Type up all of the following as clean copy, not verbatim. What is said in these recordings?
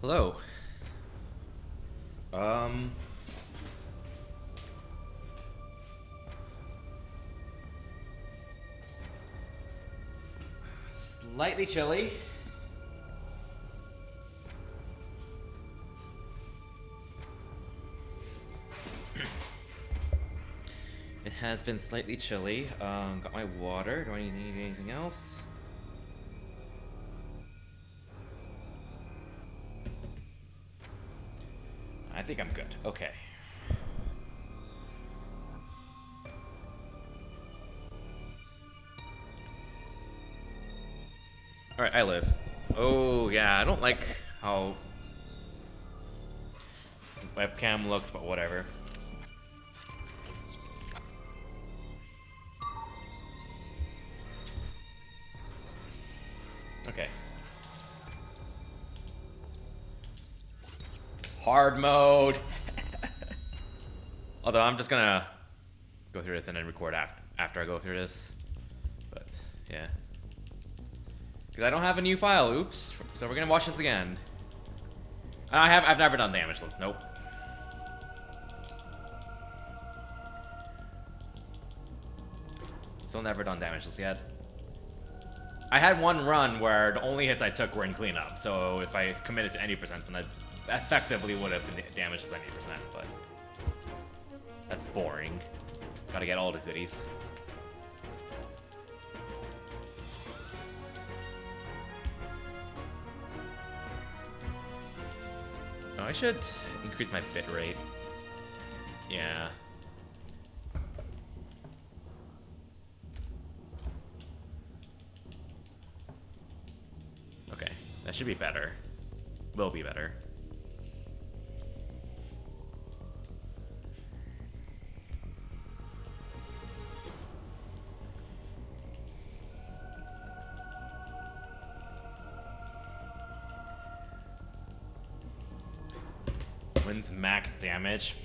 Hello. Um. Slightly chilly. It has been slightly chilly. Got my water. Do I need anything else? I think I'm good. Okay. Alright, I live. Oh, yeah, I don't like how webcam looks, but whatever. Okay. Hard mode. Although I'm just gonna go through this and then record after I go through this. But, yeah. Because I don't have a new file, oops. So we're gonna watch this again. I've never done Damageless, nope. Still never done Damageless yet. I had one run where the only hits I took were in cleanup, so if I committed to any percent, then I effectively would have been damaged as 90%, but that's boring. Gotta get all the goodies. Oh, I should increase my bit rate. Yeah. Okay, that should be better. Will be better. When's max damage?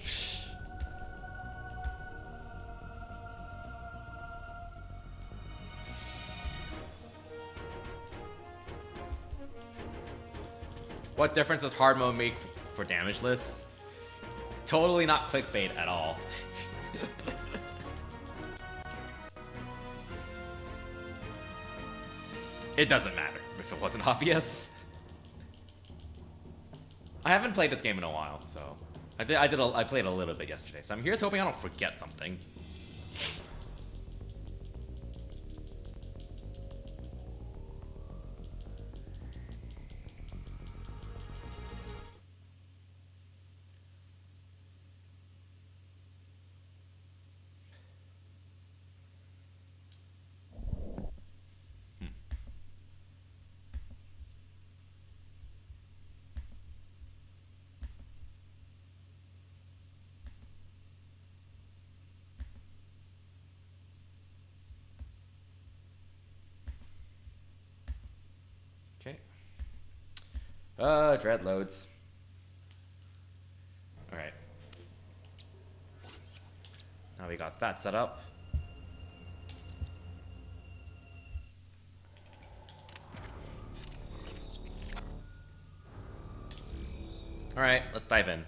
What difference does hard mode make for Damageless? Totally not clickbait at all. It doesn't matter if it wasn't obvious. I haven't played this game in a while, so I played a little bit yesterday. So I'm here's hoping I don't forget something. Okay. Dread loads. Alright. Now we got that set up. Alright, let's dive in.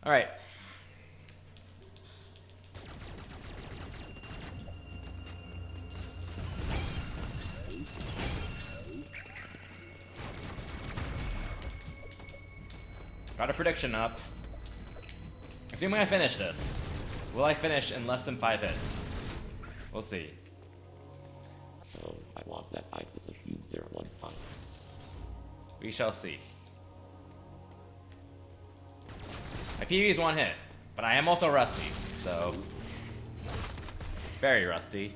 All right. Got a prediction up. Assuming I finish this, will I finish in less than 5 hits? We'll see. So I want that item if you 015. We shall see. My PV is 1 hit, but I am also rusty, so very rusty.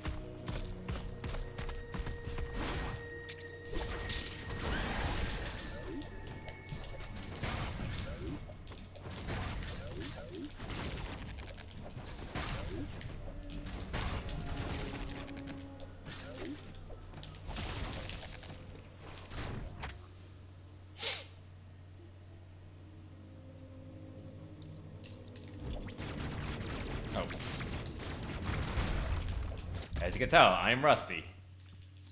you can tell, I'm rusty.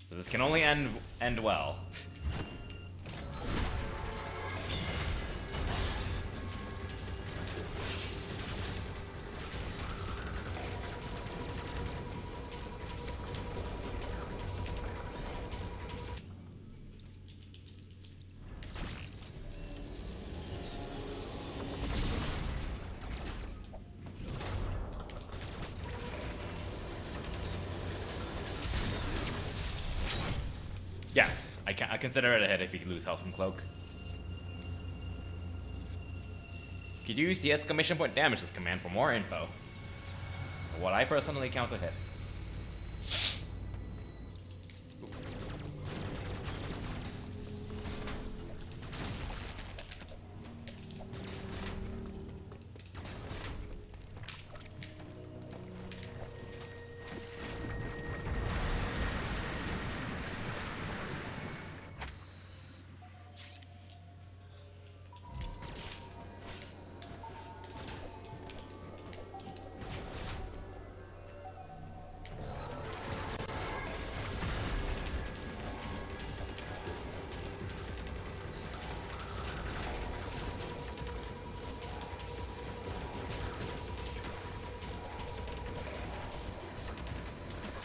So this can only end well. Yes, I consider it a hit if you lose health from Cloak. Could you use the exclamation point Damageless command for more info? What I personally count a hit.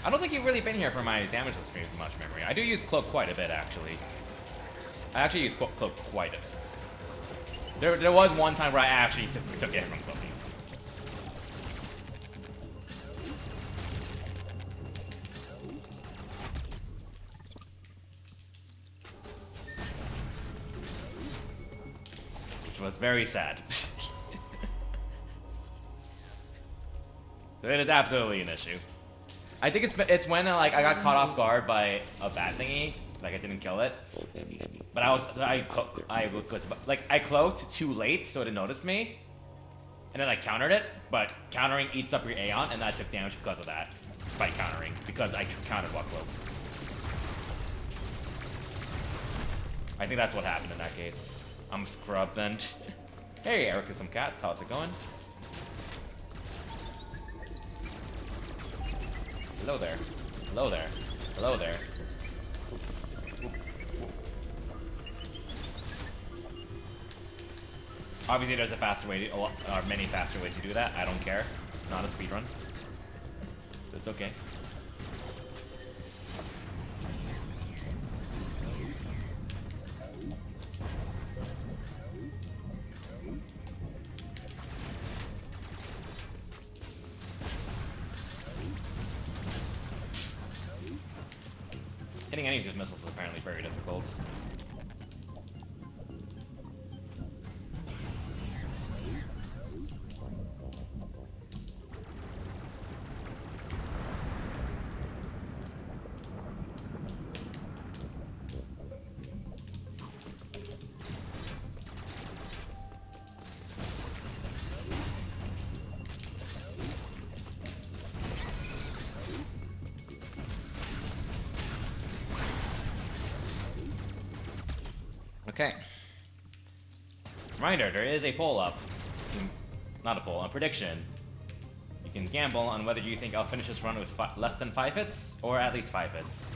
I don't think you've really been here for my Damageless stream much, Memory. I do use Cloak quite a bit, actually. I actually use Cloak quite a bit. There was one time where I actually took it from Cloaking. Which was very sad. It is absolutely an issue. I think it's when like I got caught off guard by a bad thingy, like I didn't kill it. But I cloaked too late, so it noticed me, and then I countered it. But countering eats up your Aeon, and I took damage because of that, despite countering, because I countered while cloaked. I think that's what happened in that case. I'm scrubbed then. Hey, Erica, some cats. How's it going? Hello there. Hello there. Hello there. Obviously, there's a faster way to, or many faster ways to do that. I don't care. It's not a speedrun. It's okay. Hitting any of these missiles is apparently very difficult. Okay. Reminder, there is a poll up. Not a poll, a prediction. You can gamble on whether you think I'll finish this run with less than 5 hits, or at least 5 hits.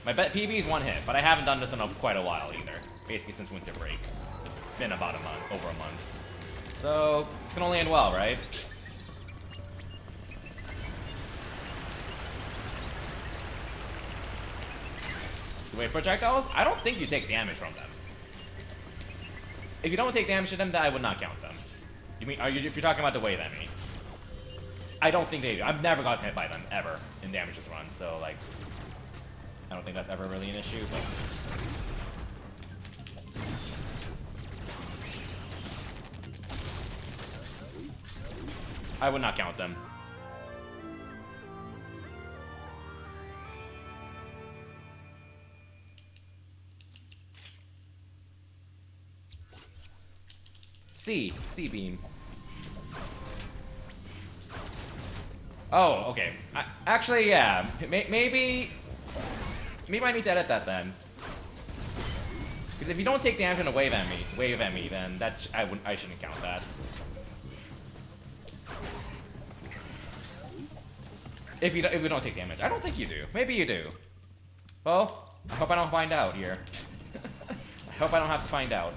My bet PB is 1 hit, but I haven't done this in quite a while either. Basically since winter break. It's been about a month, over a month. So, it's gonna only end well, right? Wave projectiles? I don't think you take damage from them. If you don't take damage to them, then I would not count them. You mean, if you're talking about the wave enemy? I don't think they do. I've never gotten hit by them, ever, in damages run, so, like, I don't think that's ever really an issue, but... I would not count them. C beam. Oh, okay. Actually, yeah. Maybe I need to edit that then. Because if you don't take damage on a wave enemy, then I shouldn't count that. If you don't take damage. I don't think you do. Maybe you do. Well, I hope I don't find out here. I hope I don't have to find out.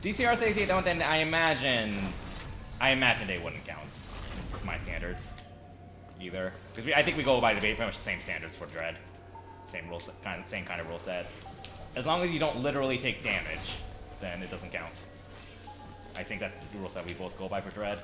DCR says they don't, then I imagine they wouldn't count with my standards either. Because I think we go by pretty much the same standards for Dread, same kind of rule set. As long as you don't literally take damage, then it doesn't count. I think that's the rule set we both go by for Dread.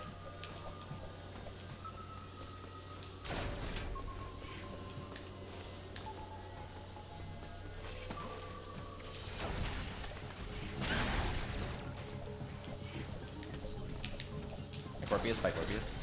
Scorpius, fight Scorpius.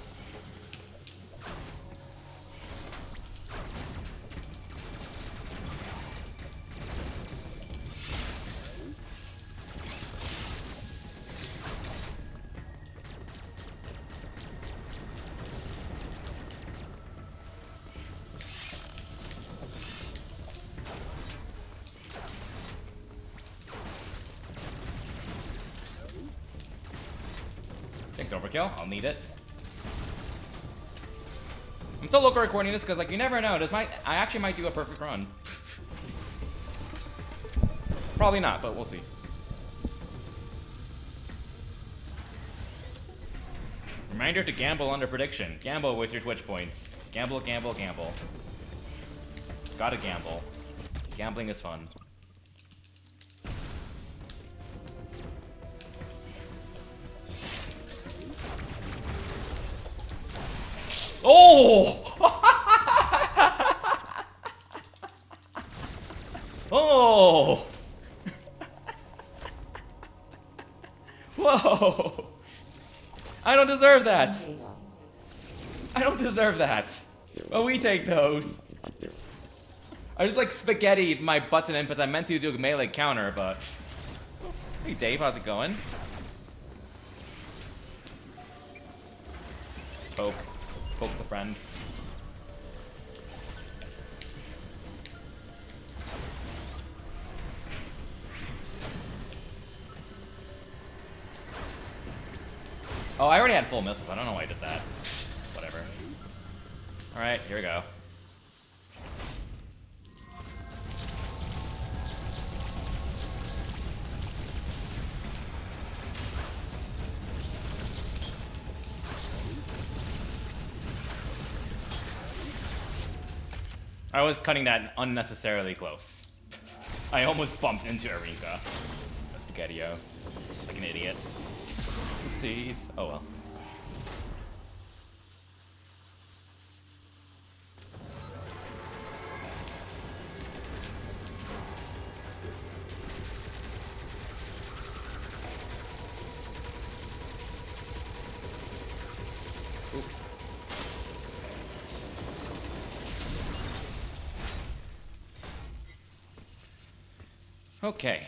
Thanks, Overkill. I'll need it. I'm still local recording this because, like, you never know. I actually might do a perfect run. Probably not, but we'll see. Reminder to gamble under prediction. Gamble with your Twitch points. Gamble, gamble, gamble. Gotta gamble. Gambling is fun. Oh! Oh! Whoa! I don't deserve that. I don't deserve that. But we take those. I just like spaghettied my button inputs. I meant to do a melee counter, but... Hey Dave, how's it going? Poke. Poke the friend. Oh, I already had full missiles. I don't know why I did that. Whatever. Alright, here we go. I was cutting that unnecessarily close. I almost bumped into Eureka. A Spaghetti-O. Like an idiot. Oopsies. Oh well. Okay.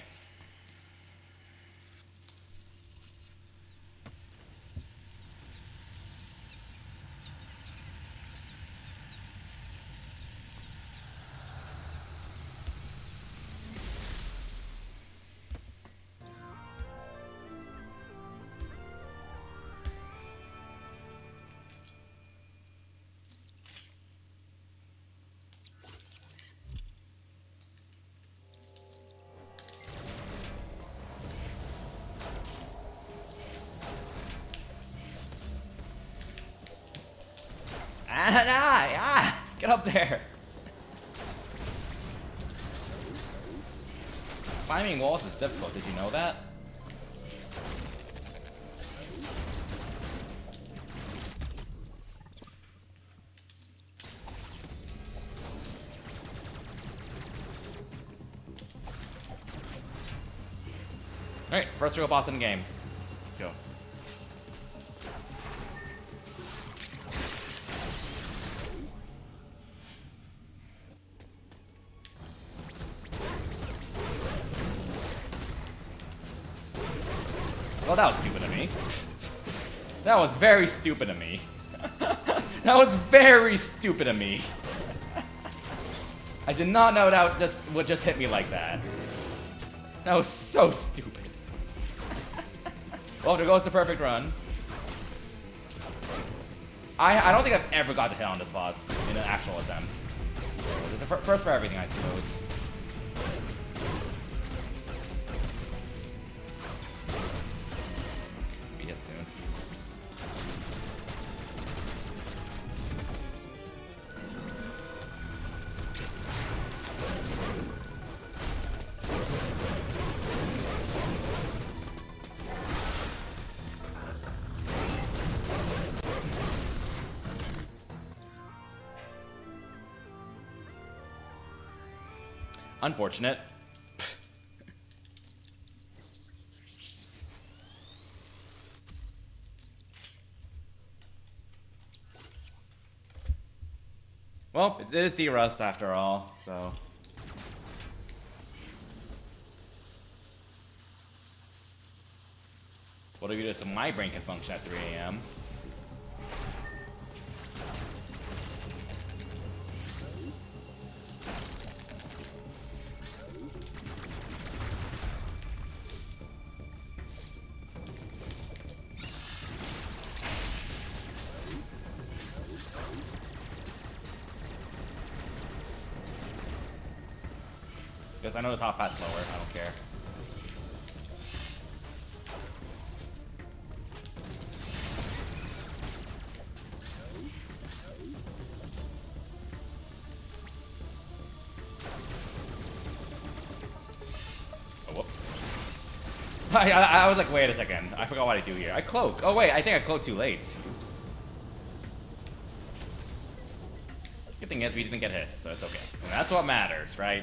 Get up there! Climbing walls is difficult, did you know that? Alright, first real boss in the game. Let's go. Well, that was stupid of me. That was very stupid of me. That was very stupid of me. I did not know that would just hit me like that. That was so stupid. Well, there goes the perfect run. I don't think I've ever got to hit on this boss in an actual attempt. It's the first for everything, I suppose. Be hit soon. Unfortunate. Well, it is Sea Rust after all, so. What if you do so my brain can function at 3 AM? Because I know the top path's lower, I don't care. Oh, whoops. I was like, wait a second. I forgot what I do here. I cloak. Oh, wait, I think I cloaked too late. Oops. Good thing is we didn't get hit, so it's okay. And that's what matters, right?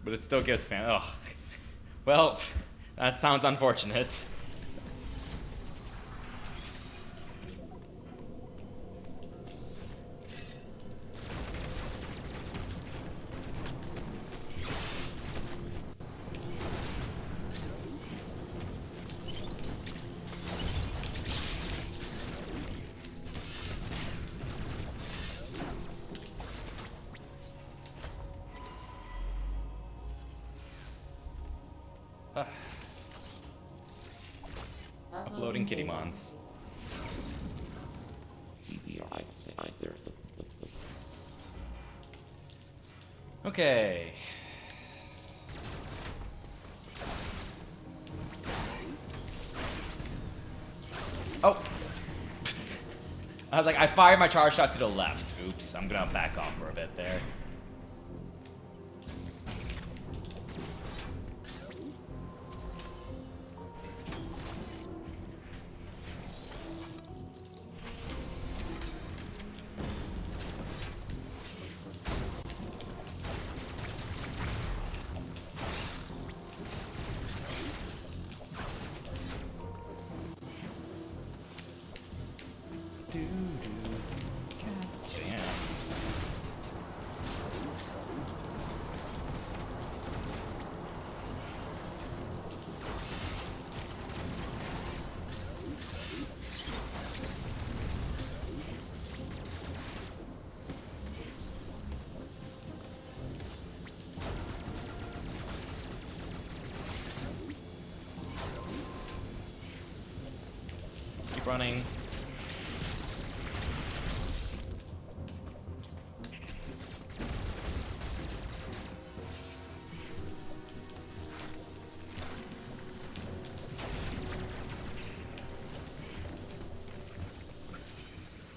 But it still gives fan. Oh, well, that sounds unfortunate. Uploading kitty mons. Okay. Oh. I was like, I fired my charge shot to the left. Oops, I'm gonna back off for a bit there. Running.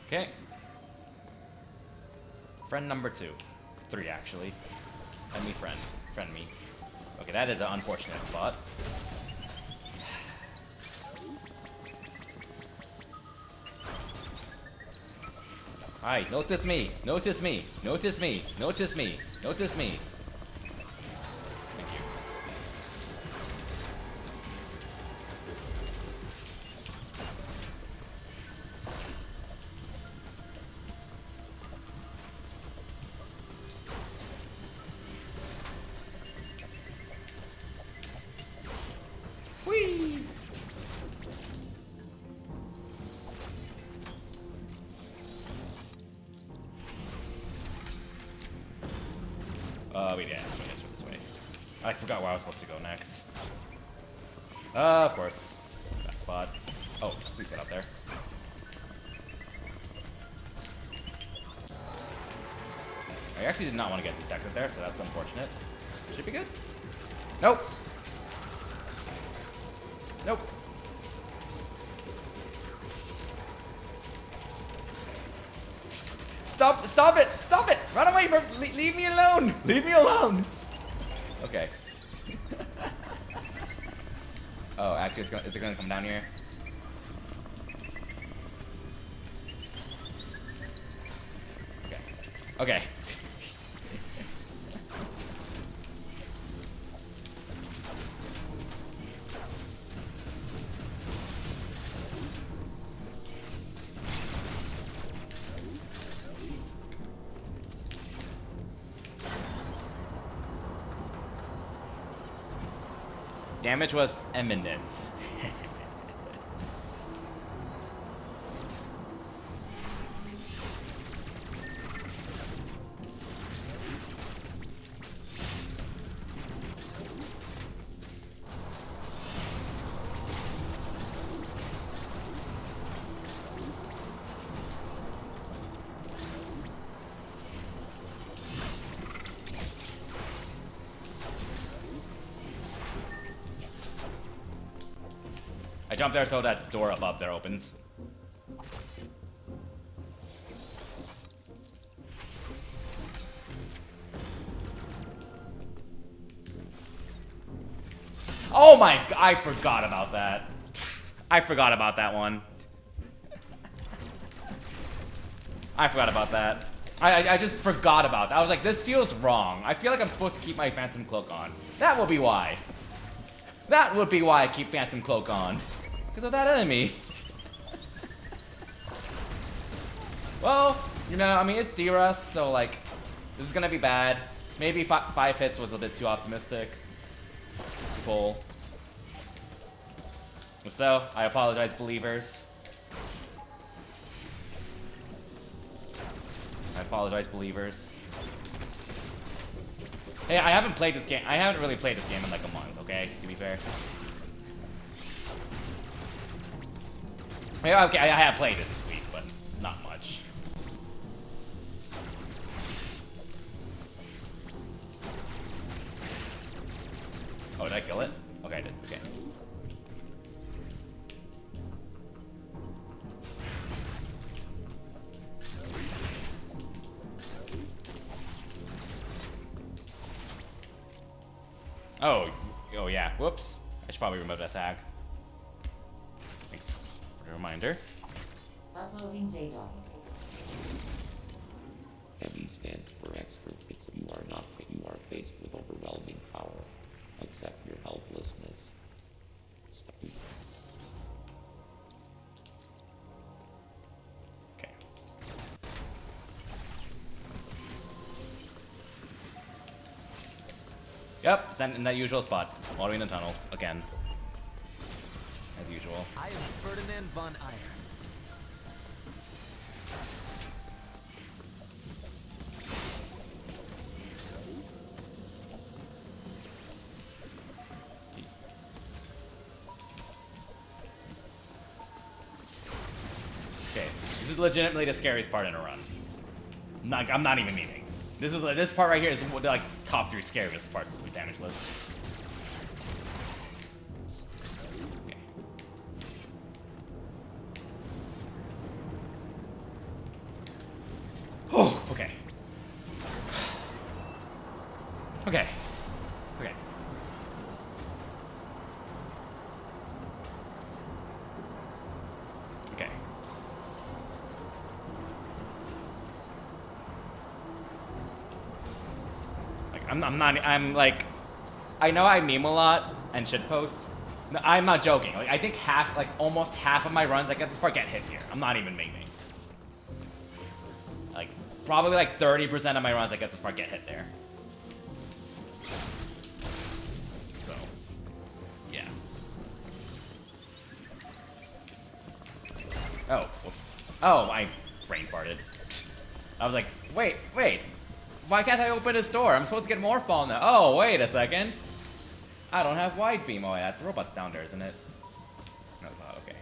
Okay. Friend number 2. 3, actually. Let me friend me. Okay, that is an unfortunate spot. Alright, notice me, notice me, notice me, notice me, notice me. Thank you. Whee! Wait, yeah, this way. I forgot where I was supposed to go next. Of course. That spot. Oh, please get up there. I actually did not want to get detected there, so that's unfortunate. Should be good. Nope. Nope. Stop it! Stop it! Run away from, leave me alone! Leave me alone! Okay. Oh, actually, is it gonna come down here? Okay. Okay. Damage was imminent. I jumped there so that door above there opens. Oh my god, I forgot about that. I forgot about that one. I forgot about that. I just forgot about that. I was like, this feels wrong. I feel like I'm supposed to keep my Phantom Cloak on. That will be why. That would be why I keep Phantom Cloak on. Because of that enemy. Well, you know, I mean, it's D-Rust, so, like, this is gonna be bad. Maybe 5 hits was a bit too optimistic. Cool. So, I apologize, believers. I apologize, believers. Hey, I haven't played this game. I haven't really played this game in, like, a month, okay? To be fair. Yeah, okay, I have played it this week, but not much. Oh, did I kill it? Okay, I did. Okay. Oh yeah. Whoops. I should probably remove that tag. Thanks for the reminder. Uploading data. Heavy stands for expert. It's you are not, but you are faced with overwhelming power. Accept your helplessness. Okay. Yep, it's in that usual spot. Following the tunnels again. As usual. I am Ferdinand von Iron. Okay, this is legitimately the scariest part in a run. I'm not even meaning. This part right here is the, like, top 3 scariest parts of Damageless. Okay. Oh, okay. Okay. Okay. Okay. Like, I'm like, I know I meme a lot and shitpost. No, I'm not joking. Like, I think almost half of my runs I get this far get hit here. I'm not even memeing. Like, probably like 30% of my runs I get this far get hit there. So, yeah. Oh, whoops. Oh, I brain farted. I was like, wait. Why can't I open this door? I'm supposed to get more fall now. Oh, wait a second. I don't have wide beam. Oh, yeah, the robot's down there, isn't it? No, it's not. Okay.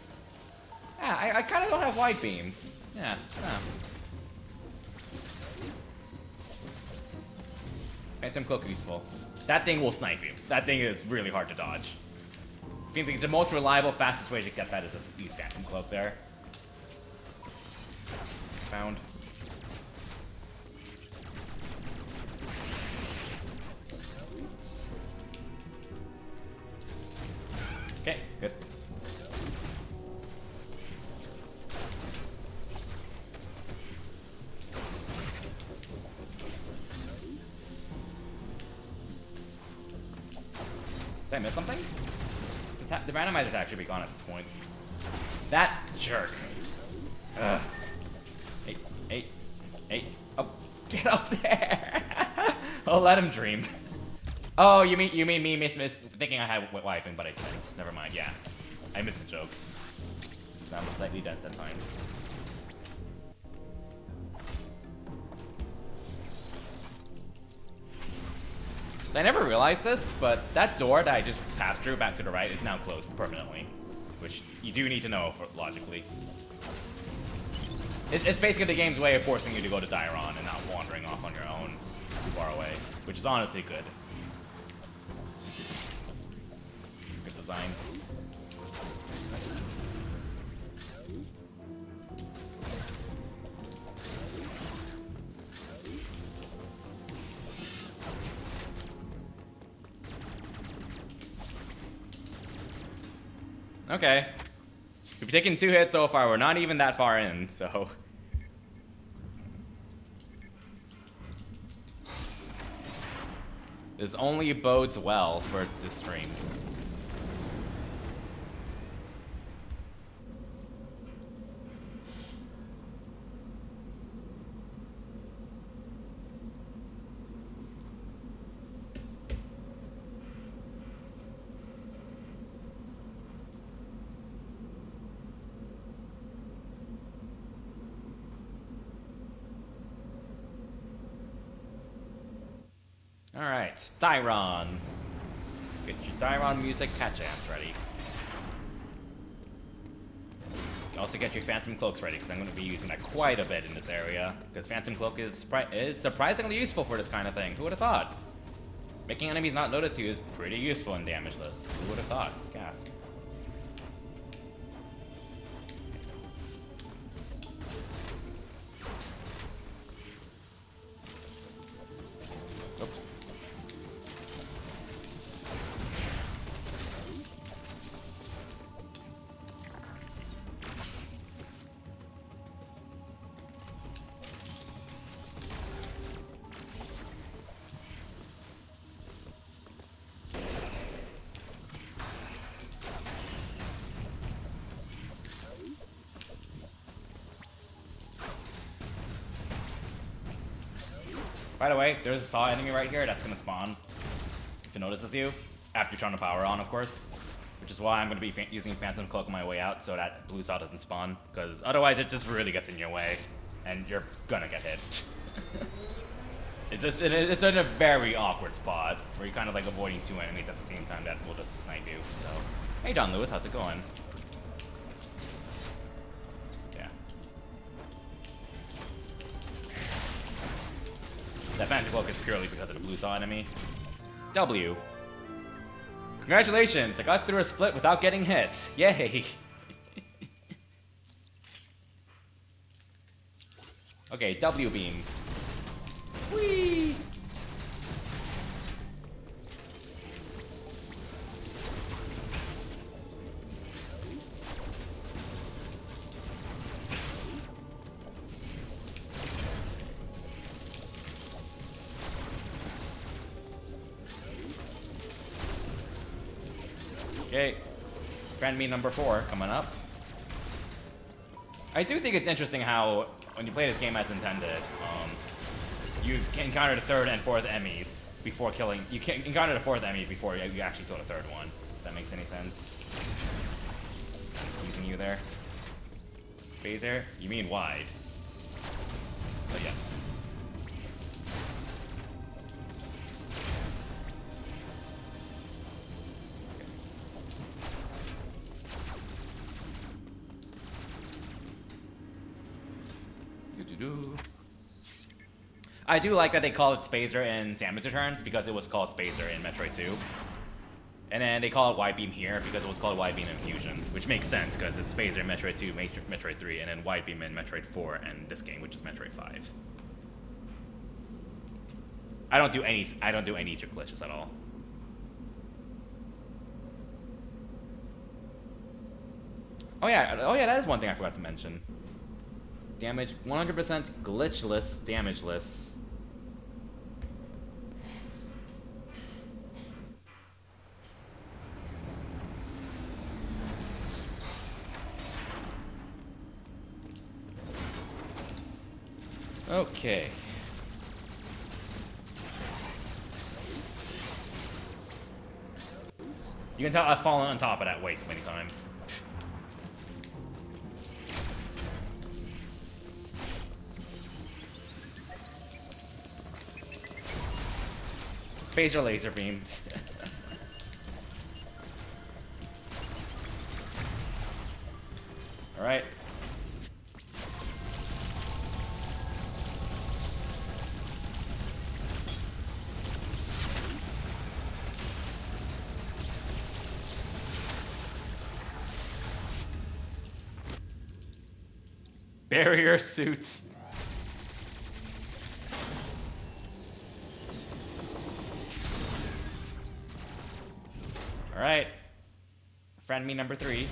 Yeah, I kind of don't have wide beam. Yeah, yeah. Phantom Cloak useful. That thing will snipe you. That thing is really hard to dodge. I think the most reliable, fastest way to get that is just use Phantom Cloak there. Found. Okay, good. Did I miss something? The randomizer would actually be gone at this point. That jerk. Ugh. Hey. Oh, get up there. Oh, let him dream. Oh, you mean me thinking I had wiping, but I didn't. Never mind. Yeah, I missed a joke. I'm slightly dense at times. I never realized this, but that door that I just passed through back to the right is now closed permanently, which you do need to know logically. It's basically the game's way of forcing you to go to Dairon and not wandering off on your own too far away, which is honestly good. Good design. Okay. We've taken 2 hits so far. We're not even that far in, so... This only bodes well for this stream. Alright, Dairon. Get your Dairon music catch amps ready. You also get your Phantom Cloaks ready, because I'm going to be using that quite a bit in this area. Because Phantom Cloak is surprisingly useful for this kind of thing. Who would have thought? Making enemies not notice you is pretty useful in Damageless. Who would have thought? Gas. Oops. By the way, there's a saw enemy right here that's gonna spawn if it notices you, after you turn the power on, of course. Which is why I'm gonna be using Phantom Cloak on my way out so that blue saw doesn't spawn, because otherwise it just really gets in your way, and you're gonna get hit. It's in a very awkward spot, where you're kind of like avoiding 2 enemies at the same time that will just snipe you, so. Hey John Lewis, how's it going? That Phantom Cloak is purely because of the blue saw enemy. W. Congratulations, I got through a split without getting hit. Yay! Okay, W beam. Whee! Okay. Friend me number 4 coming up. I do think it's interesting how, when you play this game as intended, you can encounter the 3rd and 4th enemies before killing. You can encounter the 4th enemy before you actually kill the 3rd one. If that makes any sense. Using you there. Phaser? You mean wide. So yes. I do like that they call it Spazer in Samus Returns because it was called Spazer in Metroid 2. And then they call it Wide Beam here because it was called Wide Beam in Fusion, which makes sense because it's Spazer in Metroid 2, Metroid 3, and then Wide Beam in Metroid 4 and this game, which is Metroid 5. I don't do any trick glitches at all. Oh yeah, that is one thing I forgot to mention. Damage 100% glitchless, damageless. Okay. You can tell I've fallen on top of that way too many times. Phaser laser beams. Alright. Barrier suits. Alright. Friend me number 3.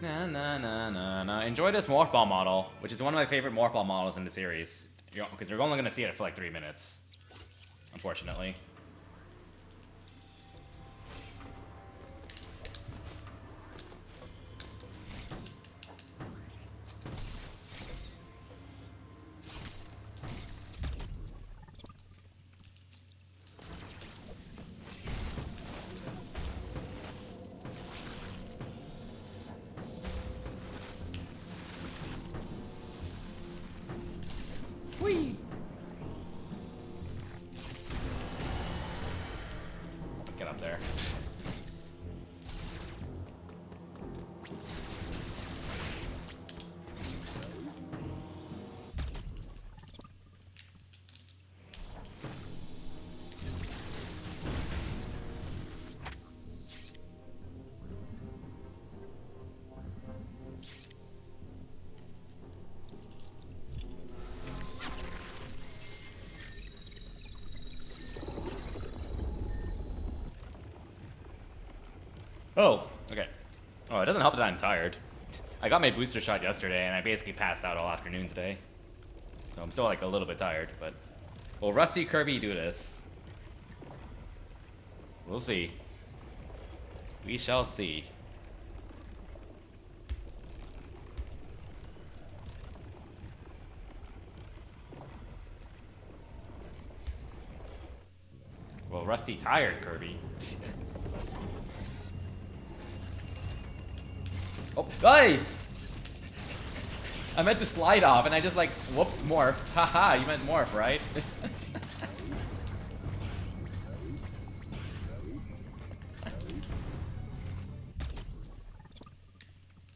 Na. Enjoy this morph ball model, which is one of my favorite morph ball models in the series. Because you're only going to see it for like 3 minutes, unfortunately. Get up there. Oh, okay. Oh, it doesn't help that I'm tired. I got my booster shot yesterday, and I basically passed out all afternoon today. So I'm still, like, a little bit tired, but... Will Rusty Kirby do this? We'll see. We shall see. Well, Rusty tired Kirby. Oh, hey! I meant to slide off, and I just like, whoops, morph. Haha, you meant morph, right?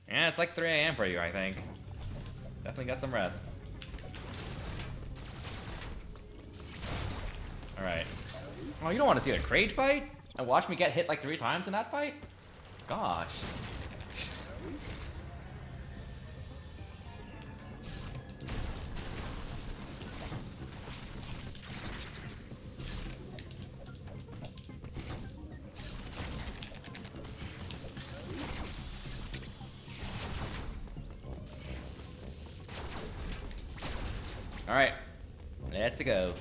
Yeah, it's like 3 AM for you, I think. Definitely got some rest. Alright. Oh, you don't want to see the Kraid fight? And watch me get hit like 3 times in that fight? Gosh. Alright. Let's go.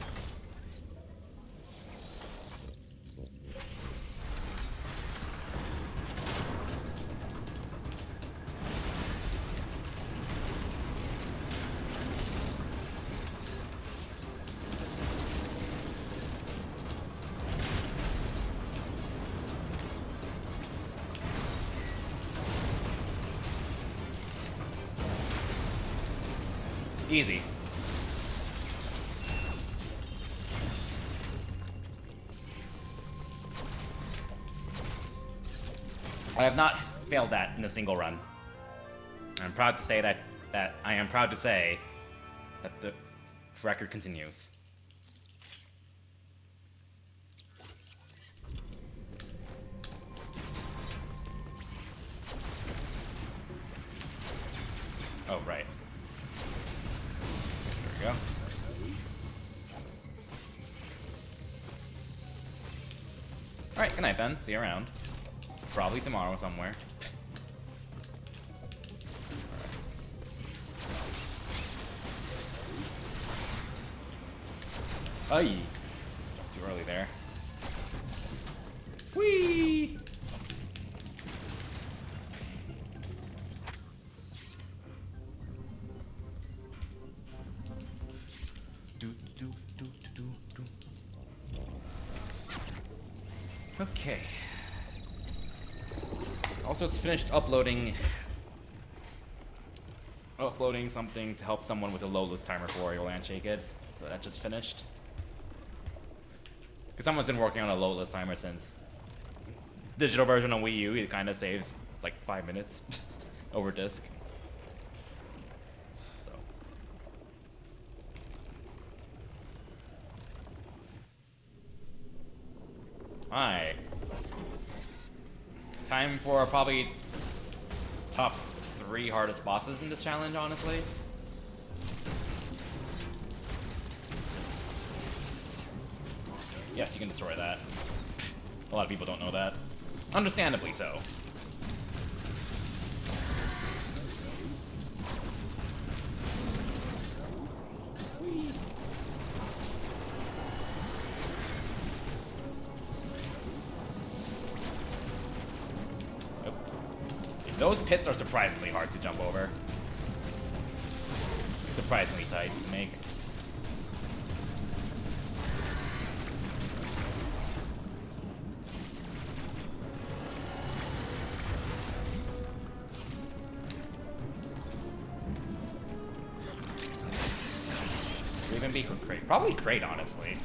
Easy. I have not failed that in a single run. I'm proud to say that I am proud to say that the record continues. Oh, right. There we go. Alright, good night then. See you around. Probably tomorrow somewhere. Alright. Aye. Too early there. Whee! Okay. Also, it's finished uploading something to help someone with a low-list timer for Aerial Handshake It. So that just finished. Because someone's been working on a low-list timer since digital version on Wii U. It kind of saves like 5 minutes over disk. So. Alright. Time for probably top 3 hardest bosses in this challenge, honestly. Yes, you can destroy that. A lot of people don't know that. Understandably so. Those pits are surprisingly hard to jump over. Surprisingly tight to make. Raven Beak or Crate? Probably Crate, honestly.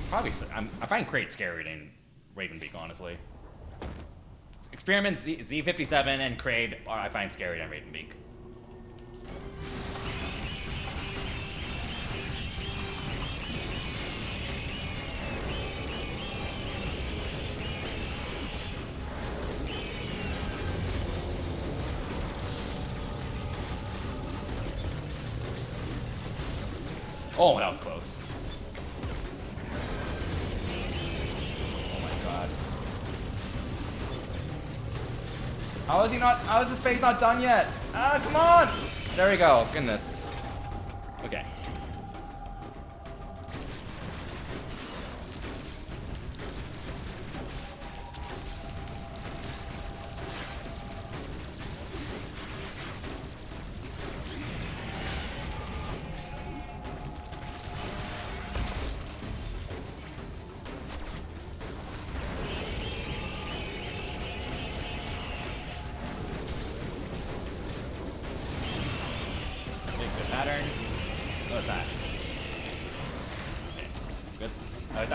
Probably. I find Crate scarier than Raven Beak, honestly. Experiment Z57 and Kraid are, I find, scarier than Raven Beak. Oh, that was close. Oh my god. How is his face not done yet? Ah, come on! There we go, goodness. Okay.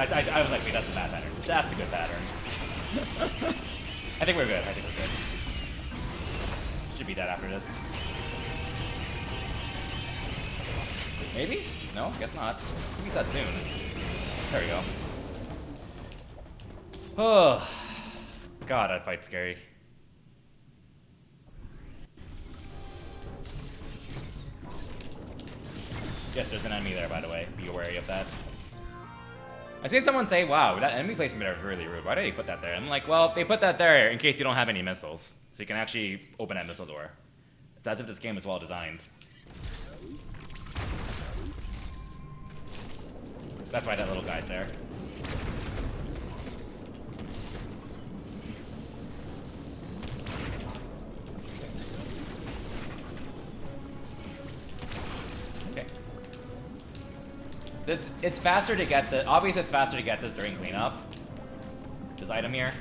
I was like, wait, that's a bad pattern. That's a good pattern. I think we're good. Should be dead after this. Maybe? No, guess not. We'll get that soon. There we go. Oh, God, that fight's scary. Yes, there's an enemy there, by the way. Be wary of that. I seen someone say, wow, that enemy placement there is really rude. Why did he put that there? I'm like, well, they put that there in case you don't have any missiles. So you can actually open that missile door. It's as if this game is well designed. That's why that little guy's there. Okay. It's faster to get the, obviously it's faster to get this during cleanup. This item here.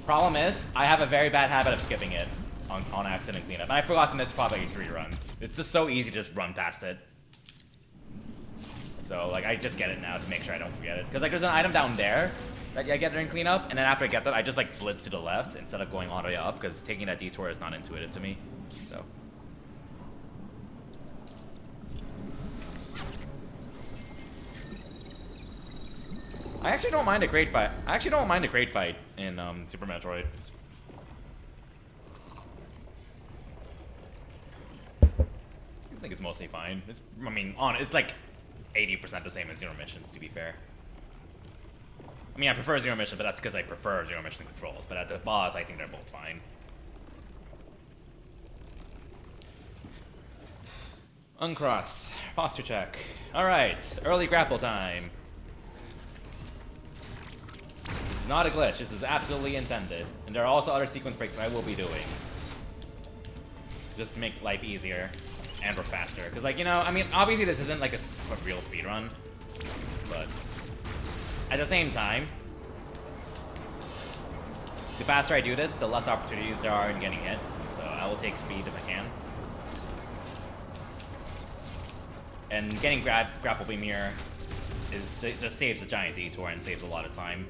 Problem is, I have a very bad habit of skipping it on accident cleanup. And I forgot to miss probably 3 runs. It's just so easy to just run past it. So, like, I just get it now to make sure I don't forget it. Because, like, there's an item down there that I get during cleanup, and then after I get that, I just, like, blitz to the left instead of going all the way up, because taking that detour is not intuitive to me. So. I actually don't mind a crate fight. I actually don't mind a crate fight in Super Metroid. I think it's mostly fine. It's, I mean, it's like 80% the same as Zero Missions, to be fair. I mean, I prefer Zero Mission, but that's because I prefer Zero Mission controls. But at the boss, I think they're both fine. Uncross. Posture check. Alright, early grapple time. This is not a glitch, this is absolutely intended. And there are also other sequence breaks I will be doing. Just to make life easier. And we're faster. Because, like, you know, I mean, obviously this isn't like a real speedrun. But at the same time, the faster I do this, the less opportunities there are in getting hit. So I will take speed if I can. And getting grapple beam here just saves a giant detour and saves a lot of time.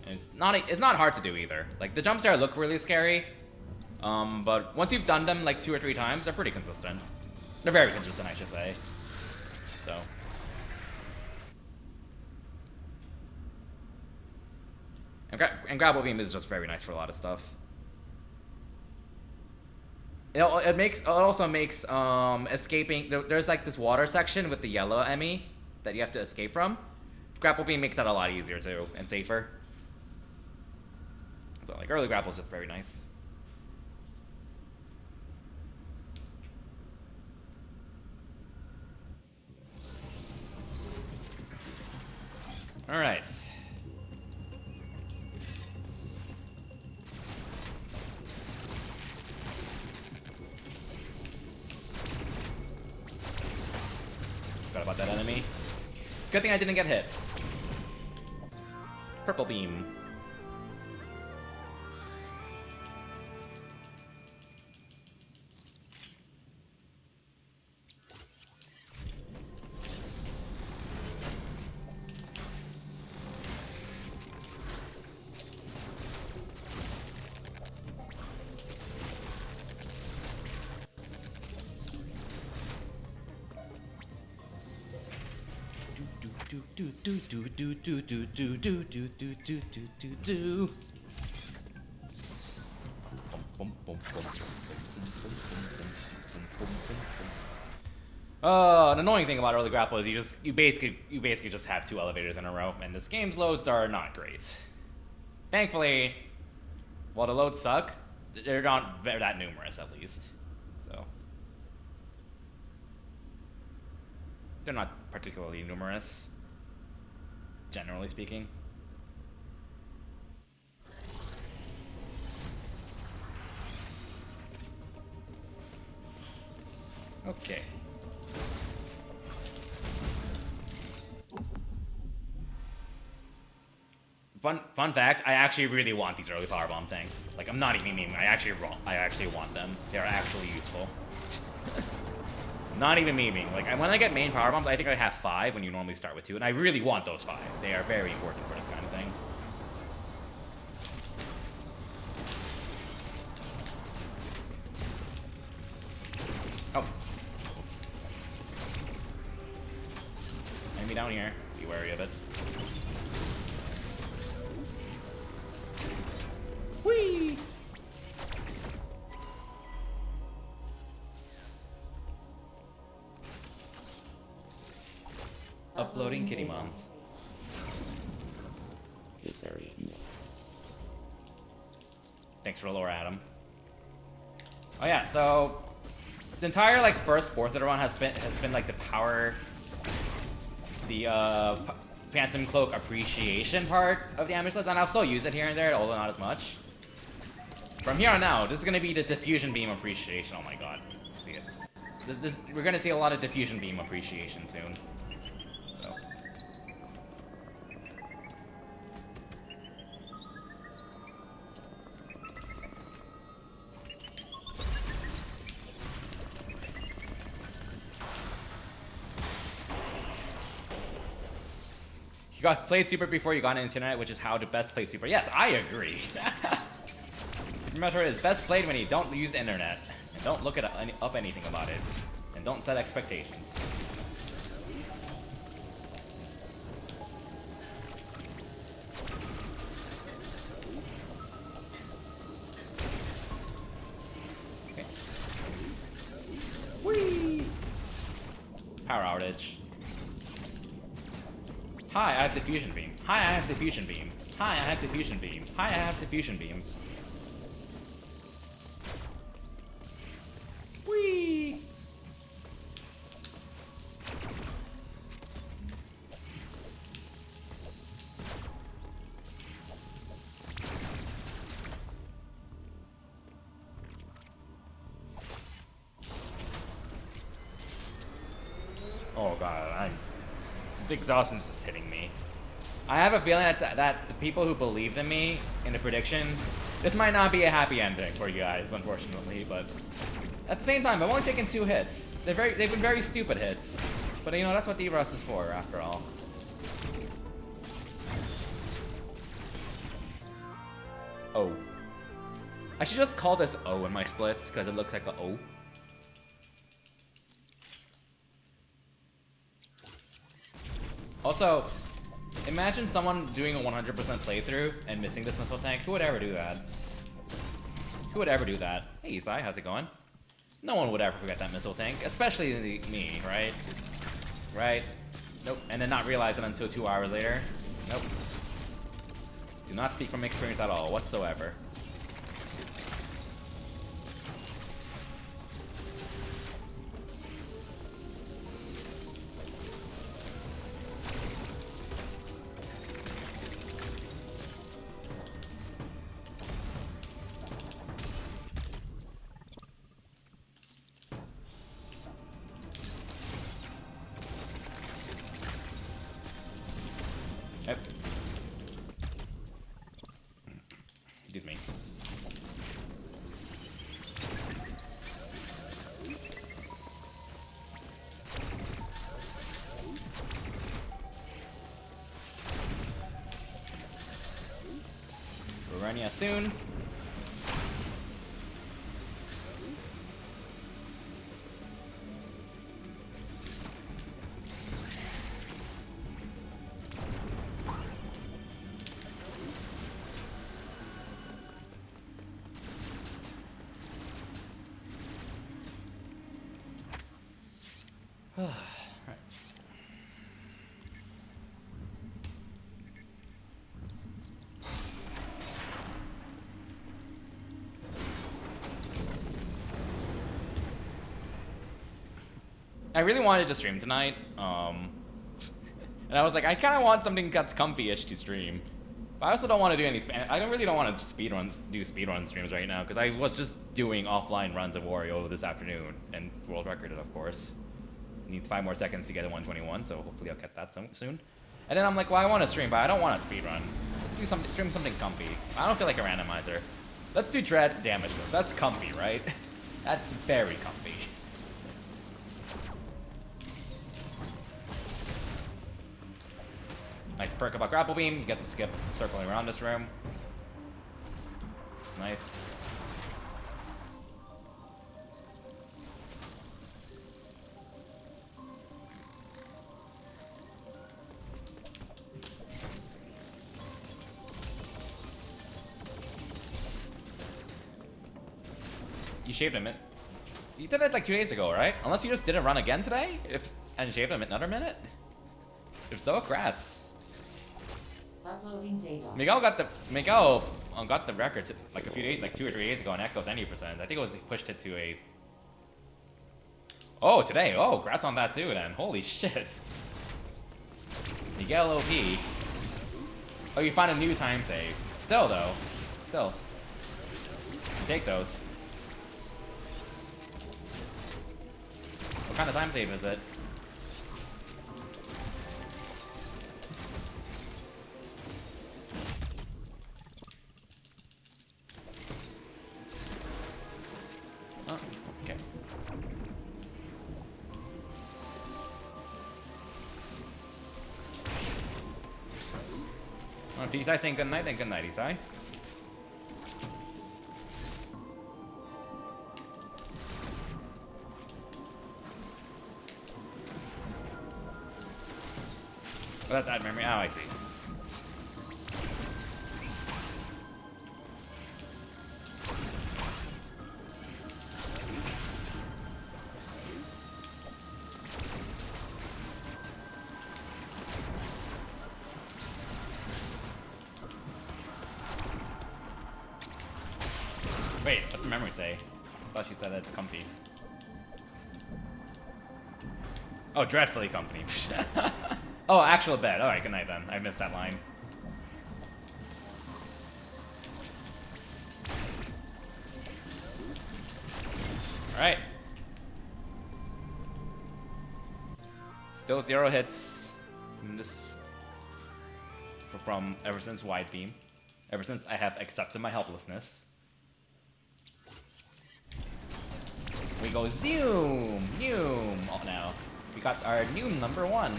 And it's not hard to do either. Like, the jumps there look really scary. But once you've done them like 2 or 3 times, they're pretty consistent. They're very consistent, I should say. So. And grapple beam is just very nice for a lot of stuff. It also makes escaping. There's like this water section with the yellow Emmy that you have to escape from. Grapple beam makes that a lot easier too and safer. So like early grapple is just very nice. All right. Forgot about that enemy. Good thing I didn't get hit. Purple beam. An annoying thing about early grapple is you basically just have 2 elevators in a row, and this game's loads are not great. Thankfully, while the loads suck, they're not that numerous at least. So they're not particularly numerous, generally speaking. Okay. Fun fact, I actually really want these early powerbomb tanks. Like, I'm not even memeing, I actually want them. They're actually useful. Not even memeing. Like, when I get main powerbombs, I think I have 5 when you normally start with 2, and I really want those 5. They are very important for this kind of thing. Oh. Oops. down here. Be wary of it. Whee! Uploading kitty mons. This area you Thanks for the lore, Adam. Oh yeah, so the entire like first fourth of the run has been like the power, the Phantom Cloak appreciation part of the Damageless, and I'll still use it here and there, although not as much. From here on out, this is gonna be the diffusion beam appreciation. Oh my god, see it. We're gonna see a lot of diffusion beam appreciation soon. So. You got played Super before you got into internet, which is how to best play Super. Yes, I agree. Metroid is best played when you don't use the internet, and don't look up anything about it, and don't set expectations. Okay. Whee! Power outage. Hi, I have diffusion beam. Hi, I have diffusion beam. Hi, I have diffusion beam. Hi, I have diffusion beam. Whee! Oh god, the exhaustion's just hitting me. I have a feeling that the people who believed in me in the prediction, this might not be a happy ending for you guys, unfortunately, but at the same time, I've only taken 2 hits. They've been very stupid hits. But you know, that's what D-Rust is for, after all. O. I should just call this O in my splits, because it looks like a O. Also, imagine someone doing a 100% playthrough and missing this missile tank. Who would ever do that? Who would ever do that? Hey, Isai, how's it going? No one would ever forget that missile tank, especially me, right? Right? Nope. And then not realize it until 2 hours later. Nope. Do not speak from experience at all, whatsoever. Yep. Excuse me. Verania soon. Right. I really wanted to stream tonight, and I was like, I kind of want something that's comfy-ish to stream. But I also don't want to do any really don't want to do speedrun streams right now, because I was just doing offline runs of Wario this afternoon, and world recorded, of course. Need 5 more seconds to get a 121, so hopefully I'll get that soon. And then I'm like, well, I want to stream, but I don't want to speedrun. Let's do stream something comfy. I don't feel like a randomizer. Let's do Dread Damageless. That's comfy, right? That's very comfy. Nice perk about Grapple Beam. You get to skip circling around this room. It's nice. You shaved a minute. You did it like 2 days ago, right? Unless you just didn't run again today, and shaved another minute. If so, congrats. Uploading data. Miguel got the records like a few days, like 2 or 3 days ago on Echo's 90%. I think it was he pushed it to a. Oh, today. Oh, congrats on that too. Then holy shit. Miguel OP. Oh, you found a new time save. Still though, still. Take those. What kind of time save is it? Oh, okay. Well, if Isai saying good night, then good night, Isai. Oh, that's add memory. Oh, I see. Wait, what's the memory say? I thought she said that it's comfy. Oh, dreadfully comfy. Oh, actual bed. Alright, good night then. I missed that line. Alright. Still 0 hits from this. From ever since Wide Beam. Ever since I have accepted my helplessness. We go zoom! Zoom! Oh, now. We got our new #1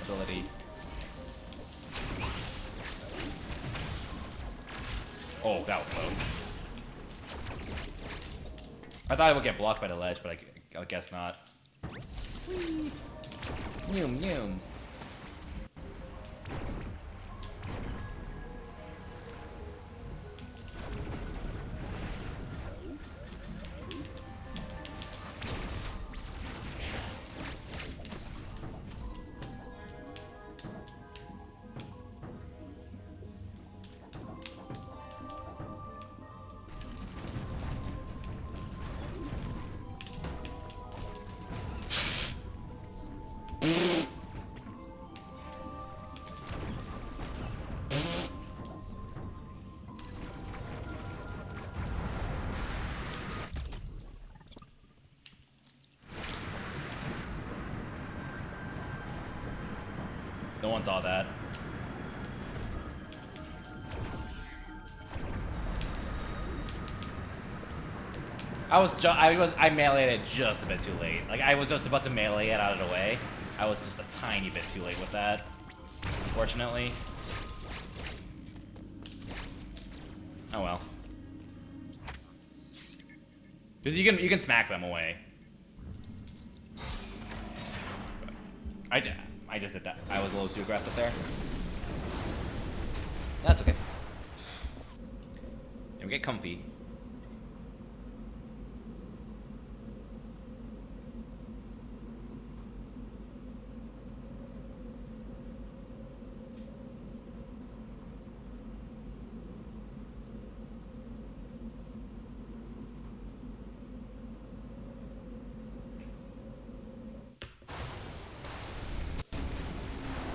ability. Oh, that was close. I thought it would get blocked by the ledge, but I guess not. Whee! Zoom, zoom. No one saw that. I meleeed it just a bit too late. Like I was just about to melee it out of the way. I was just a tiny bit too late with that. Unfortunately. Oh well. Because you can smack them away. I just did that. I was a little too aggressive there. That's okay. And we get comfy.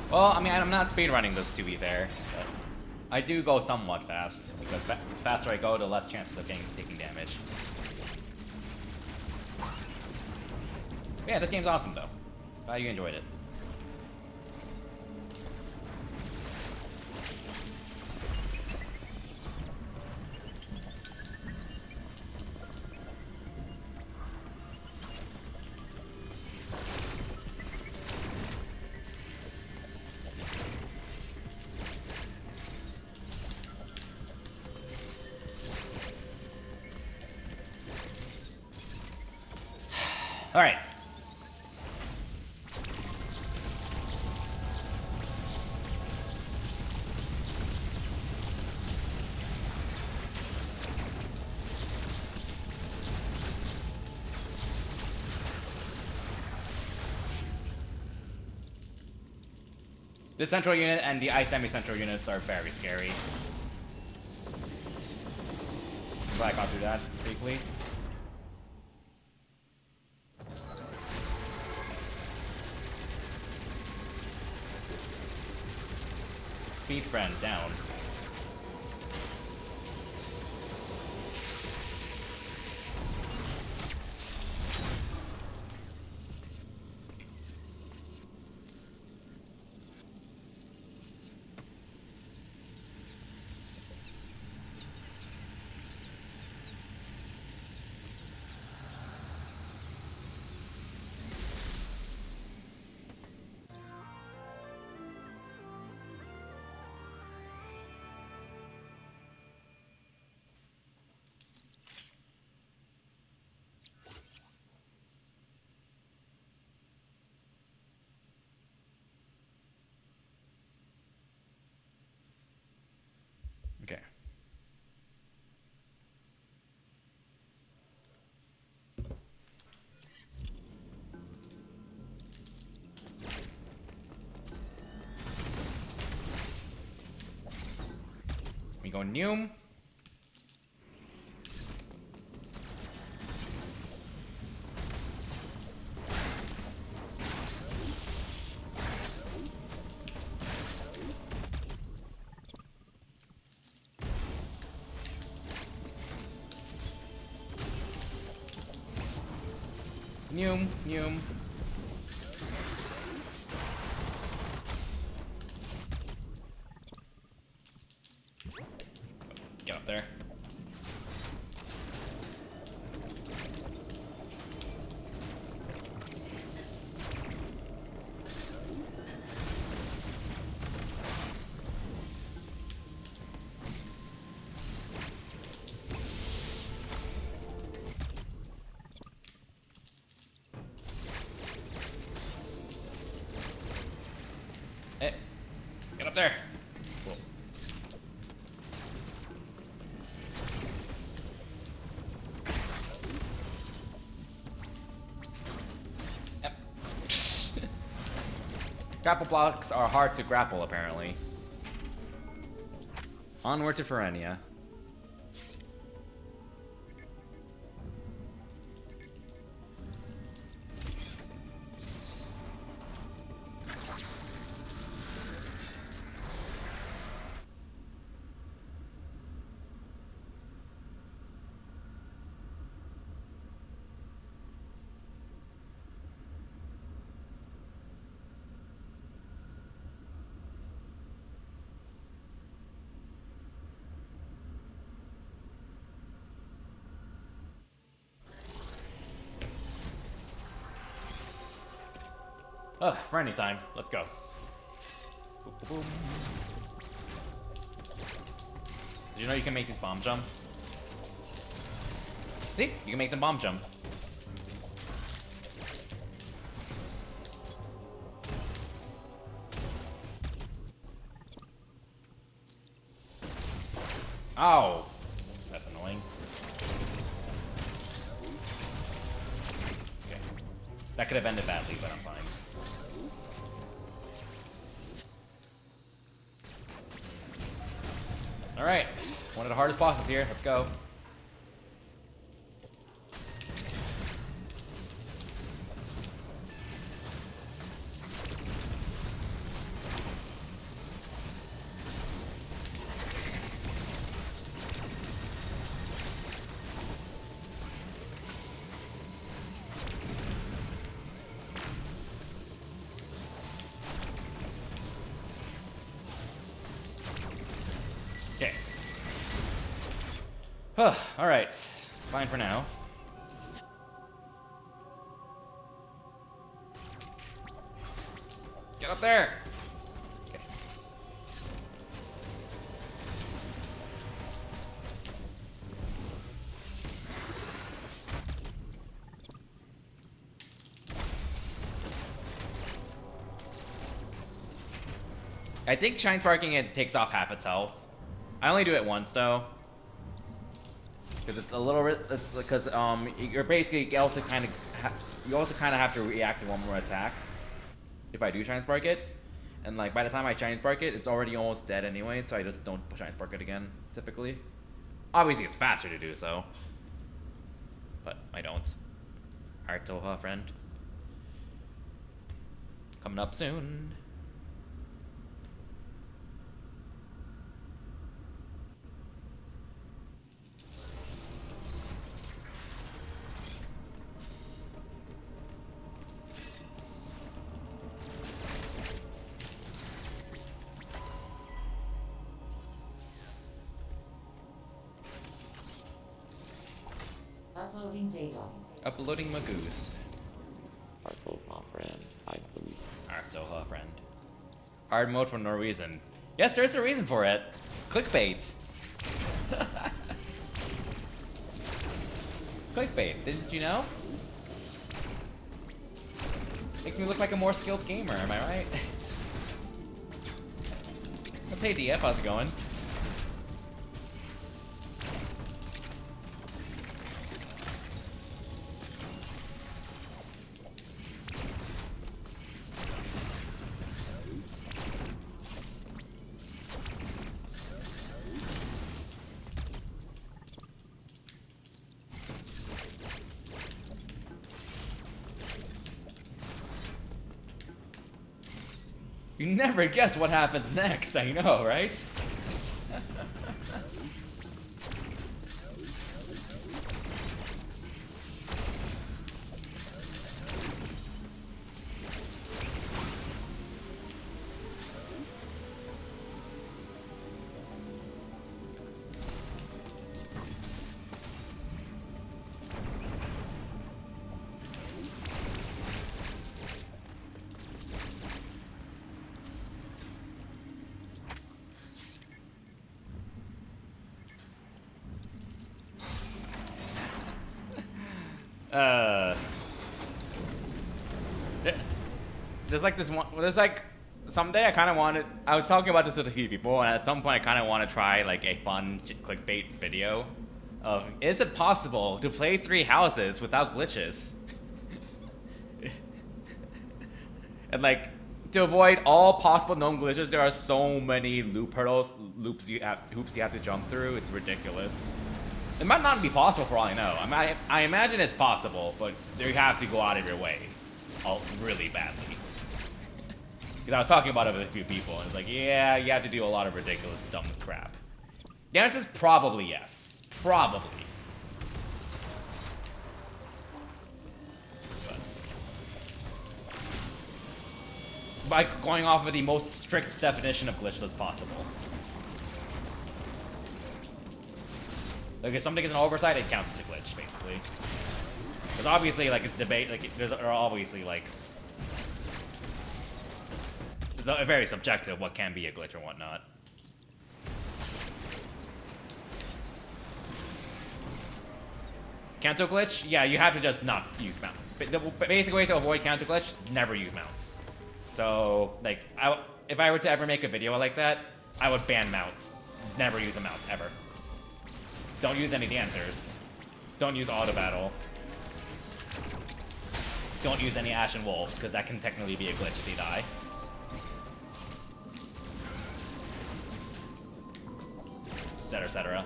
Well, I mean, I'm not speedrunning this to be fair, but I do go somewhat fast, because the faster I go, the less chances of taking damage. But yeah, this game's awesome though. Glad you enjoyed it. All right. This central unit and the ice semi-central units are very scary. I'm glad I got through that briefly. Speed friend down. Okay. We go Neum. Neum, Neum. Get up there. Hey, get up there. Cool. Yep. Grapple blocks are hard to grapple, apparently. Onward to Ferenia. Ugh, Ferenia time. Let's go. Boom, boom, boom. Did you know you can make these bomb jump? See? You can make them bomb jump. Ow! That's annoying. Okay. That could have ended badly, but I'm fine. Alright. One of the hardest bosses here. Let's go. Okay. Alright. Fine for now. Get up there! Okay. I think Shine Sparking it takes off half its health. I only do it once though, because it's a little bit. It's because you're basically you also kind of have to react to one more attack if I do Shine Spark it, And like by the time I shiny spark it, it's already almost dead anyway, so I just don't shiny spark it again, typically. Obviously it's faster to do so. But I don't. Alright, Toha, friend. Coming up soon. Uploading data. Uploading my goose. Our Toha friend, I believe. Alright, Toha, friend. Hard mode for no reason. Yes, there's a reason for it. Clickbait. Clickbait, didn't you know? Makes me look like a more skilled gamer, am I right? Let's hey DF, how's it going? You never guess what happens next, I know, right? There's like this one. There's like someday I kind of wanted. I was talking about this with a few people, and at some point I kind of want to try like a fun clickbait video of is it possible to play 3 houses without glitches? And like to avoid all possible known glitches, there are so many hoops you have to jump through. It's ridiculous. It might not be possible for all I know. I imagine it's possible, but you have to go out of your way, really badly. Because I was talking about it with a few people, and it's like, yeah, you have to do a lot of ridiculous, dumb crap. The answer is probably yes. Probably. But by going off of the most strict definition of glitchless possible. Like if something is an oversight, it counts as a glitch, basically. Because obviously, like, it's debate, like, there's obviously, like, it's very subjective what can be a glitch or whatnot. Canto glitch? Yeah, you have to just not use mounts. But the basic way to avoid canto glitch, never use mounts. So, like, if I were to ever make a video like that, I would ban mounts. Never use a mount, ever. Don't use any dancers. Don't use auto battle. Don't use any Ashen Wolves, because that can technically be a glitch if you die. Etc, etc.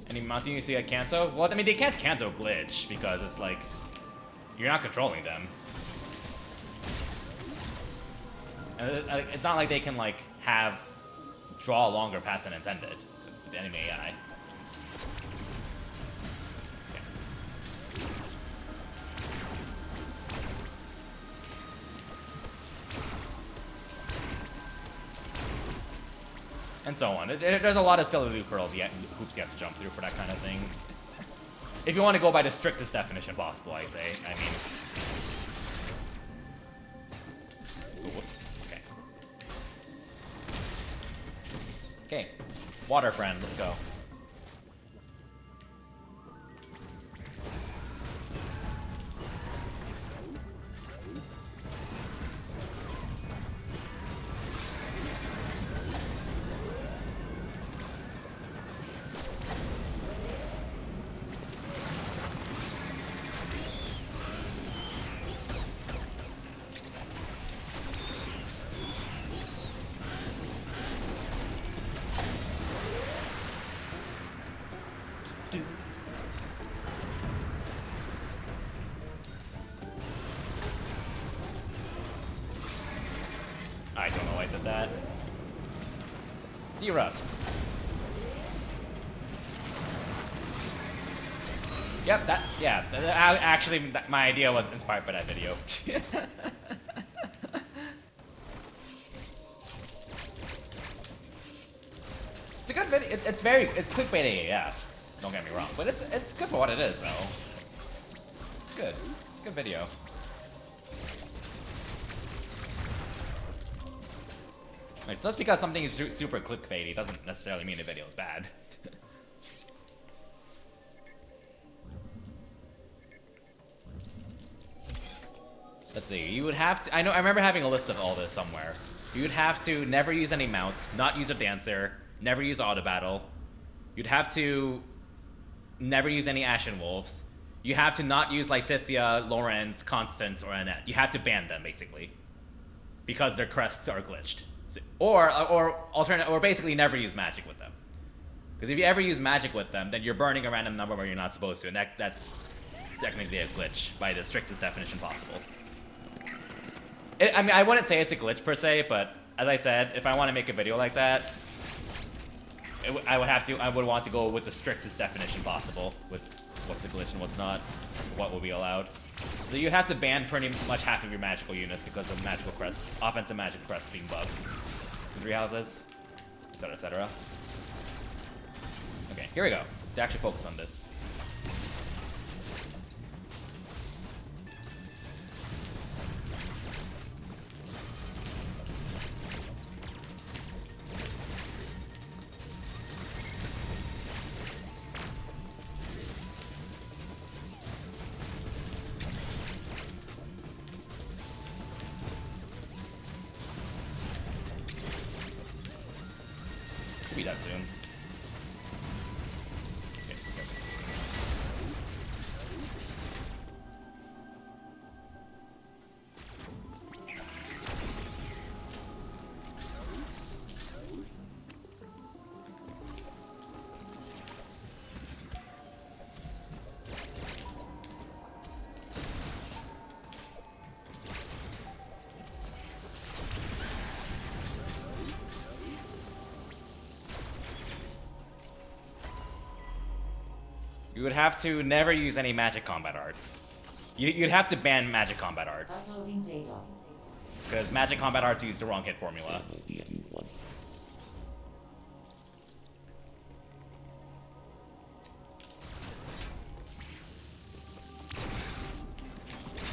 Any mounting you see at Kanto? Well, I mean, they can't Kanto glitch, because it's like, you're not controlling them. And it's not like they can, like, draw longer past than intended with the enemy AI. And so on. There's a lot of silly loop hoops you have to jump through for that kind of thing. If you want to go by the strictest definition possible, I say. I mean... Ooh, whoops. Okay. Okay. Water friend, let's go. do. I don't know why I did that. D-Rust. Yep, actually, my idea was inspired by that video. It's a good video. It's clickbait AF. Don't get me wrong, but it's good for what it is, though. It's good. It's a good video. Like, just because something is super clickbaity doesn't necessarily mean the video is bad. Let's see. You would have to. I remember having a list of all this somewhere. You would have to never use any mounts, not use a dancer, never use auto battle. You'd have to never use any Ashen Wolves. You have to not use Lysithea, Lorenz, Constance, or Annette. You have to ban them basically, because their crests are glitched. So, or basically never use magic with them. Because if you ever use magic with them, then you're burning a random number where you're not supposed to, and that's technically a glitch by the strictest definition possible. I mean, I wouldn't say it's a glitch per se, but as I said, if I want to make a video like that, I would want to go with the strictest definition possible with what's a glitch and what's not, what will be allowed. So you have to ban pretty much half of your magical units because of magical crests, offensive magic crests being bugged. 3 houses, etc., etc. Okay, here we go. To actually focus on this. Be done soon. Okay, You would have to never use any magic combat arts. You'd have to ban magic combat arts. Uploading data. Because magic combat arts use the wrong hit formula.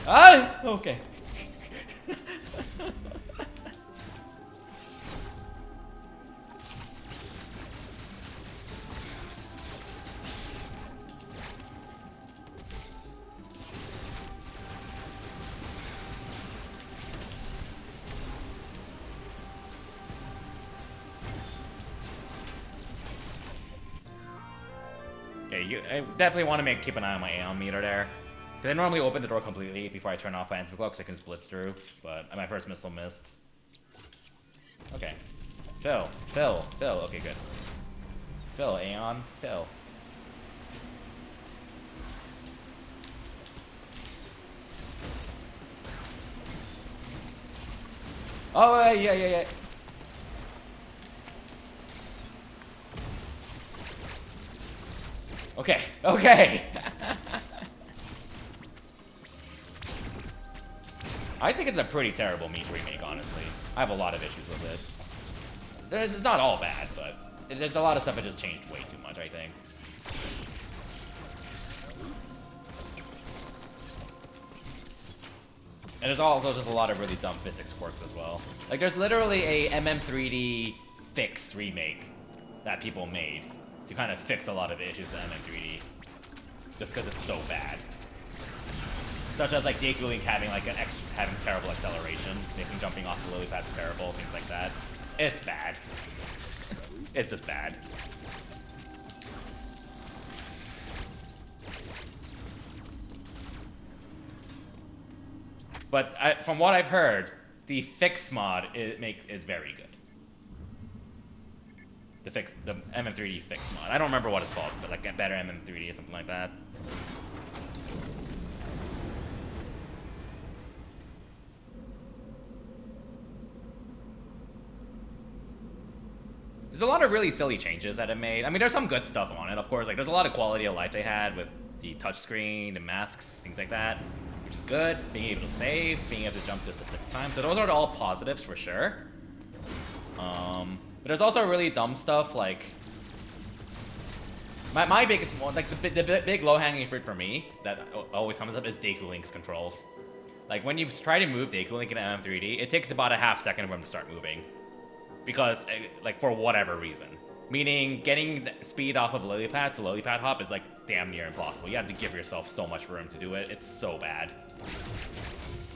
Ah! Okay. I definitely want to keep an eye on my Aeon meter there. Because I normally open the door completely before I turn off my Answer Cloak so I can blitz through. But my first missile missed. Okay. Phil. Okay, good. Phil, Aeon. Phil. Oh, yeah. Okay. I think it's a pretty terrible meat remake, honestly. I have a lot of issues with it. It's not all bad, but there's a lot of stuff that just changed way too much, I think. And there's also just a lot of really dumb physics quirks as well. Like, there's literally a MM3D fix remake that people made to kind of fix a lot of issues with MM3D, just because it's so bad. Such as like Deku Link having like having terrible acceleration, making jumping off the lily pads terrible, things like that. It's bad. It's just bad. But from what I've heard, the fix mod is very good. the MM3D fix mod. I don't remember what it's called, but like a better MM3D or something like that. There's a lot of really silly changes that it made. I mean, there's some good stuff on it, of course. Like, there's a lot of quality of life they had with the touchscreen, the masks, things like that, which is good. Being able to save, being able to jump to a specific time. So those are all positives for sure. But there's also really dumb stuff like my biggest one, like the big low-hanging fruit for me that always comes up is Deku Link's controls. Like when you try to move Deku Link in MM3D, it takes about a half second for him to start moving. Because, like, for whatever reason. Meaning, getting speed off of lily pads to lily pad hop is, like, damn near impossible. You have to give yourself so much room to do it. It's so bad.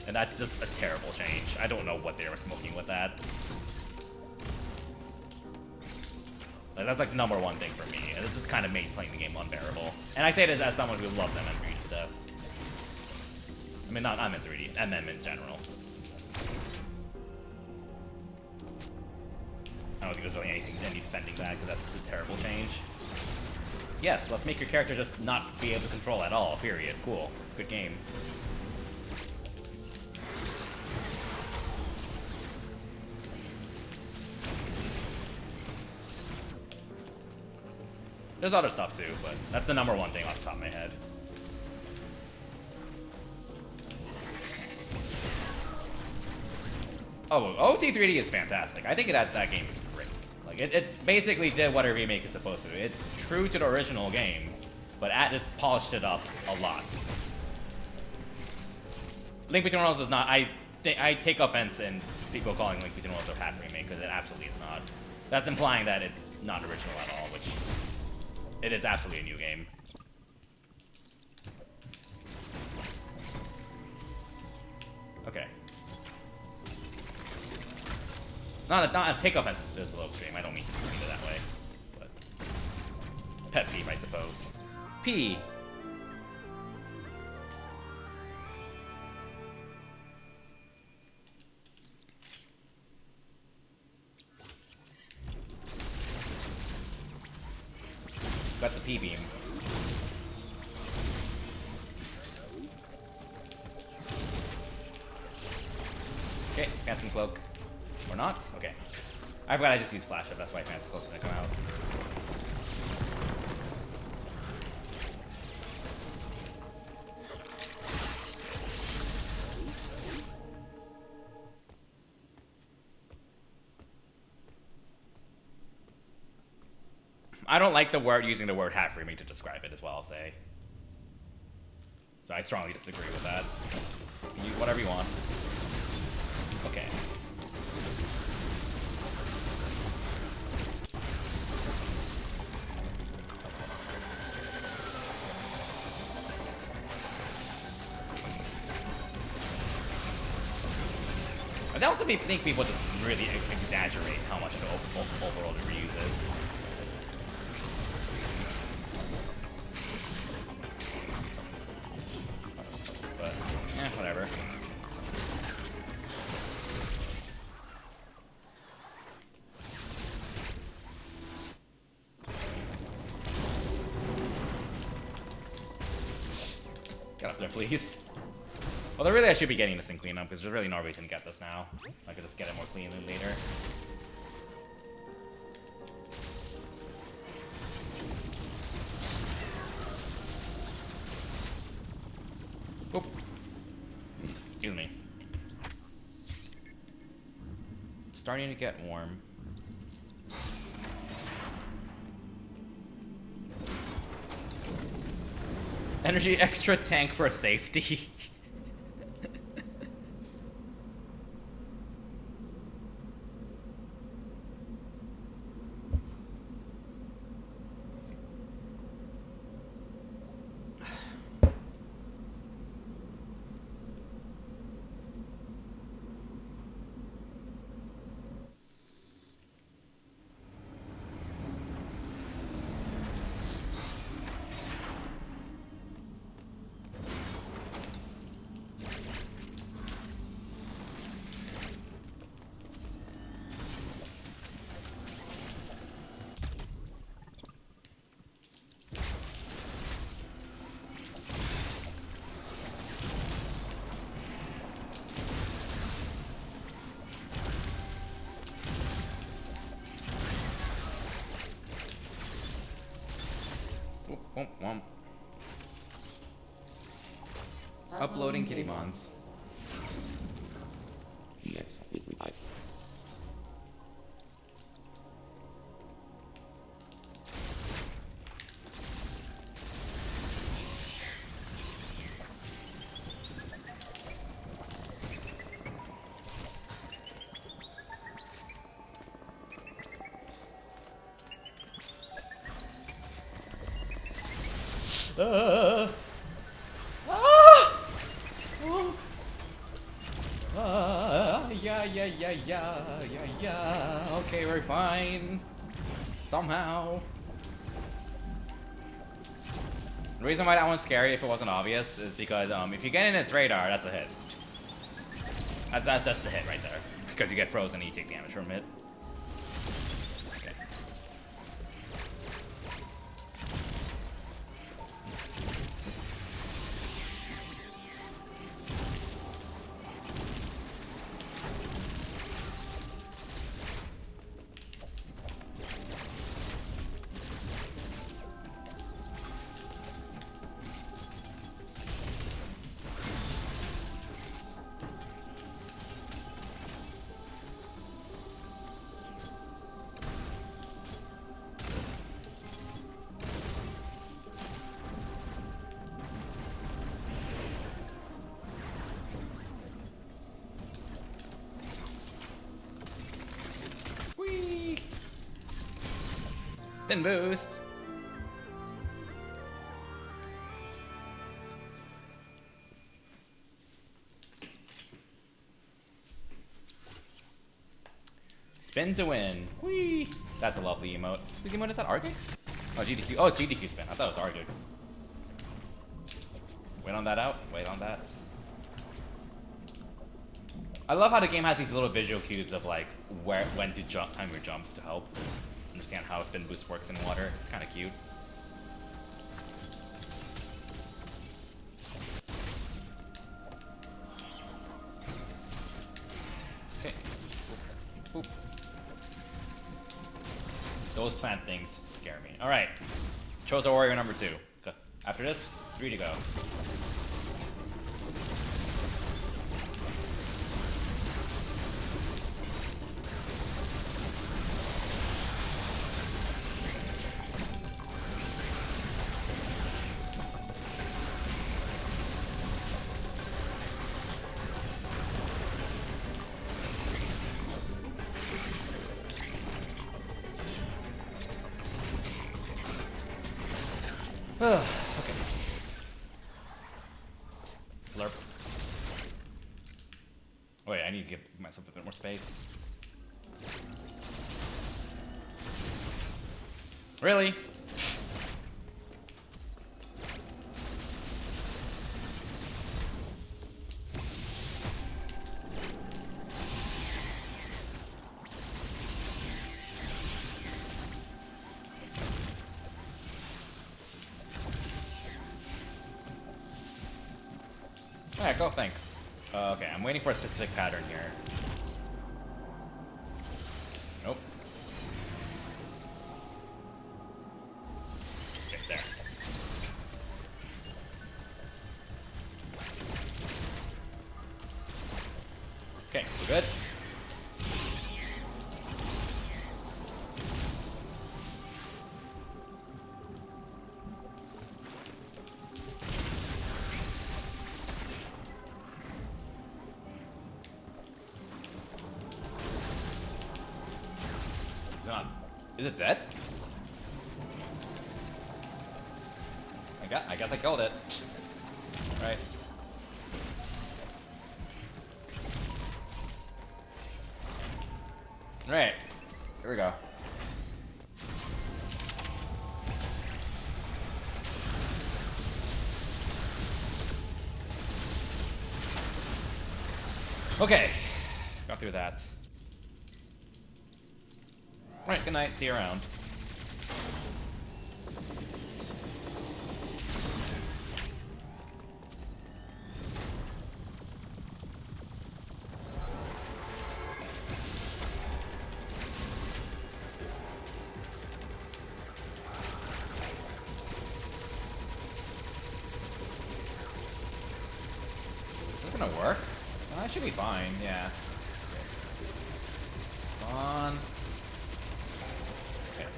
And that's just a terrible change. I don't know what they were smoking with that. Like, that's, like, number one thing for me. And it just kind of made playing the game unbearable. And I say this as someone who loves MM3D to death. I mean, not MM3D, MM in general. I don't think there's really any defending that, because that's just a terrible change. Yes, let's make your character just not be able to control at all, period. Cool. Good game. There's other stuff too, but that's the number one thing off the top of my head. Oh, OT3D is fantastic. I think that game is great. Like, it basically did what a remake is supposed to do. It's true to the original game, but just polished it up a lot. Link Between Worlds is not... I take offense in people calling Link Between Worlds a half remake, because it absolutely is not. That's implying that it's not original at all, which... It is absolutely a new game. Okay. Not a take offense is a little extreme. I don't mean to read it that way. But pet peeve, I suppose. P. Got the P beam. Okay, Phantom Cloak. Or not? Okay. I forgot I just used Flash Up, that's why Phantom Cloak's gonna come out. I don't like using the word half remake to describe it, as well, I'll say. So I strongly disagree with that. You can use whatever you want. Okay. I also think people just really exaggerate how much of the overworld it reuses. But, whatever. Get up there, please. Although really I should be getting this in cleanup, because there's really no reason to get this now. I could just get it more cleanly later. Oop. Excuse me. It's starting to get warm. Energy extra tank for safety. Womp womp. Uploading Kittymons. Next is revived. Yeah. Okay, we're fine. Somehow. The reason why that one's scary, if it wasn't obvious, is because if you get in its radar, that's a hit. That's the hit right there. Because you get frozen and you take damage from it. Okay. Whee! Then boost. Spin to win. Whee! That's a lovely emote. Whose emote is that? Argix? Oh, GDQ. Oh, it's GDQ spin. I thought it was Argix. Wait on that out. Wait on that. I love how the game has these little visual cues of like when to jump, time your jumps to help understand how spin boost works in water. It's kind of cute. Okay. Boop. Those plant things scare me. All right. Chozo Warrior number 2. Okay. After this, 3 to go. Okay. Slurp. Wait, I need to give myself a bit more space. Really? Alright, go, thanks. Okay, I'm waiting for a specific pattern here. Nope. Okay, there. Okay, we're good. Is it dead? I guess I killed it. Right. Right. Here we go. Okay. Got through that. Alright, good night. See you around. gonna work. That should be fine, yeah. Come on. Okay.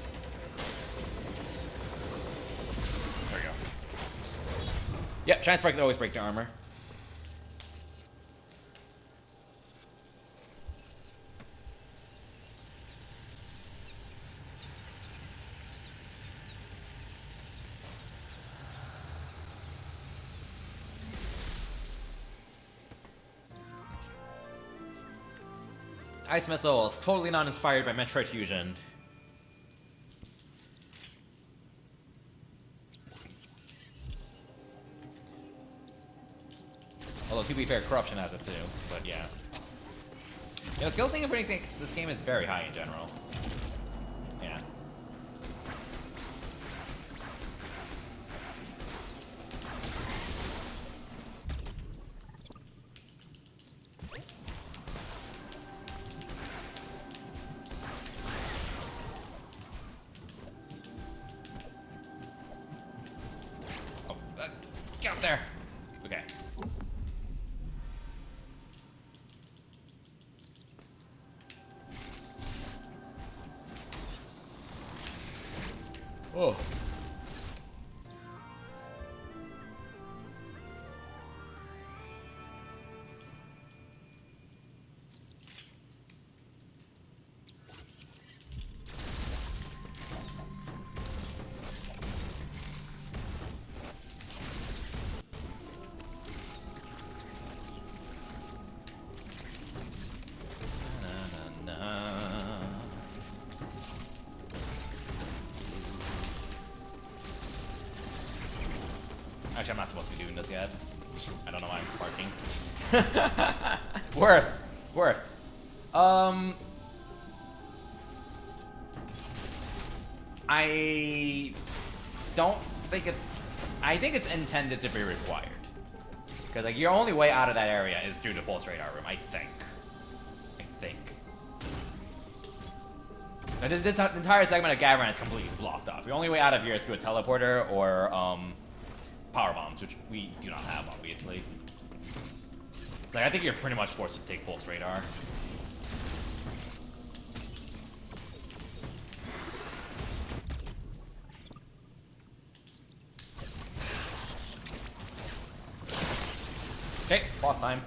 There we go. Yep, Shine Spikes always break the armor. Ice Missile is totally not inspired by Metroid Fusion. Although, to be fair, Corruption has it too, but yeah. You know, skill ceiling for this game is very high in general. Yeah. Get up there! Okay. Oh. Actually, I'm not supposed to be doing this yet. I don't know why I'm sparking. Worth. I don't think it's... I think it's intended to be required. Because, like, your only way out of that area is through the Pulse Radar Room, I think. Now, this entire segment of Gavran is completely blocked off. The only way out of here is through a teleporter or, power bombs, which we do not have, obviously. Like, I think you're pretty much forced to take Pulse Radar. Okay, boss time.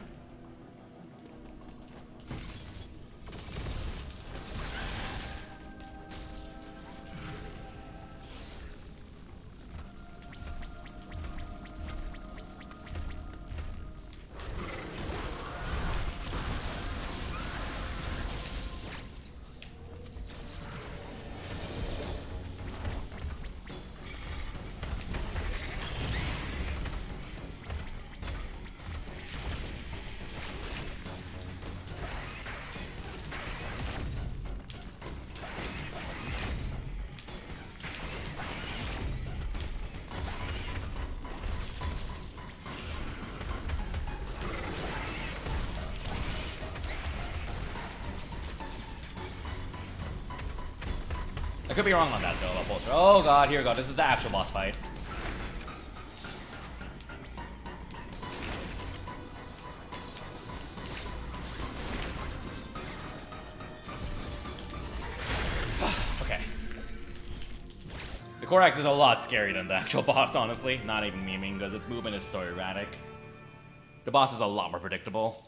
I could be wrong on that though, about Pulse. Oh god, here we go. This is the actual boss fight. Okay. The Korax is a lot scarier than the actual boss, honestly. Not even memeing, because its movement is so erratic. The boss is a lot more predictable.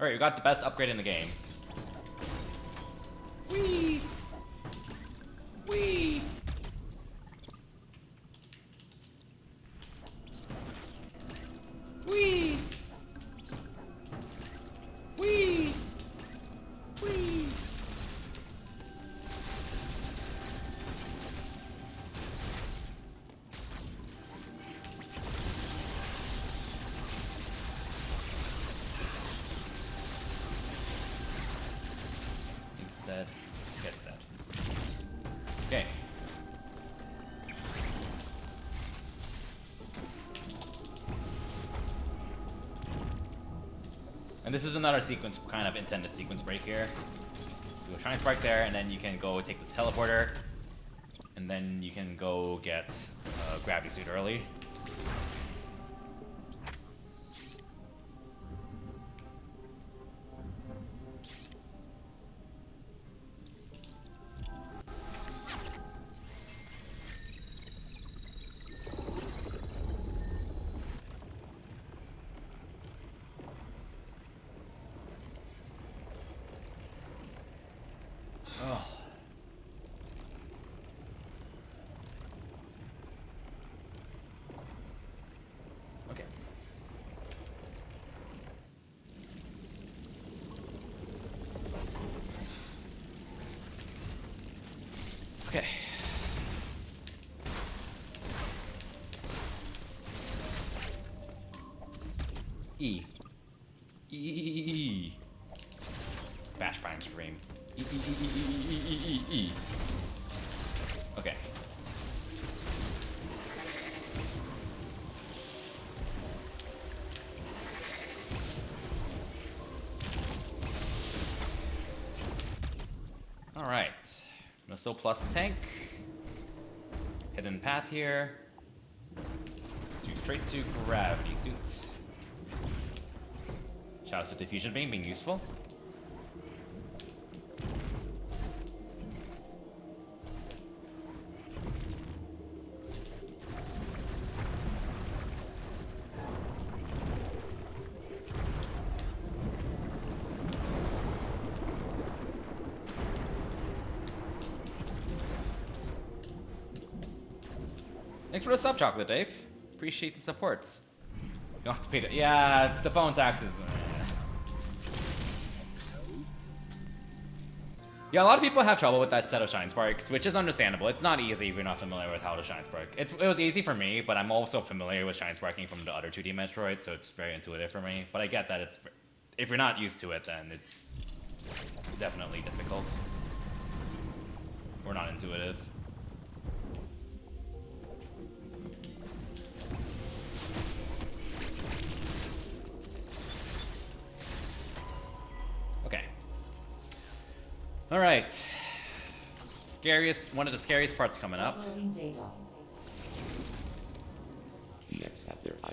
Alright, we got the best upgrade in the game. Whee! Whee! Whee! Whee! Whee! Dead. Gets dead. Okay. And this is another sequence, kind of intended sequence break here. Do a Shine Spark there, and then you can go take this teleporter. And then you can go get gravity suit early. Oh. Okay. Okay. E. E. Bash Prime stream. E. Okay. All right. Missile plus tank. Hidden path here. Straight to gravity suits. Shout out to diffusion beam being useful. Thanks for the sub, Chocolate Dave. Appreciate the supports. You don't have to pay the... Yeah, the phone taxes. Yeah, a lot of people have trouble with that set of Shine Sparks, which is understandable. It's not easy if you're not familiar with how to Shine Spark. It was easy for me, but I'm also familiar with Shine Sparking from the other 2D Metroid, so it's very intuitive for me. But I get that it's... If you're not used to it, then it's definitely difficult. Or not intuitive. Okay. All right. One of the scariest parts coming up. Uploading data. Next have their eye.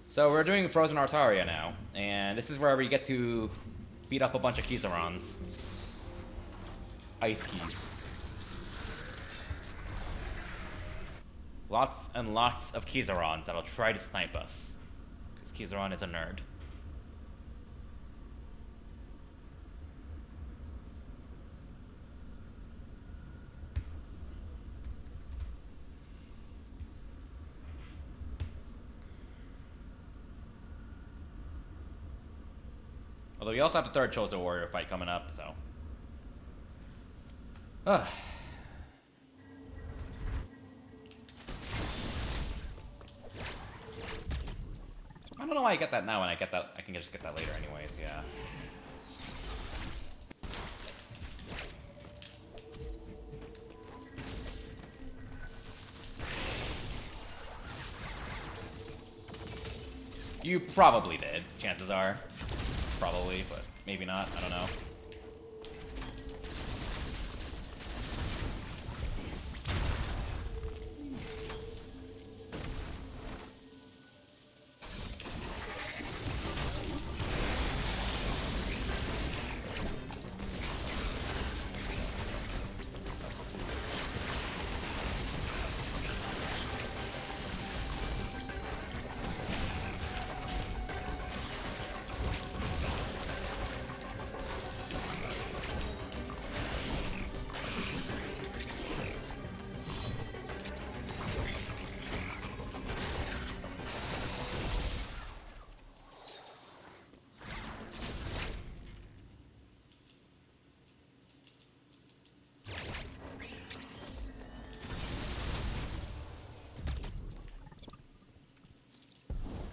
So we're doing Frozen Artaria now, and this is where we get to beat up a bunch of Kizarons. Ice keys. Lots and lots of Kizarons that'll try to snipe us. Because Kizaron is a nerd. Although we also have the third Chozo Warrior fight coming up, so. Ugh. I don't know why I get that now, and I get that. I can just get that later, anyways. Yeah. You probably did. Chances are, probably, but maybe not. I don't know.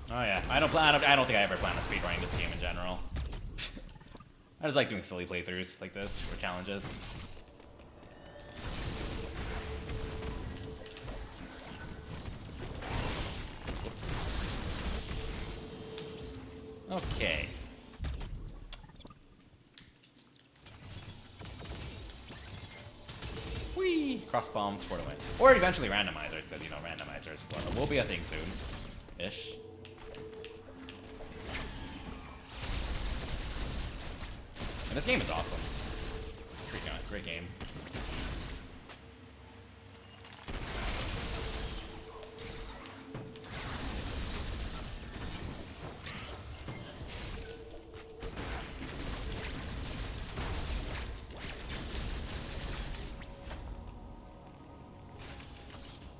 Oh yeah, I don't think I ever plan on speedrunning this game in general. I just like doing silly playthroughs like this for challenges. Whoops. Okay. Whee! Cross bombs for the win. Or eventually randomizer, because, you know, randomizers will be a thing soon. Ish. And this game is awesome. Great game.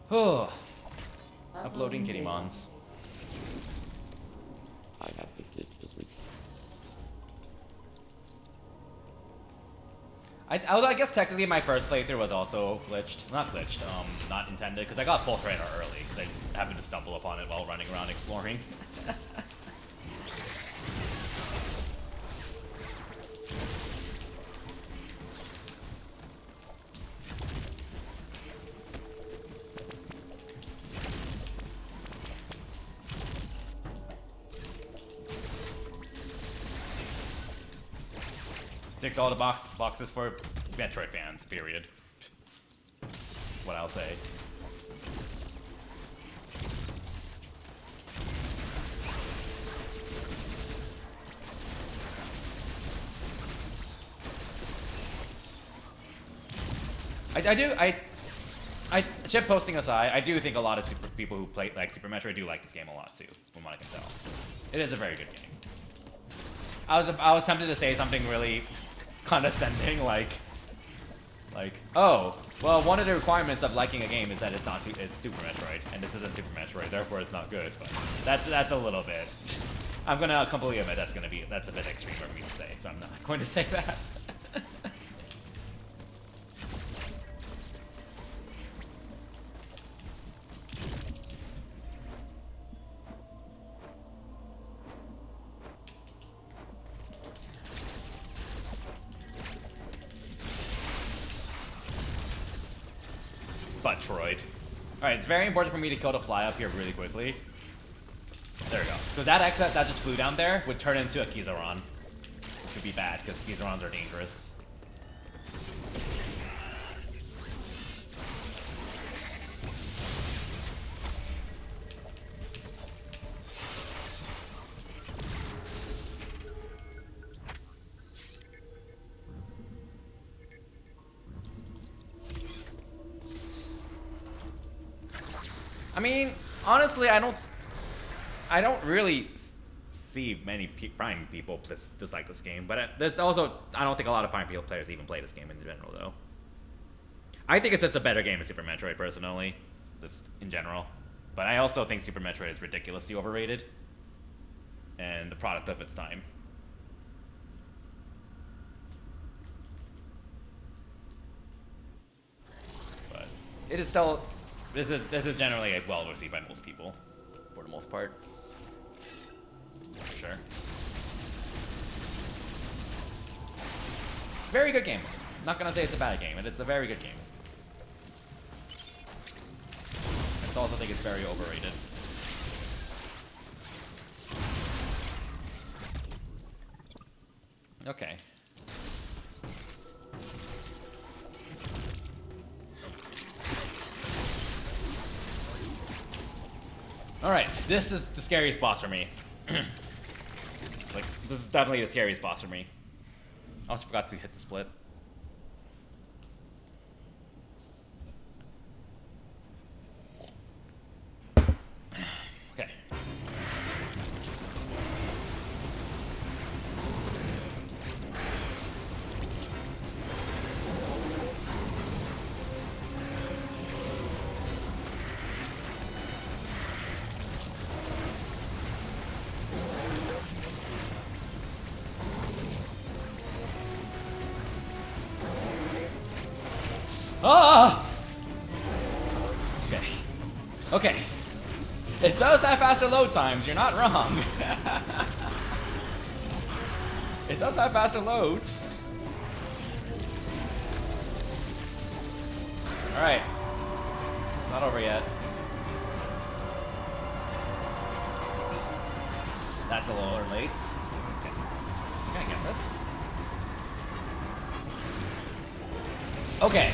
Oh, uploading kitty mons. I have to sleep. Although I guess technically my first playthrough was also glitched. Not glitched, not intended, because I got full credit early, because I just happened to stumble upon it while running around exploring. Ticks all the boxes for Metroid fans, period. What I'll say. I ship posting aside, I do think a lot of people who play like Super Metroid do like this game a lot too, from what I can tell. It is a very good game. I was tempted to say something really condescending, like, oh, well, one of the requirements of liking a game is that it's Super Metroid, and this isn't Super Metroid, therefore it's not good. But that's a little bit. I'm gonna completely admit that's a bit extreme for me to say, so I'm not going to say that. Metroid. Alright, it's very important for me to kill the fly up here really quickly. There we go. So that X that just flew down there would turn into a Kizaron. Which would be bad, because Kizarons are dangerous. I mean, honestly, I don't really see many Prime people dislike this game, but there's also, I don't think a lot of Prime players even play this game in general, though. I think it's just a better game than Super Metroid, personally, just in general. But I also think Super Metroid is ridiculously overrated, and the product of its time. But it is still... This is generally well received by most people, for the most part. Sure. Very good game. I'm not gonna say it's a bad game, but it's a very good game. I also think it's very overrated. Okay. Alright, this is the scariest boss for me. Like, this is definitely the scariest boss for me. I also forgot to hit the split. Okay. Ah! Okay. Okay. It does have faster load times, you're not wrong. It does have faster loads. Alright. Not over yet. That's a little late. Okay. Can I get this? Okay.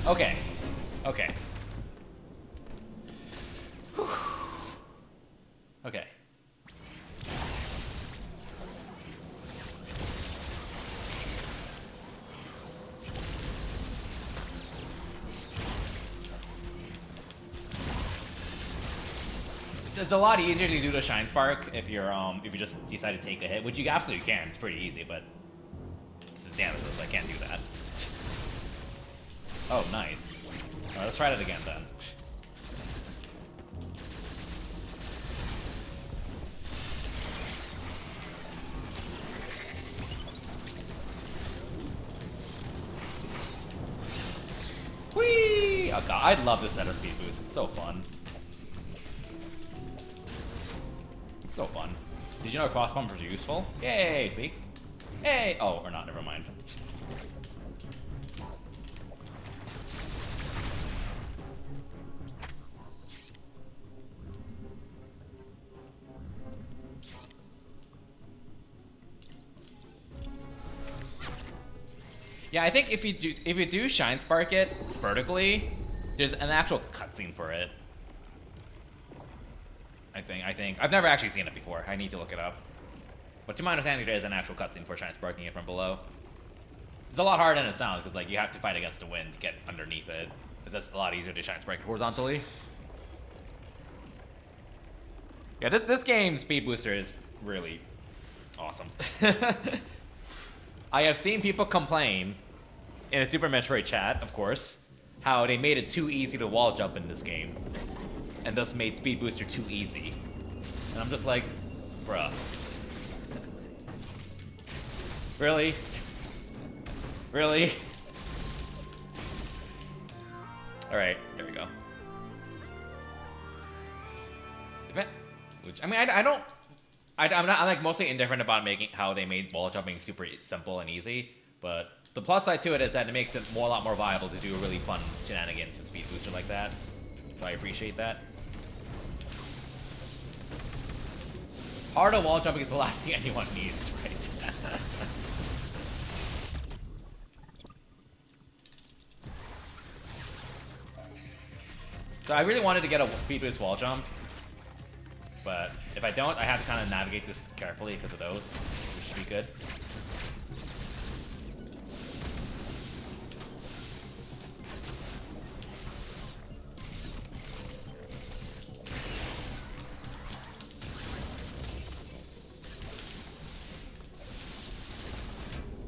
Okay. Okay. Whew. Okay. It's a lot easier to do the Shine Spark if you just decide to take a hit, which you absolutely can. It's pretty easy, but this is Damageless, so I can't do that. Oh, nice. Alright, let's try that again then. Whee! Oh god, I love this set of speed boosts. It's so fun. It's so fun. Did you know cross bumpers are useful? Yay, see? Hey! Oh, or not, never mind. Yeah, I think if you do Shine Spark it vertically, there's an actual cutscene for it. I think. I've never actually seen it before. I need to look it up. But to my understanding, there is an actual cutscene for Shine Sparking it from below. It's a lot harder than it sounds, because like you have to fight against the wind to get underneath it. It's just a lot easier to Shine Spark it horizontally. Yeah, this game's speed booster is really awesome. I have seen people complain in a Super Metroid chat, of course, how they made it too easy to wall jump in this game, and thus made Speed Booster too easy. And I'm just like, bruh. Really? Really? Alright, there we go. Which, I mean, I'm like mostly indifferent about making how they made wall jumping super simple and easy, but the plus side to it is that it makes it a lot more viable to do a really fun shenanigans with Speed Booster like that. So I appreciate that. Harder wall jumping is the last thing anyone needs, right? So I really wanted to get a Speed Boost wall jump. But if I don't, I have to kind of navigate this carefully because of those, which should be good.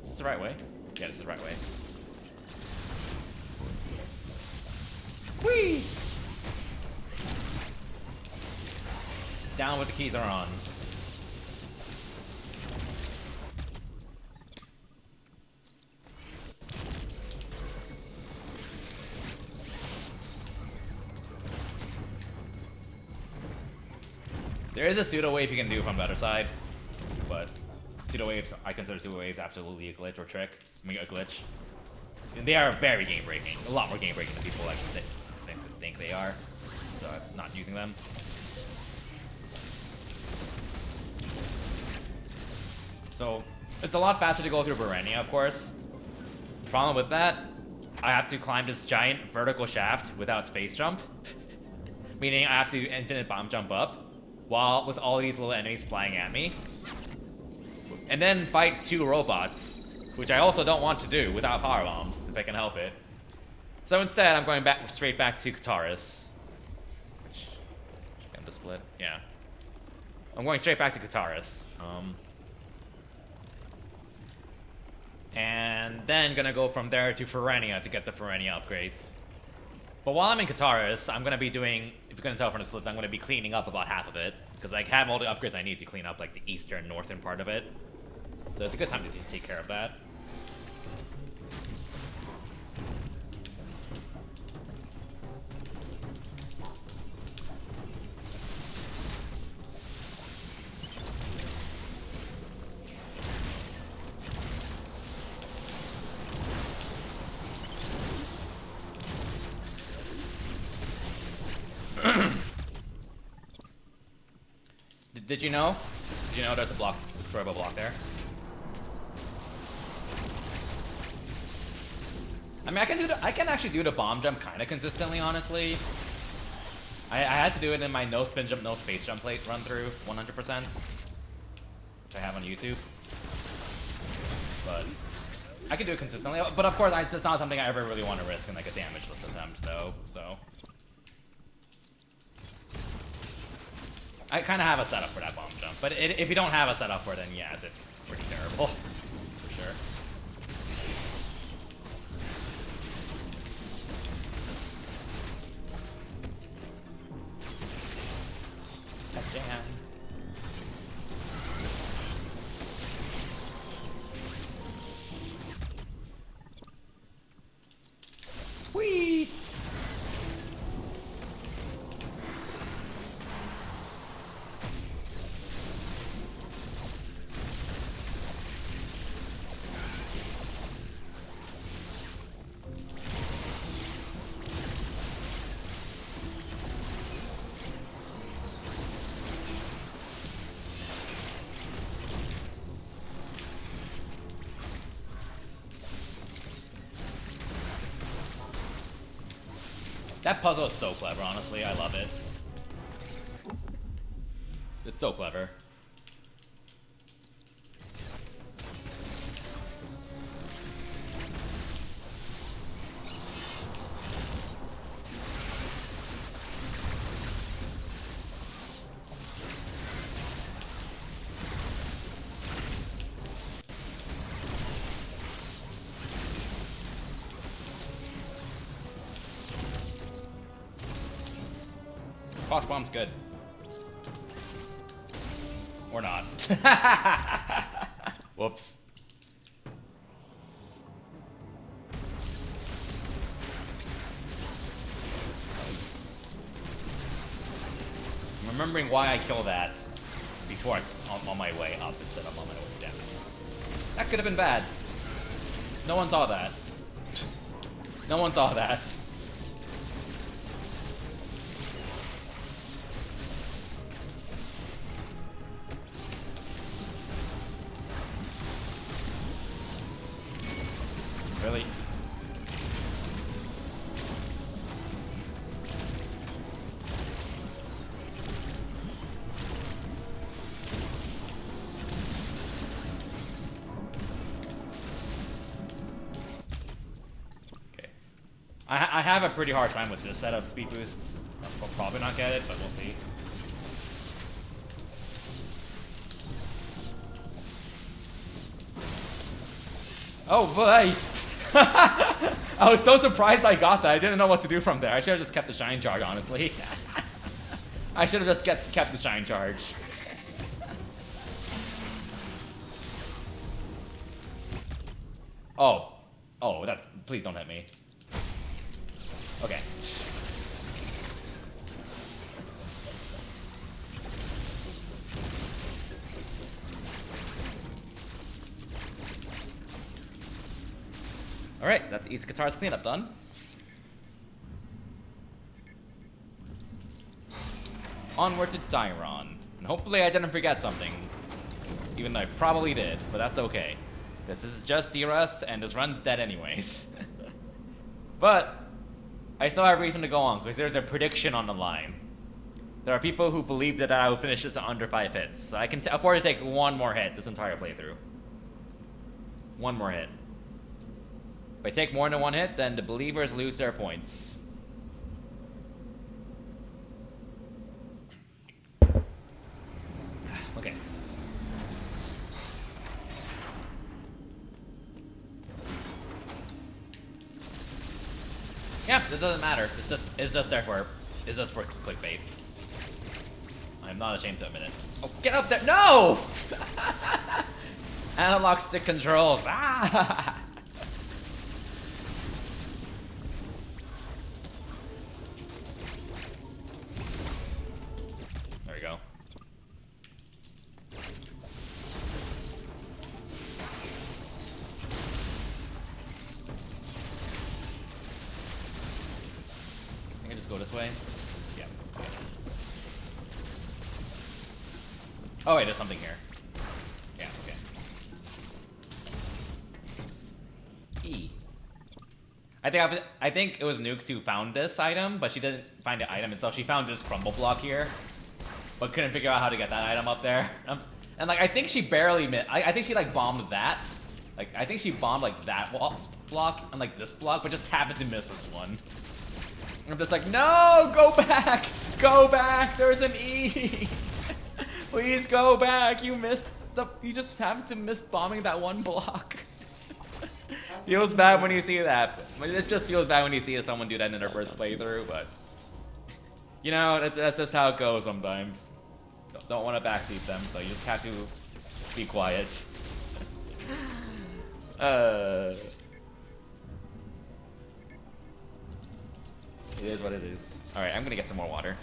Is this the right way? Yeah, this is the right way. Whee! Down with the keys are ons. There is a pseudo wave you can do from the other side, but pseudo waves, I consider pseudo waves absolutely a glitch or trick. I mean, a glitch. And they are very game breaking. A lot more game breaking than people like to think they are. So I'm not using them. So, it's a lot faster to go through Verenia, of course. Problem with that, I have to climb this giant vertical shaft without space jump. Meaning I have to infinite bomb jump up, while with all these little enemies flying at me. And then fight two robots, which I also don't want to do without power bombs, if I can help it. So instead, I'm going straight back to Kataris. Which, get the split, yeah. I'm going straight back to Kataris. And then gonna go from there to Verenia to get the Verenia upgrades. But while I'm in Kataris, I'm gonna be doing, if you're gonna tell from the splits, I'm gonna be cleaning up about half of it. Because I have all the upgrades I need to clean up like the eastern, northern part of it. So it's a good time to take care of that. Did you know? Did you know there's a block, destroyable block there? I mean, I can actually do the bomb jump kind of consistently, honestly. I had to do it in my no spin jump, no space jump plate run through 100%, which I have on YouTube. But I can do it consistently. But of course, it's not something I ever really want to risk in like a damageless attempt, though. So I kind of have a setup for that bomb jump. But if you don't have a setup for it, then yes, it's pretty terrible, for sure. Jam. Whee! That puzzle is so clever, honestly. I love it. It's so clever. Cross bomb's good. Or not. Whoops. I'm remembering why I killed that before I'm on my way up instead of on my way down. That could have been bad. No one saw that. No one saw that. Really? Okay. I have a pretty hard time with this set of speed boosts. I'll probably not get it, but we'll see. Oh boy! I was so surprised I got that. I didn't know what to do from there. I should have just kept the shine charge, honestly. I should have just kept the shine charge. Oh. Oh, that's... Please don't hit me. Okay. Alright, that's East Guitar's cleanup done. Onward to Dairon. And hopefully I didn't forget something. Even though I probably did, but that's okay. This is just D-Rust, and this run's dead anyways. But I still have reason to go on, because there's a prediction on the line. There are people who believe that I will finish this in under 5 hits. So I can afford to take one more hit this entire playthrough. One more hit. If I take more than one hit, then the believers lose their points. Okay. Yeah, this doesn't matter. It's just there for clickbait. I'm not ashamed to admit it. Oh, get up there! No! Analog stick controls. Ah! There we go. I can just go this way. Yeah. Okay. Oh wait, there's something here. Yeah, okay. E. I think it was Nukes who found this item, but she didn't find the item itself. She found this crumble block here, but couldn't figure out how to get that item up there. And like, I think she barely missed. I think she like bombed that. Like, I think she bombed like that block and like this block, but just happened to miss this one. And I'm just like, no, go back, go back. There's an E. Please go back. You missed the. You just happened to miss bombing that one block. Feels bad when you see that. It just feels bad when you see someone do that in their first playthrough, but you know, that's just how it goes sometimes. Don't want to backseat them, so you just have to be quiet. It is what it is. Alright, I'm gonna get some more water.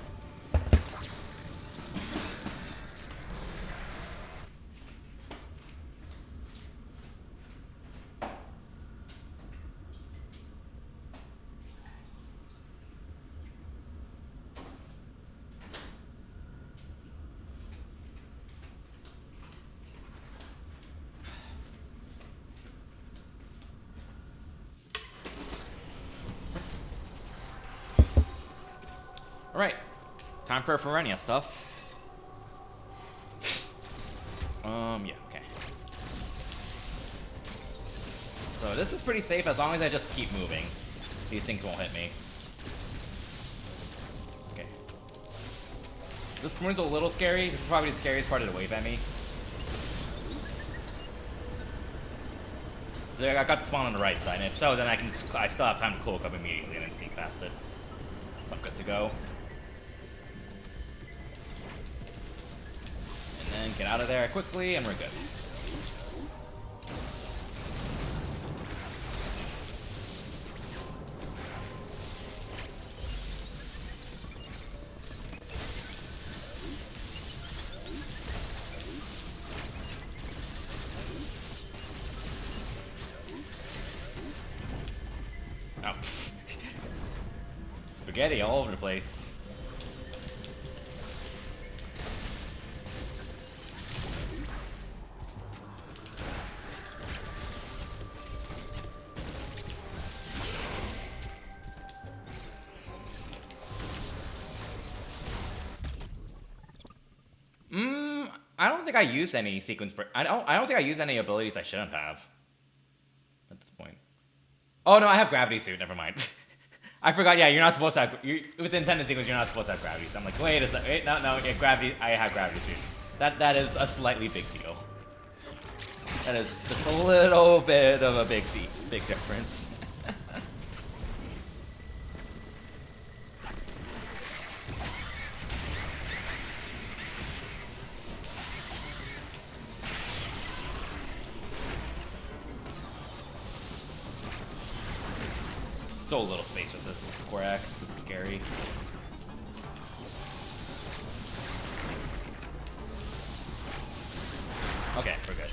Alright, time for Ferenia stuff. Yeah, okay. So this is pretty safe as long as I just keep moving. These things won't hit me. Okay. This one's a little scary. This is probably the scariest part of the wave at me. So I got the spawn on the right side, and if so, then I still have time to cloak up immediately and then sneak past it. So I'm good to go. And then get out of there quickly, and we're good. Oh. Spaghetti all over the place. I don't think I used any sequence. I don't think I used any abilities I shouldn't have. At this point. Oh no, I have gravity suit. Never mind. I forgot. Yeah, you're not supposed to have. With the intended sequence, you're not supposed to have gravity. So I'm like, wait a second. Wait, no. Yeah, gravity. I have gravity suit. That is a slightly big deal. That is just a little bit of a big difference. So little space with this square X, it's scary. Okay, we're good.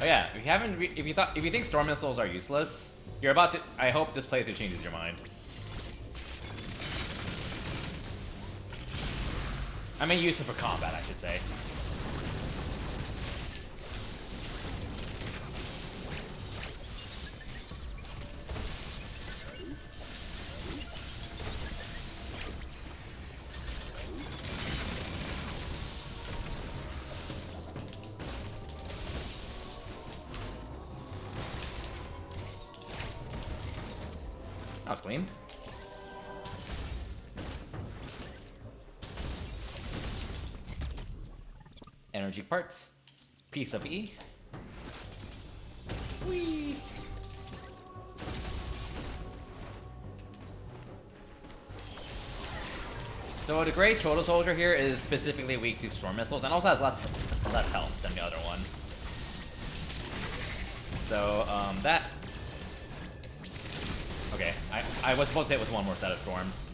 Oh yeah, if you think storm missiles are useless, you're about to. I hope this playthrough changes your mind. I mean, use it for combat, I should say. That was clean. Energy parts. Piece of E. Whee! So the Great Troll Soldier here is specifically weak to storm missiles and also has less health than the other one. So that. Okay, I was supposed to hit with one more set of storms.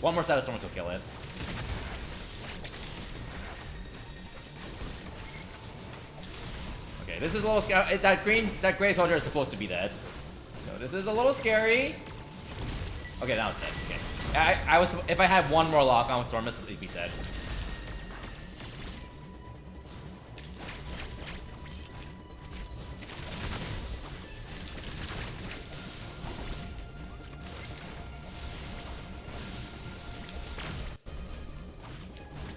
One more set of storms will kill it. Okay, this is a little scary. That gray soldier is supposed to be dead. So this is a little scary. Okay, now it's dead. Okay. If I had one more lock on with storm missiles, it'd be dead.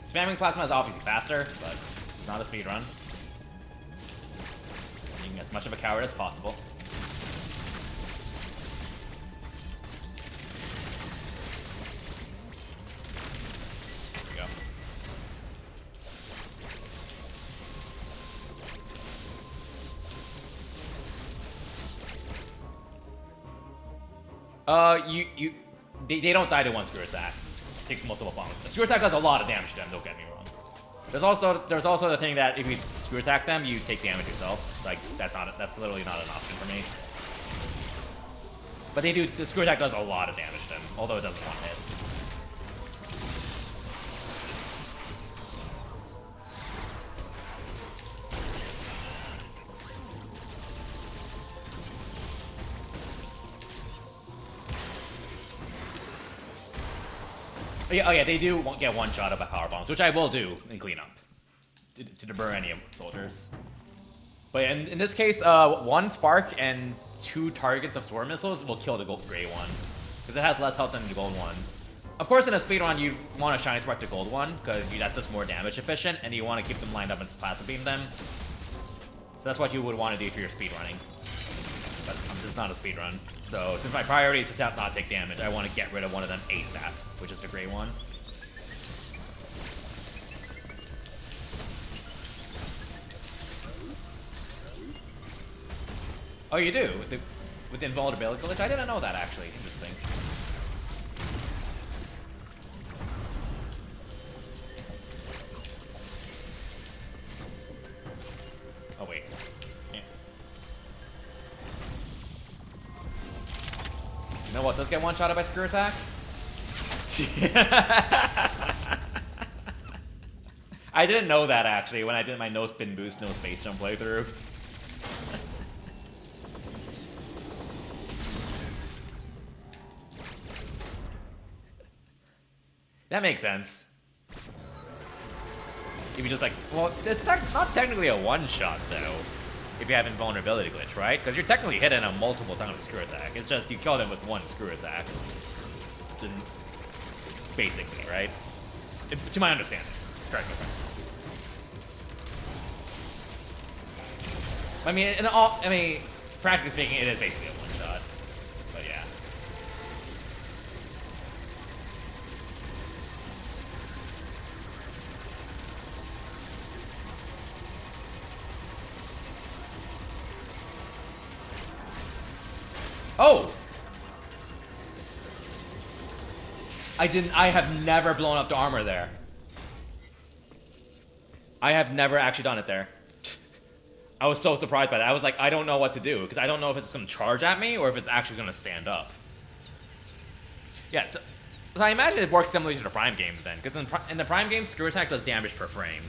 Spamming plasma is obviously faster, but it's not a speed run. Being as much of a coward as possible. They don't die to one screw attack. It takes multiple bombs. A screw attack does a lot of damage to them, don't get me wrong. There's also the thing that if you screw attack them, you take damage yourself. Like that's literally not an option for me. But the screw attack does a lot of damage to them, although it does one hit. Oh yeah, they do get one shot of power bombs, which I will do in cleanup to deter any soldiers. But yeah, in this case, one spark and 2 targets of storm missiles will kill the gray one, because it has less health than the gold one. Of course, in a speed run, you want to shiny spark the gold one, because that's just more damage efficient, and you want to keep them lined up and plasma beam them. So that's what you would want to do if you're speed running. But this is not a speed run. So since my priority is to not take damage, I want to get rid of one of them ASAP, which is the gray one. Oh, you do? With the invulnerability glitch? I didn't know that, actually. Interesting. Oh, wait. Yeah. You know what does get one-shotted by screw attack? I didn't know that, actually, when I did my no spin boost, no space jump playthrough. That makes sense. If you just like, well, it's not technically a one-shot, though, if you have invulnerability glitch, right? Because you're technically hitting them multiple times with screw attack. It's just you kill them with one screw attack. Basically, right? To my understanding. Correct me if I'm wrong. I mean, practically speaking, it is basically a one-shot. But yeah. Oh! I have never blown up the armor there. I have never actually done it there. I was so surprised by that. I was like, I don't know what to do, because I don't know if it's going to charge at me or if it's actually going to stand up. Yeah, so I imagine it works similarly to the Prime games then, because in the Prime games, screw attack does damage per frame.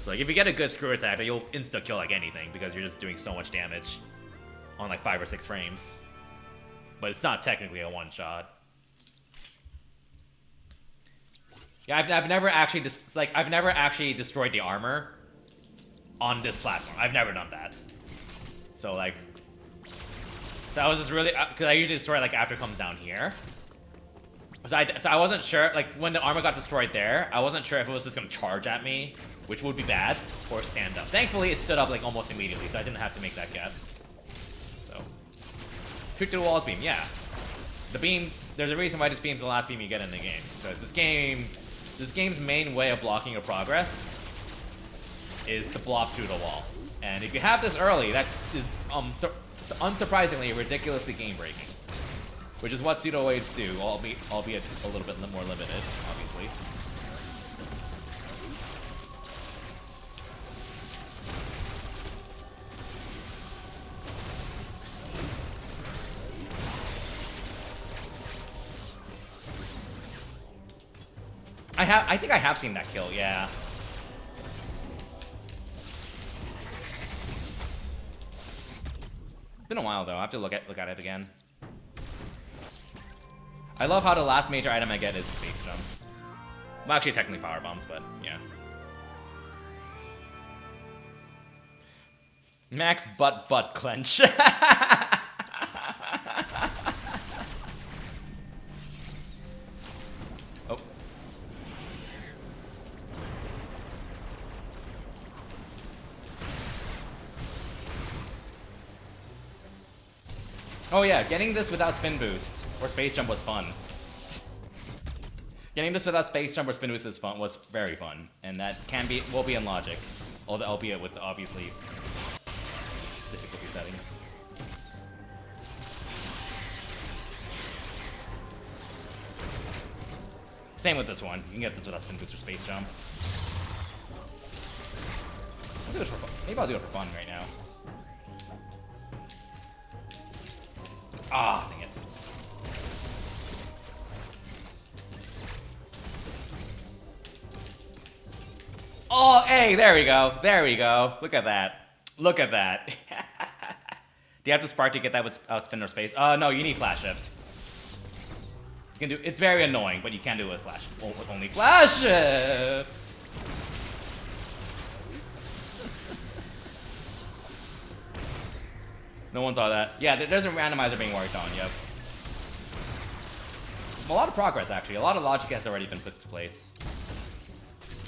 So like, if you get a good screw attack, you'll insta-kill like anything, because you're just doing so much damage on like 5 or 6 frames. But it's not technically a one-shot. Yeah, I've never actually I've never actually destroyed the armor on this platform. I've never done that. So like, that was just really because I usually destroy it like after it comes down here. So I wasn't sure, like when the armor got destroyed there, I wasn't sure if it was just gonna charge at me, which would be bad, or stand up. Thankfully, it stood up like almost immediately, so I didn't have to make that guess. So, shoot to the walls beam, yeah. The beam. There's a reason why this beam's the last beam you get in the game, because this game's main way of blocking your progress is to block through the wall. And if you have this early, that is unsurprisingly ridiculously game breaking. which is what pseudo waves do, albeit a little bit more limited, obviously. I think I have seen that kill, yeah. It's been a while though. I have to look at it again. I love how the last major item I get is Space Jump. Well, actually, technically Power Bombs, but yeah. Max butt clench. Oh. Oh yeah, getting this without spin boost or space jump was fun. Getting this without space jump or spin boost was very fun, and that will be in logic, albeit with obviously difficulty settings. Same with this one. You can get this without spin boost or space jump. I'll do it for fun. Maybe I'll do it for fun right now. Ah, dang it. Oh, hey, there we go. There we go. Look at that. Look at that. Do you have to spark to get that without spin or space? No, you need flash shift. You can do. It's very annoying, but you can do it with flash. With only flash shift. No one saw that. Yeah, there's a randomizer being worked on. Yep. A lot of progress, actually. A lot of logic has already been put into place.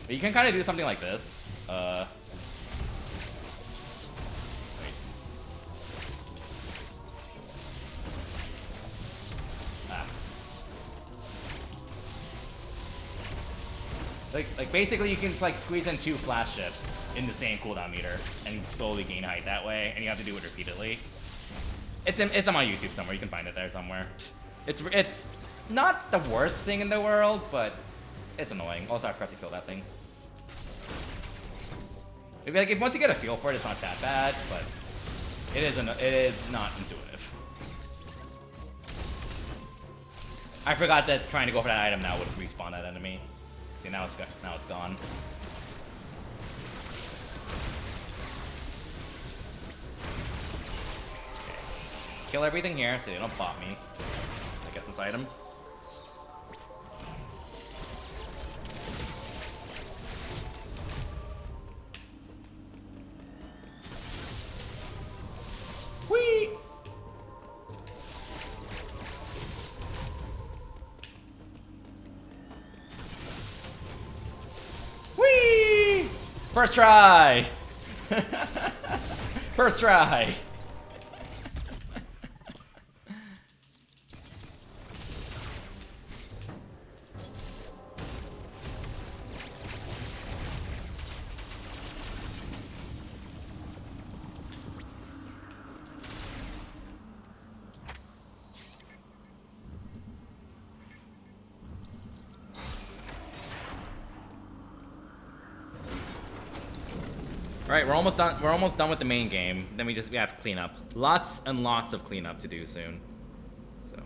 But you can kind of do something like this. Wait. Like basically you can just like squeeze in 2 flash shifts in the same cooldown meter and slowly gain height that way, and you have to do it repeatedly. It's on my YouTube somewhere. You can find it there somewhere. It's not the worst thing in the world, but it's annoying. Also, I forgot to kill that thing. If once you get a feel for it, it's not that bad, but it is not intuitive. I forgot that trying to go for that item now would respawn that enemy. See, now it's gone. Okay. Kill everything here so they don't pop me. I get this item. Whee! Whee! First try! First try! Alright, we're almost done. We're almost done with the main game. Then we have cleanup. Lots and lots of cleanup to do soon. So.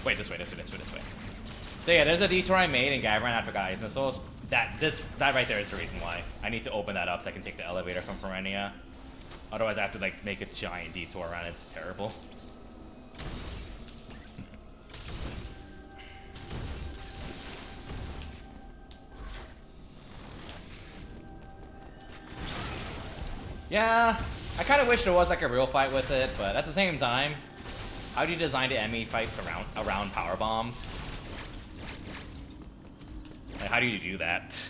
Wait, this way. So yeah, there's a detour I made in Gavran after Gaia's missiles. That right there is the reason why. I need to open that up so I can take the elevator from Ferenia. Otherwise I have to like make a giant detour around it. It's terrible. Yeah, I kind of wish there was like a real fight with it, but at the same time, how do you design the enemy fights around power bombs? how do you do that?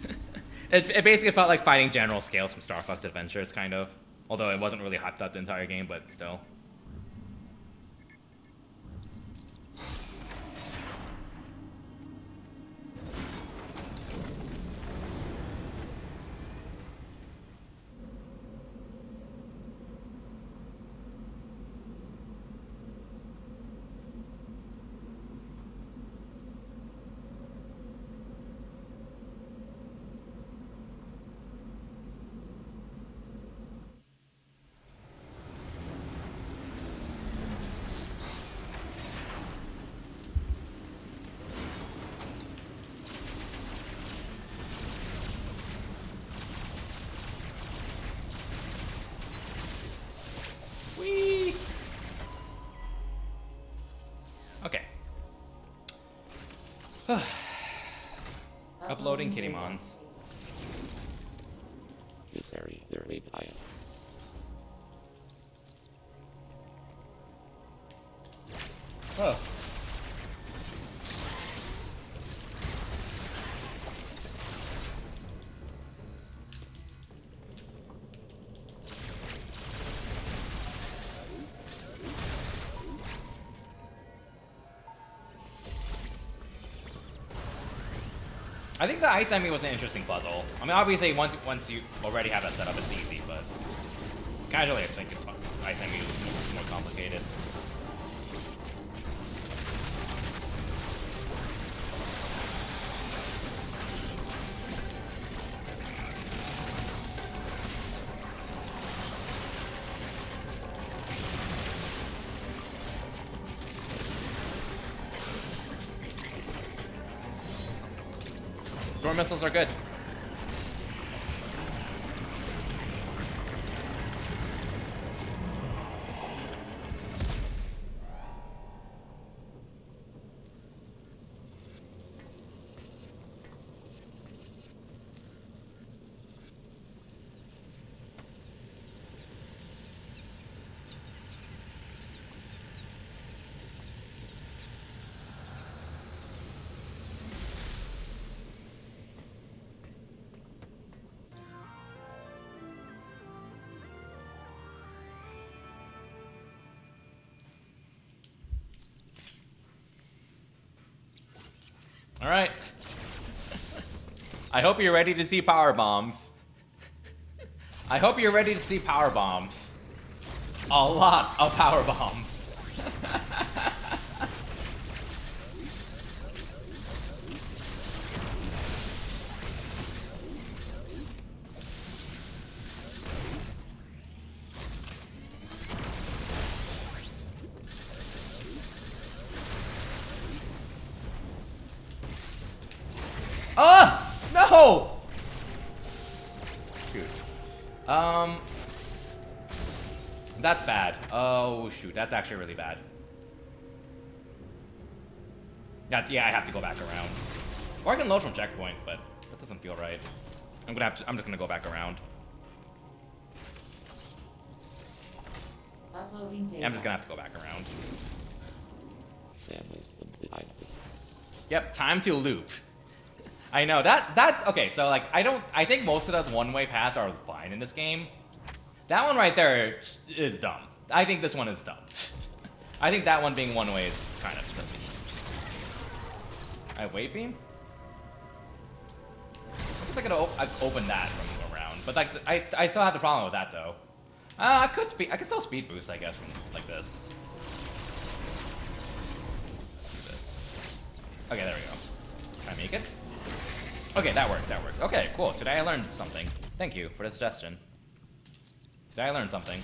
It basically felt like fighting General Scales from Star Fox Adventures, kind of. Although it wasn't really hyped up the entire game, but still. Whee! Okay. Uploading Kittymons. This area, there may die. Oh. I think the ice enemy was an interesting puzzle. I mean, obviously, once you already have that set up, it's easy, but casually, I think it's fun. Ice enemy is more complicated. Storm missiles are good. All right. I hope you're ready to see power bombs. I hope you're ready to see power bombs. A lot of power bombs. No! Shoot. That's bad. Oh, shoot. That's actually really bad. Yeah, I have to go back around. Or I can load from checkpoint, but that doesn't feel right. I'm just gonna go back around. Uploading data. Yeah, I'm just gonna have to go back around. Sadly, Yep, time to loop. I know okay, so like I think most of the one-way paths are fine in this game. That one right there is dumb. I think this one is dumb. I think that one being one way is kind of silly. I wave beam? I guess I could open that from around, but like I still have the problem with that though. I could still speed boost, I guess, from like this. Okay, there we go. Can I make it? Okay, that works, that works. Okay, cool. Today I learned something. Thank you for the suggestion. Today I learned something.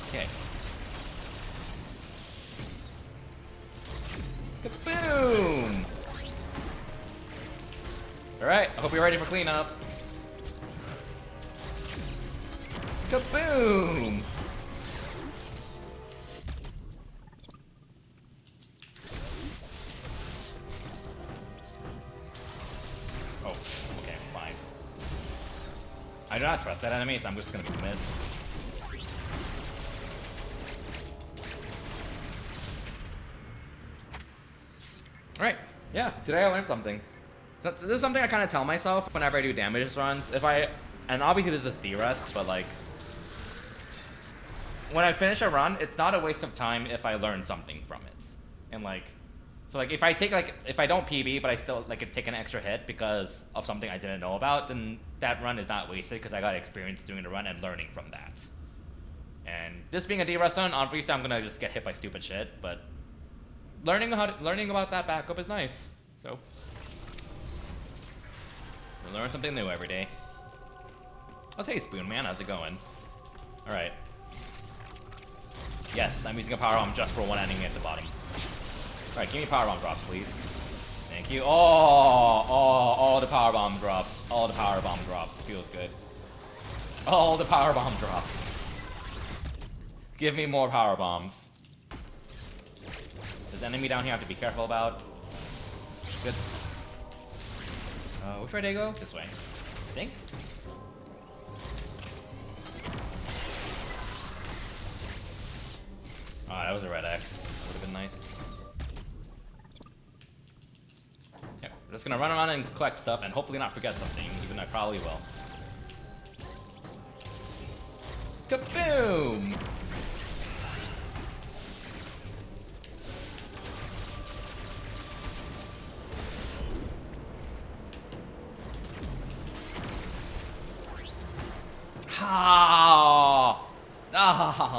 Okay. Kaboom! Alright, I hope you're ready for cleanup. Kaboom! Oh, okay, fine. I do not trust that enemy, so I'm just gonna move mid. Yeah, today I learned something. So this is something I kind of tell myself whenever I do Damageless runs. And obviously this is D-Rest, but like, when I finish a run, it's not a waste of time if I learn something from it. And like, so like if I don't PB, but I still like take an extra hit because of something I didn't know about, then that run is not wasted because I got experience doing the run and learning from that. And this being a D-Rest run, obviously I'm gonna just get hit by stupid shit, but learning about that backup is nice. So we learn something new every day. Let's hey Spoon Man, how's it going? All right. Yes, I'm using a power bomb just for one enemy at the bottom. All right, give me power bomb drops, please. Thank you. All the power bomb drops. All the power bomb drops. Feels good. All the power bomb drops. Give me more power bombs. There's an enemy down here I have to be careful about. Good. Which way did I go? This way. I think. Oh, that was a red X. That would have been nice. Yeah, we're just gonna run around and collect stuff and hopefully not forget something, even though I probably will. Kaboom!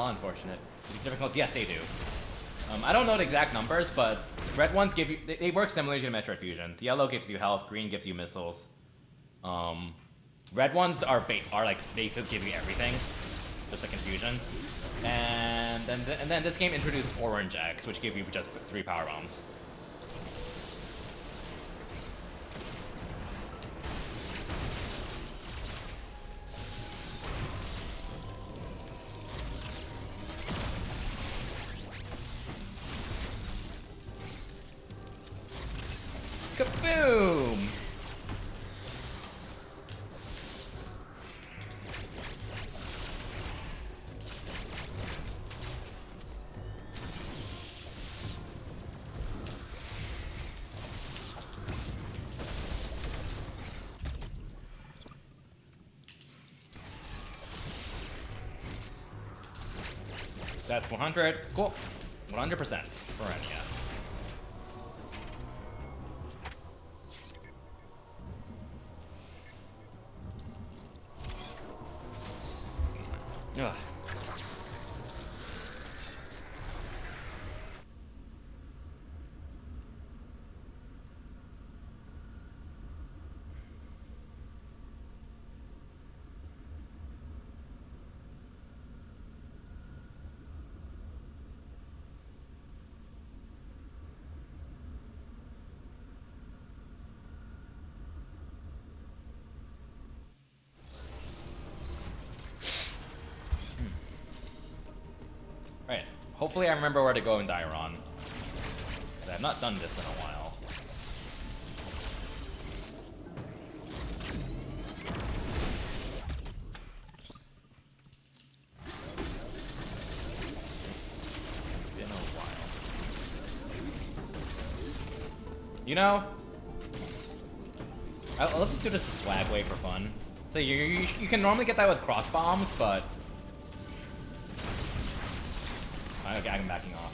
Unfortunate. These different clones, yes, they do. I don't know the exact numbers, but red ones give you, they work similarly to Metroid fusions. Yellow gives you health, green gives you missiles. Red ones are like they could give you everything, just like Confusion. And then this game introduced Orange X, which gave you just 3 power bombs. Kaboom! That's 100. Cool. 100% for Enya. Ugh. Right. Hopefully I remember where to go in Dairon. I've not done this in a while. It's been a while. You know, let's just do this a swag way for fun. So you can normally get that with cross bombs, but okay, I'm backing off.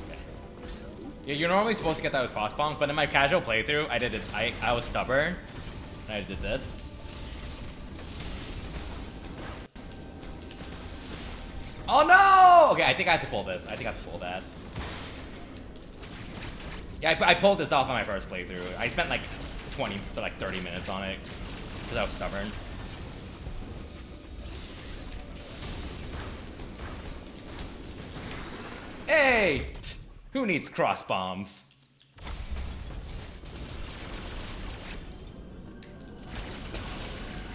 Okay. Yeah, you're normally supposed to get that with cross bombs, but in my casual playthrough, I did it. I was stubborn, and I did this. Oh no! Okay, I think I have to pull this. I think I have to pull that. Yeah, I pulled this off on my first playthrough. I spent like 20 to like 30 minutes on it because I was stubborn. Hey! Who needs cross bombs?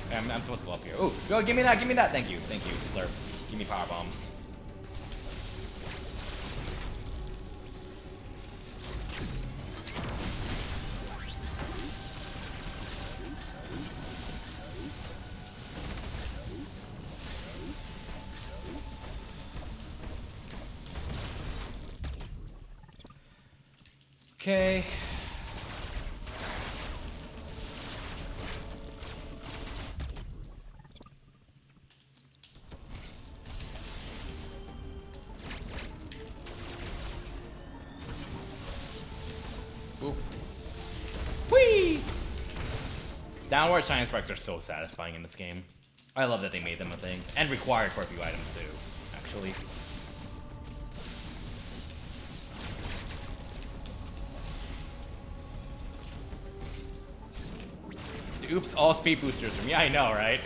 Okay, I'm supposed to go up here. Oh, go, give me that, thank you, Slurp. Give me power bombs. Okay. Oop. Whee! Downward shine sparks are so satisfying in this game. I love that they made them a thing. And required for a few items too, actually. Oops, all speed boosters from me. I know, right?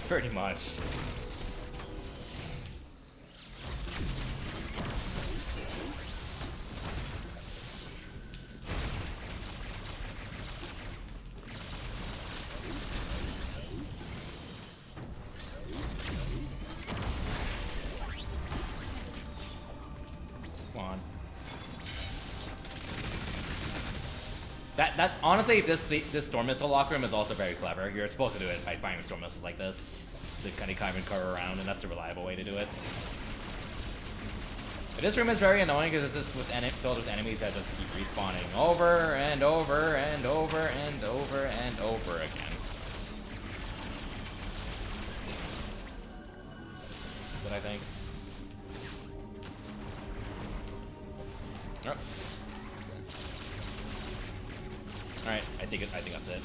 Pretty much. Come on. That honestly, this storm missile lock room is also very clever. You're supposed to do it by finding storm missiles like this. To kind of curve around, and that's a reliable way to do it. But this room is very annoying because it's just filled with enemies that just keep respawning over and over and over and over and over again. That's what I think. Oh. Alright, I think that's it.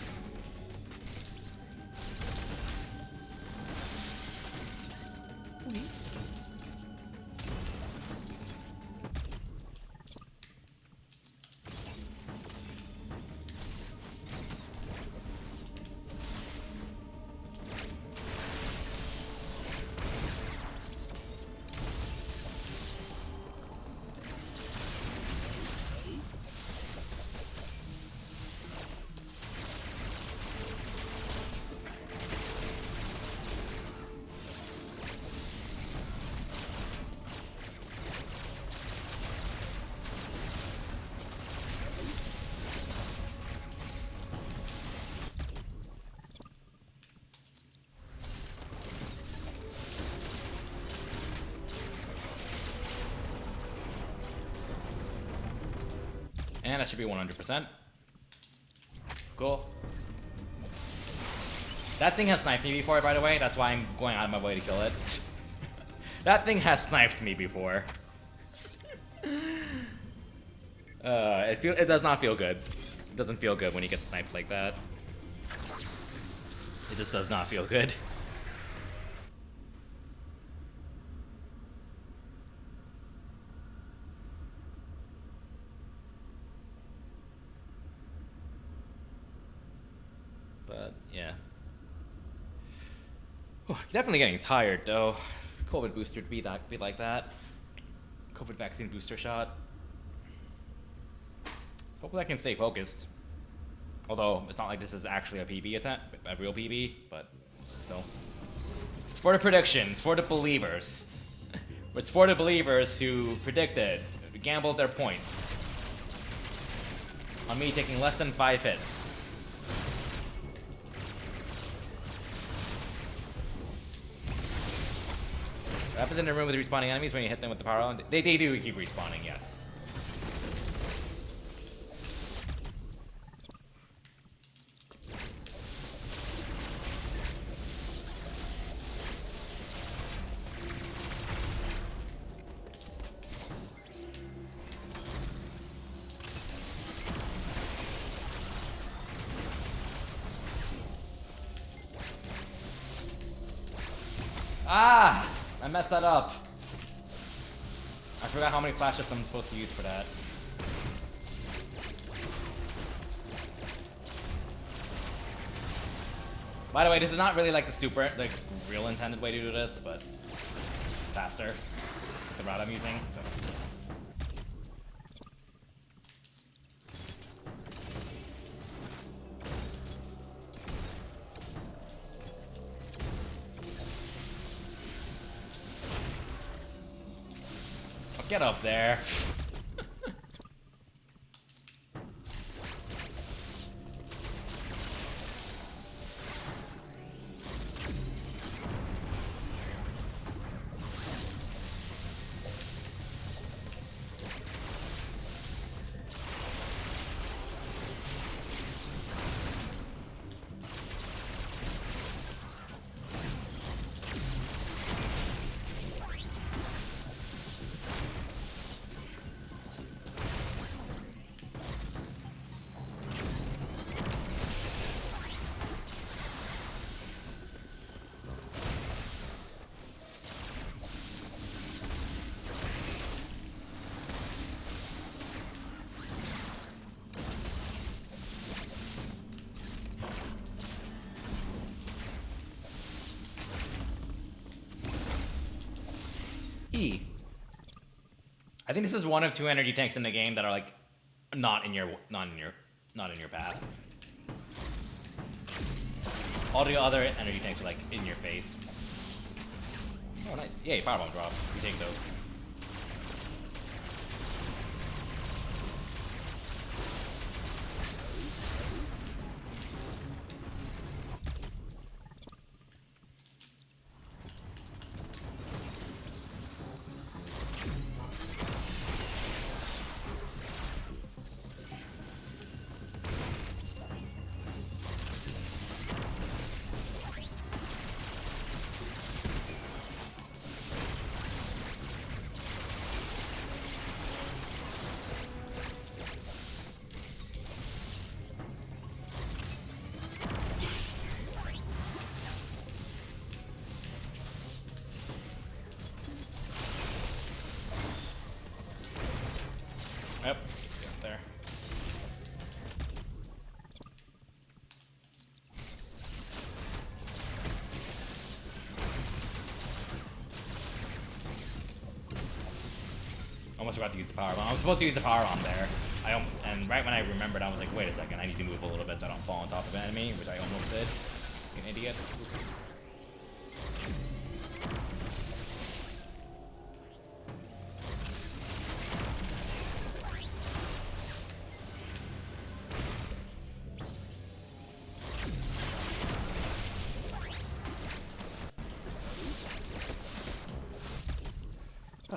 And that should be 100%. Cool. That thing has sniped me before, by the way. That's why I'm going out of my way to kill it. That thing has sniped me before. It does not feel good. It doesn't feel good when you get sniped like that. It just does not feel good. But yeah. Oh, definitely getting tired though. COVID booster be like that. COVID vaccine booster shot. Hopefully I can stay focused. Although it's not like this is actually a PB attempt, a real PB, but still. It's for the prediction. It's for the believers. It's for the believers who predicted, who gambled their points on me taking less than 5 hits. What happens in the room with respawning enemies when you hit them with the power on? They do keep respawning, yes. Ah! I messed that up. I forgot how many flashes I'm supposed to use for that. By the way, this is not really like the real intended way to do this, but faster. The route I'm using. So. Get up there. E. I think this is one of 2 energy tanks in the game that are like not in your path. All the other energy tanks are like in your face. Oh nice. Yay, firebomb drop. You take those. Yep, there. Almost forgot to use the power bomb. I was supposed to use the power bomb there. And right when I remembered, I was like, wait a second, I need to move a little bit so I don't fall on top of an enemy, which I almost did. Like an idiot. Okay.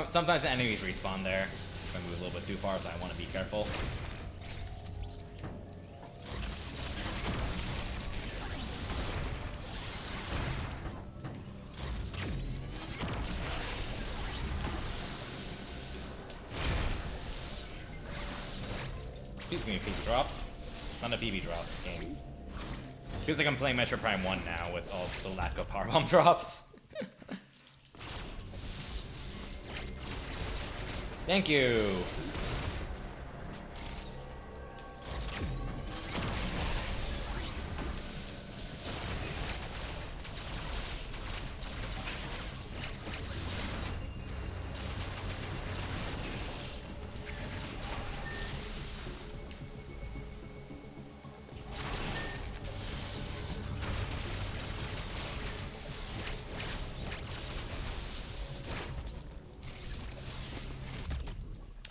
Sometimes the enemies respawn there. If I move a little bit too far, so I want to be careful. Please give me PB drops. Not a PB drops game. Feels like I'm playing Metroid Prime 1 now with all the lack of powerbomb drops. Thank you.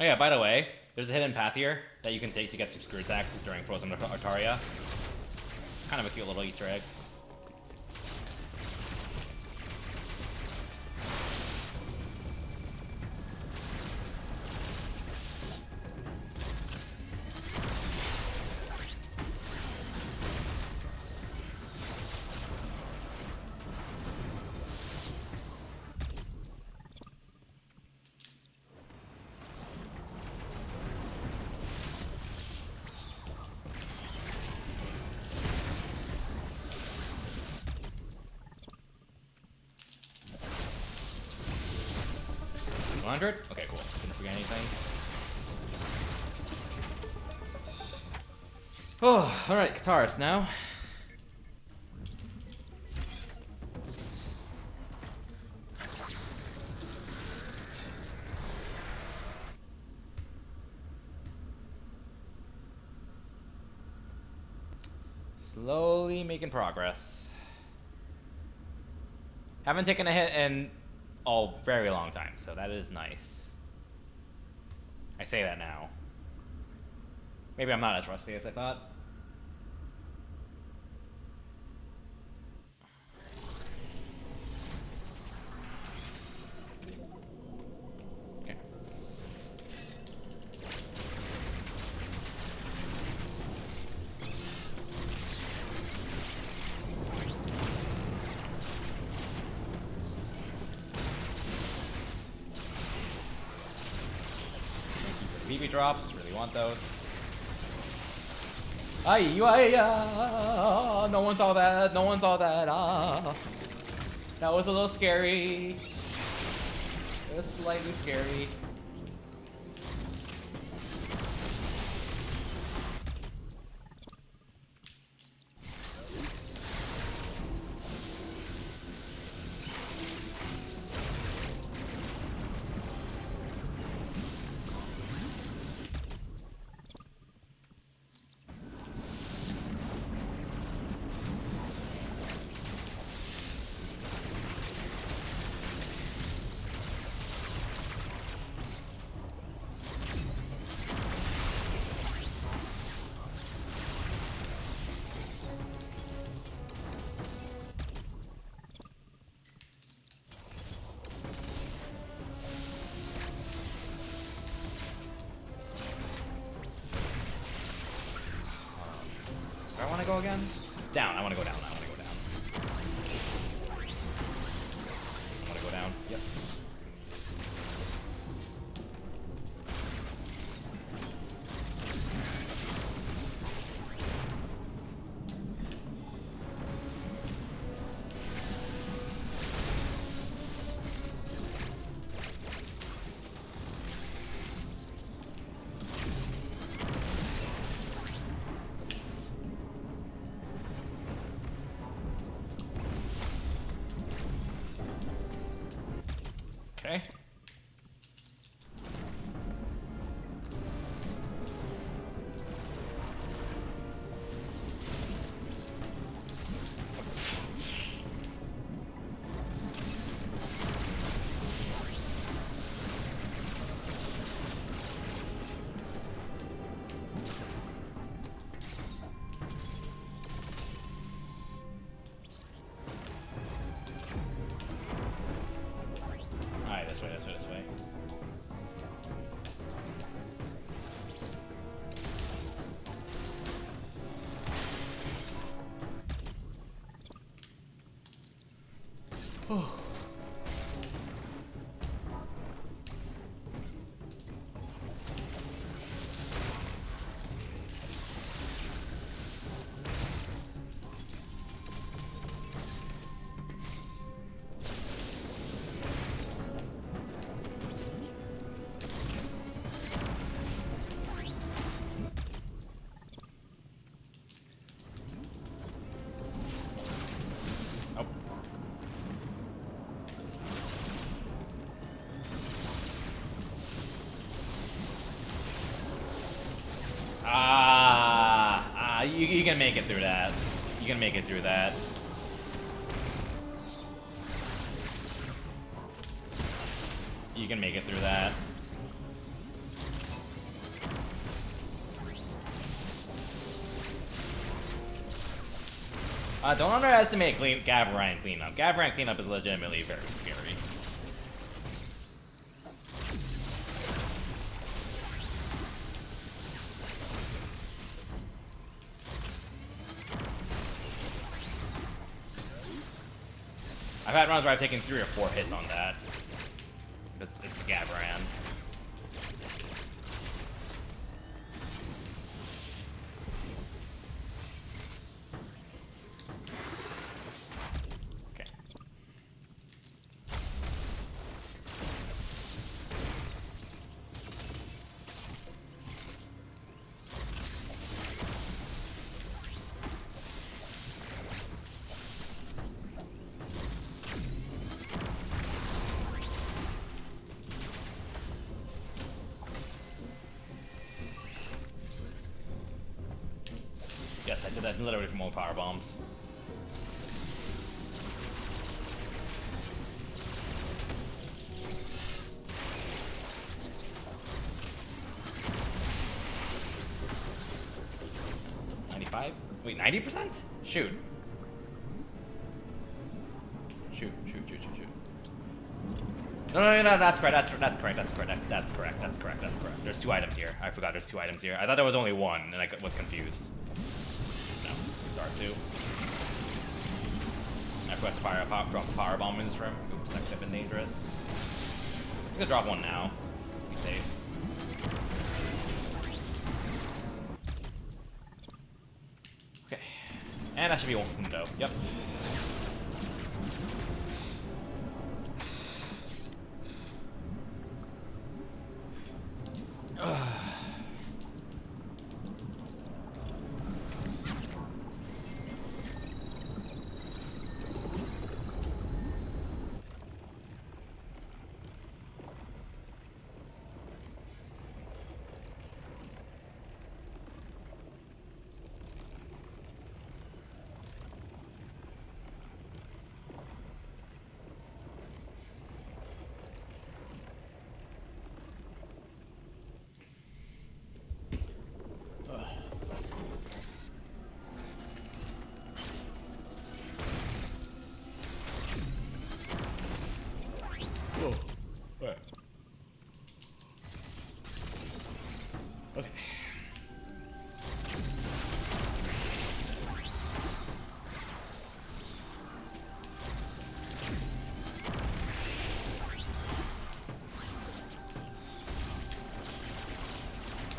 Oh yeah, by the way, there's a hidden path here that you can take to get to Screw Attack during Frozen Artaria. Kind of a cute little Easter egg. $100? Okay, cool. Didn't forget anything. Oh, alright, Kataris now. Slowly making progress. Haven't taken a hit in a very long time, so that is nice. I say that now. Maybe I'm not as rusty as I thought. Okay. BB drops, really want those. No one saw that, no one saw that. That was a little scary. It was slightly scary. I go again? Down. I want to go down. I want to go down. I want to go down. Yep. Okay. Alright, this way, this way, this way. Oh. You can make it through that. You can make it through that. You can make it through that. Don't underestimate Gavaran cleanup. Gavaran cleanup is legitimately very scary. I've had runs where I've taken 3 or 4 hits on that. It's Gavaran. Okay. Yes, I did that literally from all power bombs. Wait, 90%? Shoot. Shoot. No, that's correct. That's correct. There's 2 items here. I forgot there's 2 items here. I thought there was only 1, and I was confused. No, there are 2. I pressed drop a power bomb in this room. Oops, that could have been dangerous. I'm gonna drop 1 now. Be safe. Okay. And that should be 1 window. Yep.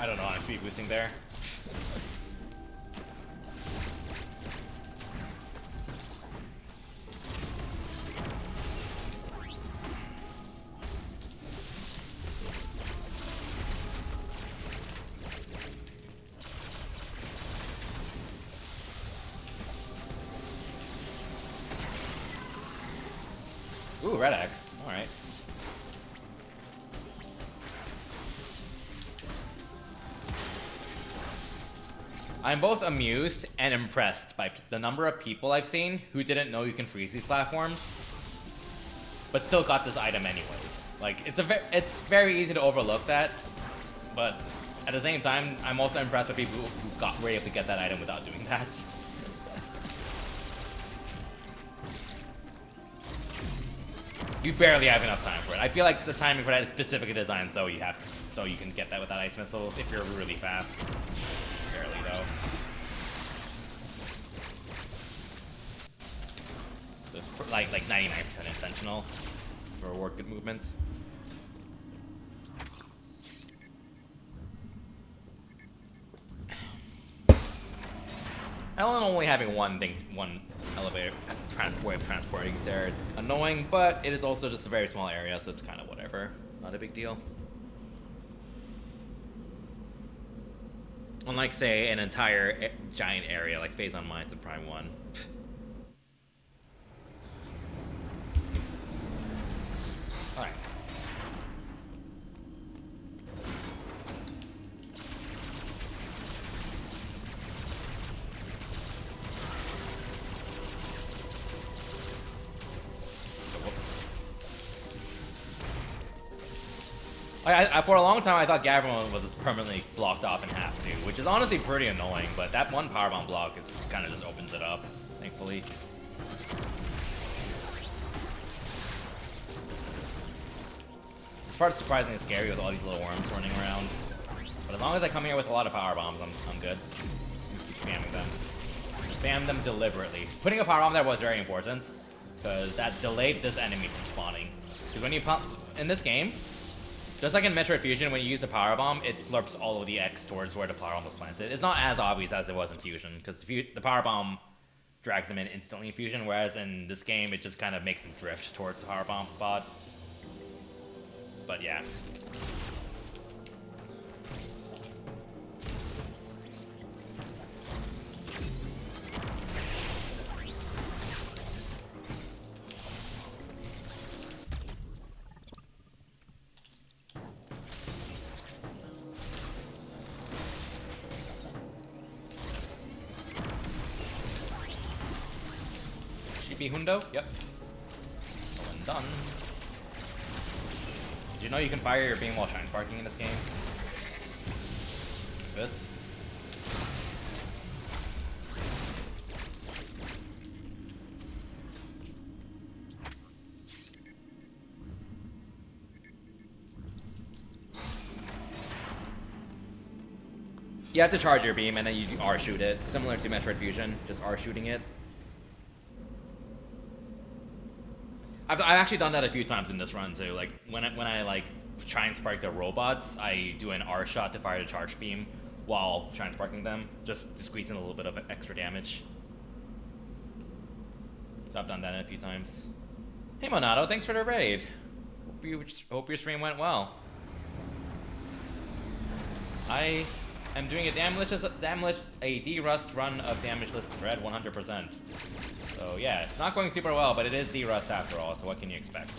I don't know, I'm speed boosting there. Ooh, Red X. Alright. I'm both amused and impressed by the number of people I've seen who didn't know you can freeze these platforms, but still got this item anyways. Like, it's very easy to overlook that, but at the same time, I'm also impressed with people who were able to get that item without doing that. You barely have enough time for it. I feel like the timing for that is specifically designed so you can get that with that ice missile if you're really fast. Barely though. So it's like 99% intentional for reward good movements. Ellen only having one elevator way of transporting there, it's annoying, but it is also just a very small area, so it's kind of whatever. Not a big deal. Unlike, say, an entire giant area like Phazon Mines in Prime 1. Alright. For a long time, I thought Gavin was permanently blocked off in half too, which is honestly pretty annoying, but that one powerbomb block kind of just opens it up, thankfully. This part's surprisingly scary with all these little worms running around. But as long as I come here with a lot of powerbombs, I'm good. Just keep spamming them. Spam them deliberately. Putting a powerbomb there was very important, because that delayed this enemy from spawning. Because when you pump in this game, just like in Metroid Fusion, when you use a powerbomb, it slurps all of the X towards where the powerbomb was planted. It's not as obvious as it was in Fusion, because the powerbomb drags them in instantly in Fusion, whereas in this game, it just kind of makes them drift towards the powerbomb spot. But yeah. Hundo? Yep. Well done. Did you know you can fire your beam while shine sparking in this game? This? You have to charge your beam and then you R-shoot it, similar to Metroid Fusion, just R-shooting it. I've actually done that a few times in this run too. Like when I like try and spark the robots, I do an R shot to fire the charge beam while trying sparking them, just to squeeze in a little bit of extra damage. So I've done that a few times. Hey Monado, thanks for the raid. Hope your stream went well. I am doing a D-Rust run of Damageless Thread 100%. So yeah, it's not going super well, but it is D-Rust after all, so what can you expect?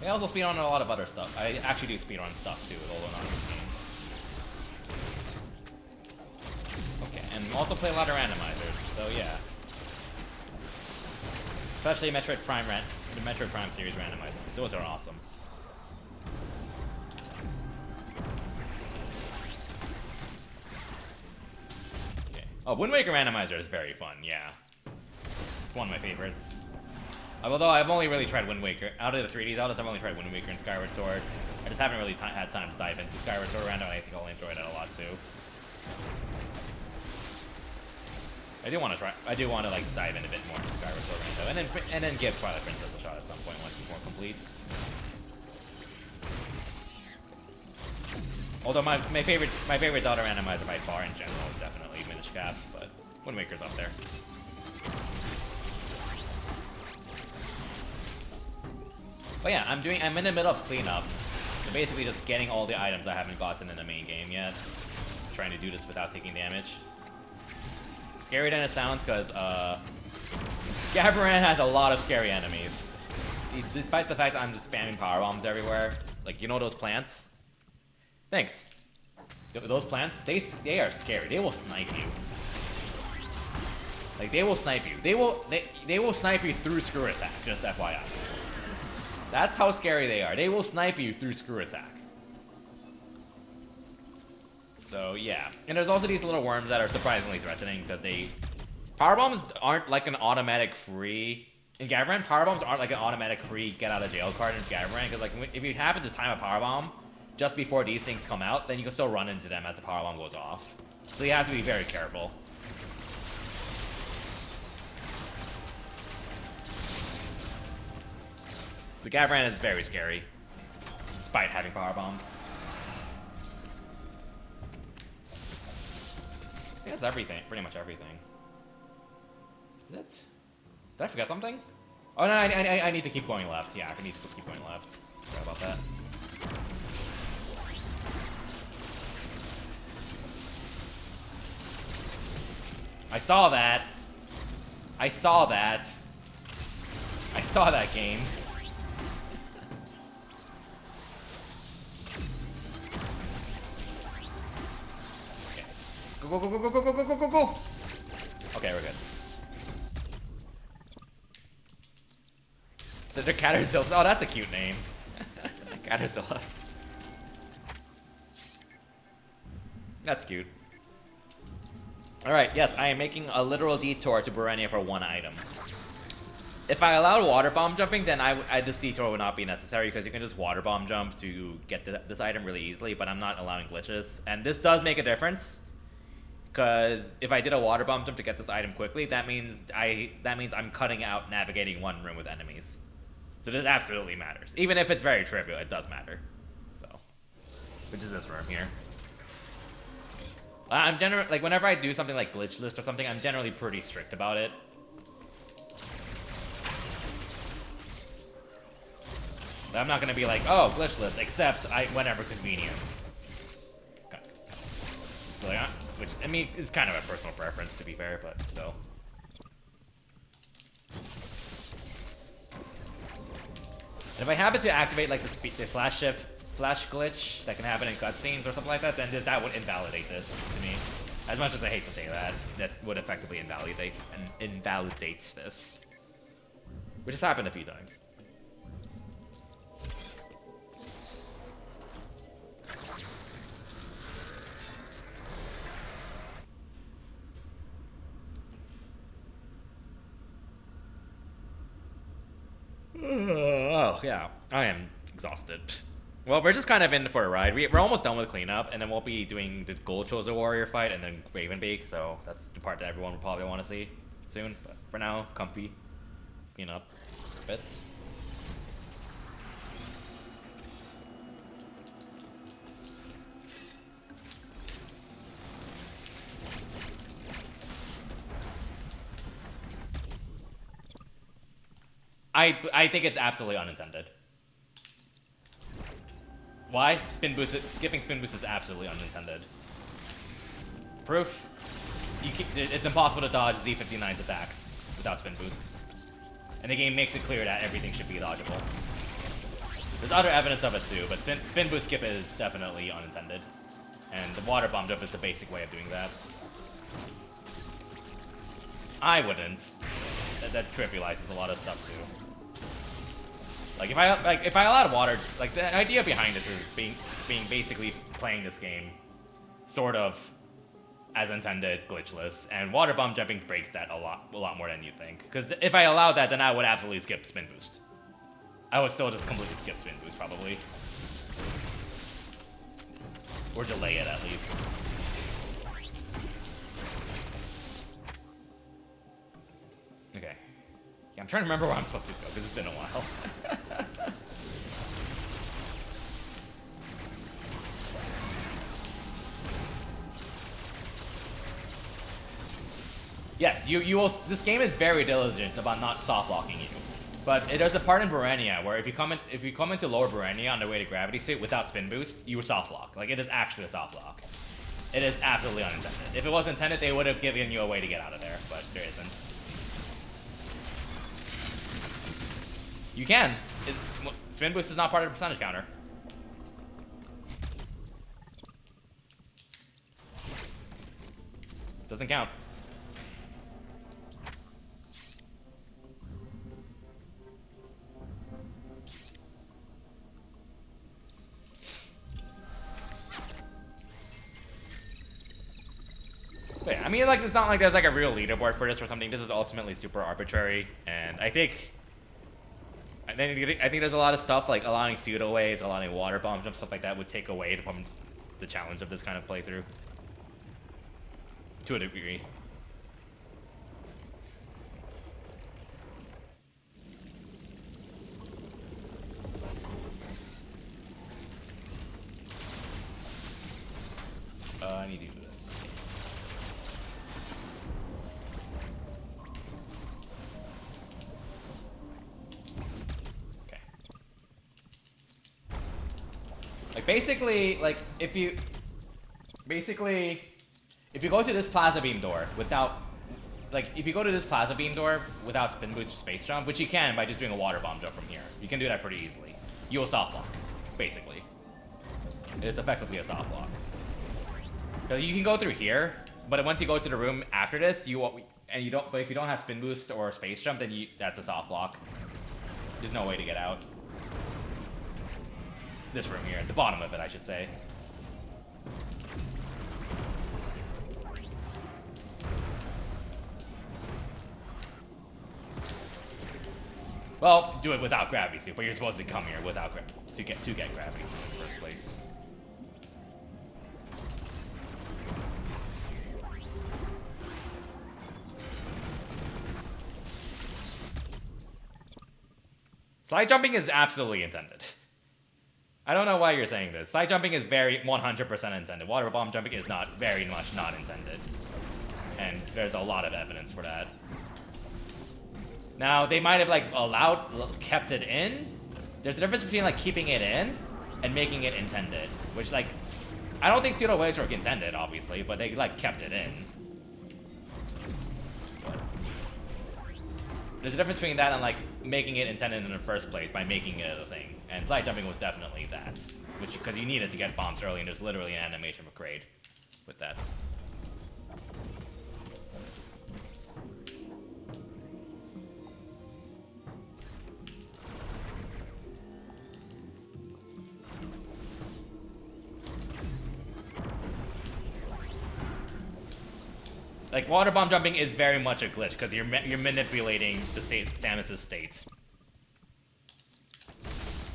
I also speedrun a lot of other stuff. I actually do speedrun stuff too, although not in this game. Okay, and also play a lot of randomizers, so yeah. Especially Metroid Prime the Metroid Prime series randomizers. Those are awesome. Okay. Oh, Wind Waker randomizer is very fun, yeah. It's one of my favorites. Although I've only really tried Wind Waker. Out of the 3D Zeldas, I've only tried Wind Waker and Skyward Sword. I just haven't really had time to dive into Skyward Sword random, and I think I'll enjoy that a lot too. I do want to try. I do want to like dive in a bit more into Skyward Sword though, and then give Twilight Princess a shot at some point once it's more complete. Although my favorite Daughter randomizer by far in general is definitely Minish Cap, but Wind Waker's up there. But yeah, I'm in the middle of cleanup. So basically just getting all the items I haven't gotten in the main game yet. Trying to do this without taking damage. Scarier than it sounds, because Gavaran has a lot of scary enemies. Despite the fact that I'm just spamming power bombs everywhere. Like, you know those plants? Thanks. Those plants, they are scary. They will snipe you. Like, they will snipe you. They will snipe you through screw attack, just FYI. That's how scary they are. They will snipe you through screw attack. So yeah, and there's also these little worms that are surprisingly threatening because power bombs aren't like an automatic free in Gavaran. Power bombs aren't like an automatic free get out of jail card in Gavaran because like if you happen to time a power bomb just before these things come out, then you can still run into them as the power bomb goes off. So you have to be very careful. The Gavaran is very scary, despite having power bombs. I think that's everything, pretty much everything. Is it? Did I forget something? Oh no, I need to keep going left. Yeah, I need to keep going left. Sorry about that. I saw that. I saw that. I saw that game. Go, go, go, go, go, go, go, go, go, go! Okay, we're good. The Caterzillas. Oh, that's a cute name. Caterzillas. That's cute. Alright, yes, I am making a literal detour to Barenia for one item. If I allowed water bomb jumping, then this detour would not be necessary because you can just water bomb jump to get this item really easily, but I'm not allowing glitches. And this does make a difference. Because if I did a water bomb jump to get this item quickly, that means I'm cutting out navigating one room with enemies. So this absolutely matters. Even if it's very trivial, it does matter. So, which is this room here. I'm generally, like, whenever I do something like glitch list or something, I'm generally pretty strict about it. I'm not gonna be like, oh, glitch list, except whenever convenience. Which, I mean, is kind of a personal preference, to be fair, but still. And if I happen to activate, like, the flash shift, flash glitch that can happen in cutscenes or something like that, then that would invalidate this to me. As much as I hate to say that, that would effectively invalidate this. Which has happened a few times. Oh, yeah. I am exhausted. Well, we're just kind of in for a ride. We're almost done with cleanup, and then we'll be doing the Gold Chosen Warrior fight and then Ravenbeak, so that's the part that everyone will probably want to see soon. But for now, comfy. Clean up bits. I think it's absolutely unintended. Why? Skipping spin boost is absolutely unintended. Proof? It's impossible to dodge Z59's attacks without spin boost. And the game makes it clear that everything should be dodgeable. There's other evidence of it too, but spin boost skip is definitely unintended. And the water bomb jump is the basic way of doing that. I wouldn't. That trivializes a lot of stuff too. Like if I allowed water, like the idea behind this is being basically playing this game sort of as intended, glitchless, and water bomb jumping breaks that a lot more than you think. Because if I allowed that, then I would absolutely skip spin boost. I would still just completely skip spin boost probably, or delay it at least. Yeah, I'm trying to remember where I'm supposed to go because it's been a while. Yes, you will. This game is very diligent about not soft locking you, but there's a part in Barenia where if you come into Lower Barenia on the way to Gravity Suit without spin boost, you soft lock. Like it is actually a soft lock. It is absolutely unintended. If it was intended, they would have given you a way to get out of there, but there isn't. You can. Spin boost is not part of the percentage counter. Doesn't count. But yeah, I mean, like, it's not like there's like a real leaderboard for this or something. This is ultimately super arbitrary, and I think there's a lot of stuff like allowing pseudo waves, allowing water bombs, and stuff like that would take away from the challenge of this kind of playthrough to a degree. I need to do this. Okay. Like basically, like if you go to this plaza beam door without, like if you go to this plaza beam door without spin boost or space jump, which you can by just doing a water bomb jump from here, you can do that pretty easily. You will soft lock, basically. It is effectively a soft lock. So you can go through here, but once you go to the room after this, but if you don't have spin boost or space jump, then that's a soft lock. There's no way to get out. This room here, at the bottom of it, I should say. Well, do it without gravity suit, but you're supposed to come here without to get gravity suit in the first place. Slide jumping is absolutely intended. I don't know why you're saying this. Slide jumping is very 100% intended. Water bomb jumping is very much not intended. And there's a lot of evidence for that. Now, they might have like kept it in. There's a difference between like keeping it in and making it intended. Which like, I don't think pseudo waves were intended, obviously, but they like kept it in. There's a difference between that and like making it intended in the first place by making it a thing. And slide jumping was definitely that, because you needed to get bombs early, and there's literally an animation for Kraid with that. Like, water bomb jumping is very much a glitch, because you're manipulating the Samus's state.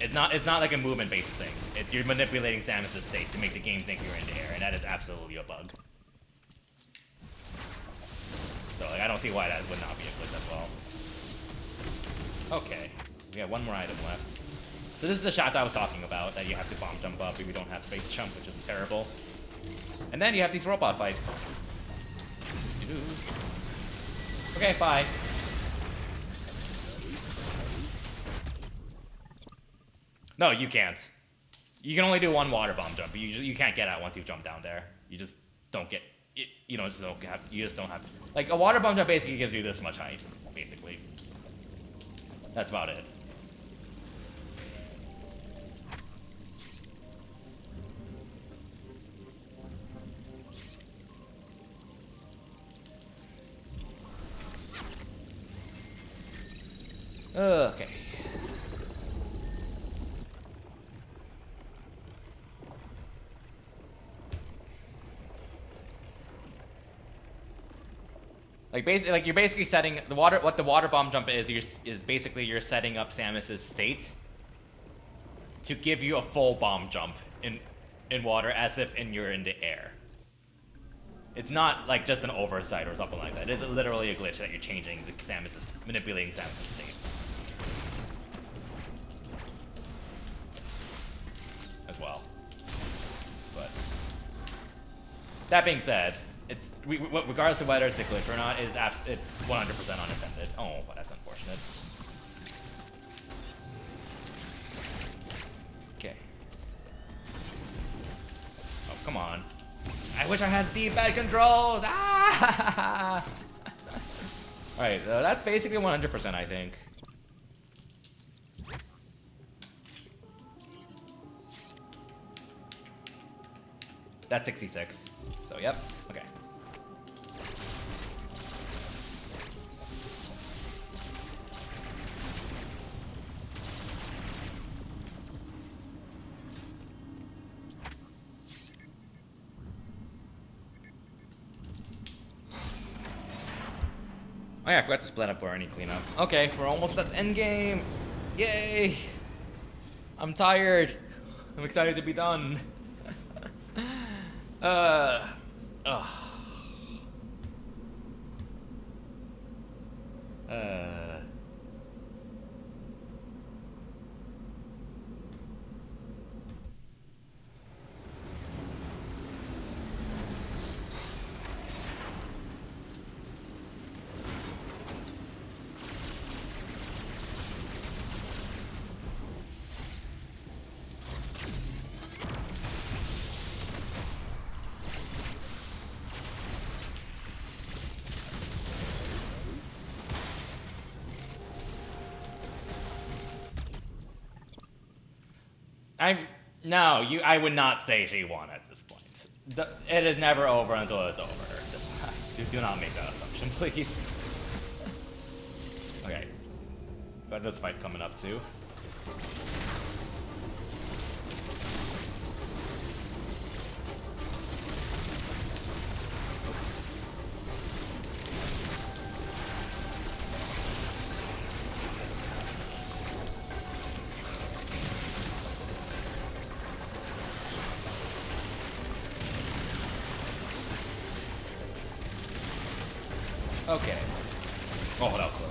It's not like a movement-based thing. You're manipulating Samus's state to make the game think you're in the air, and that is absolutely a bug. So, like, I don't see why that would not be a glitch as well. Okay, we have one more item left. So this is the shot that I was talking about, that you have to bomb jump up if you don't have space jump, which is terrible. And then you have these robot fights. Okay, bye. No, you can't. You can only do one water bomb jump. You can't get out once you jump down there. You just don't get. You just don't have. Like a water bomb jump basically gives you this much height, basically. That's about it. Okay. Like you're basically setting what the water bomb jump is basically you're setting up Samus's state to give you a full bomb jump in water as if you're in the air. It's not like just an oversight or something like that. It is literally a glitch that you're changing Samus's, manipulating Samus's state. As well. But that being said, it's regardless of whether it's a glitch or not, it's 100% unintended. Oh, well, that's unfortunate. Okay. Oh, come on. I wish I had D-pad controls. Ah! All right, that's basically 100%, I think. That's 66. So, yep. Okay. Oh yeah, I forgot to split up or any cleanup. Okay, we're almost at the end game. Yay! I'm tired. I'm excited to be done. Ugh. I would not say she won at this point. It is never over until it's over. Do not make that assumption, please. Okay. Got this fight coming up too. Okay. Oh, that was close.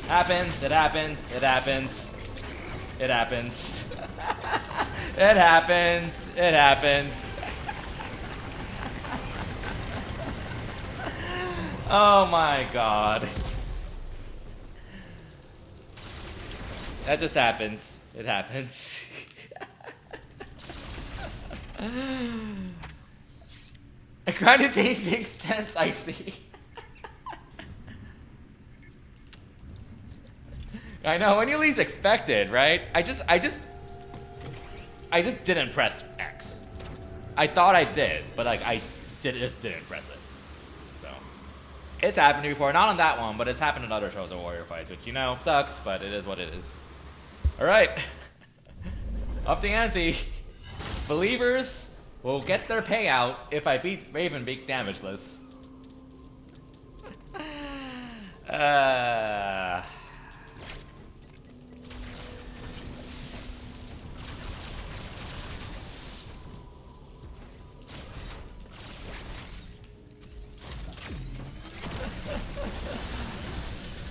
Happens, it happens, it happens. It happens. It happens, it happens. Oh my god. That just happens. It happens. I grinded things tense, I see. I know, when you least expected, right? I just didn't press X. I thought I did, but like just didn't press it. So it's happened before, not on that one, but it's happened in other shows of warrior fights, which sucks, but it is what it is. All right, up the ante. Believers will get their payout if I beat Raven beat Damageless.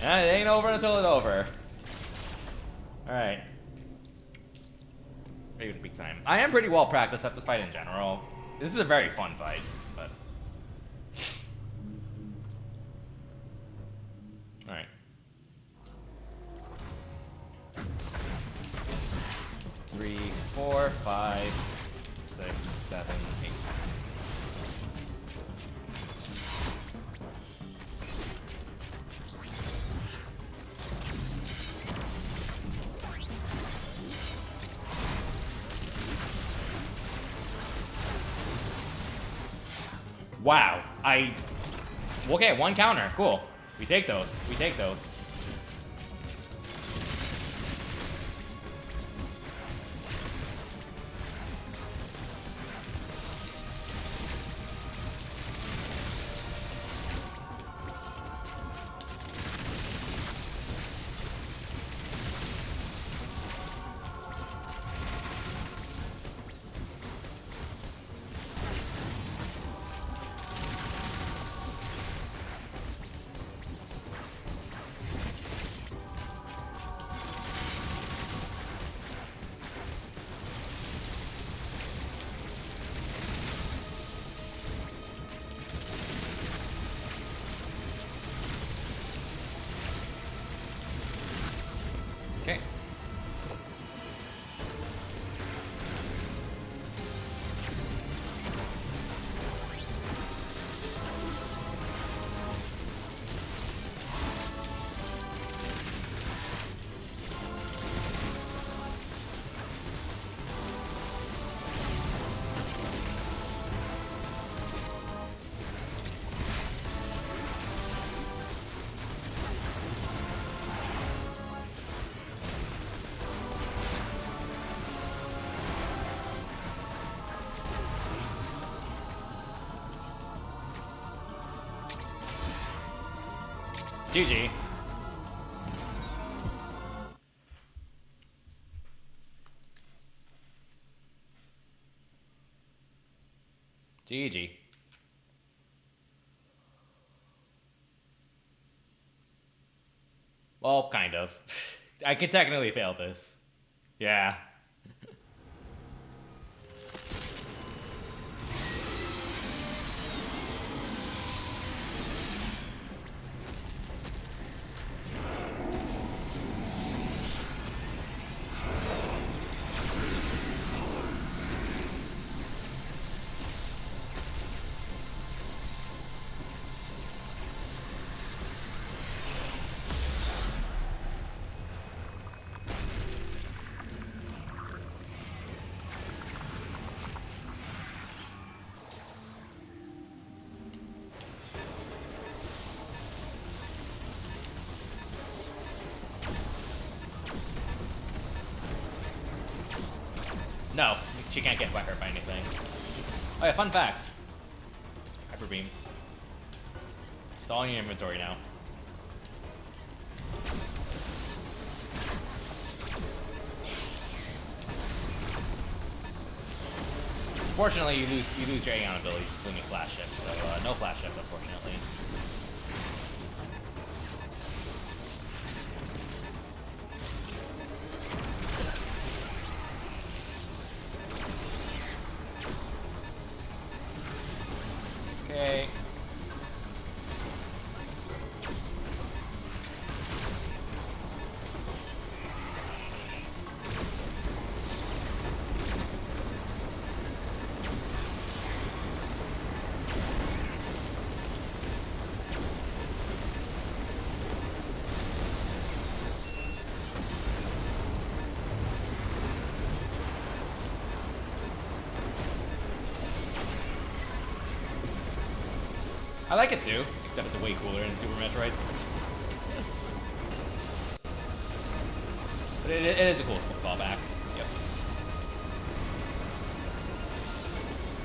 Yeah, it ain't over until it's over. Alright. Raven big time. I am pretty well practiced at this fight in general. This is a very fun fight, but... Alright. Three, 4, 5, 6, 7, 8. Wow, okay, one counter, cool. We take those, we take those. GG. GG. Well, kind of. I can technically fail this. Yeah. No, she can't get hurt by anything. Oh yeah, fun fact. Hyper Beam. It's all in your inventory now. Fortunately, you lose your Aeon abilities, including Flash Shift, so no Flash Shift, unfortunately. Okay. I like it too, except it's way cooler in Super Metroid. But it is a cool fallback. Yep.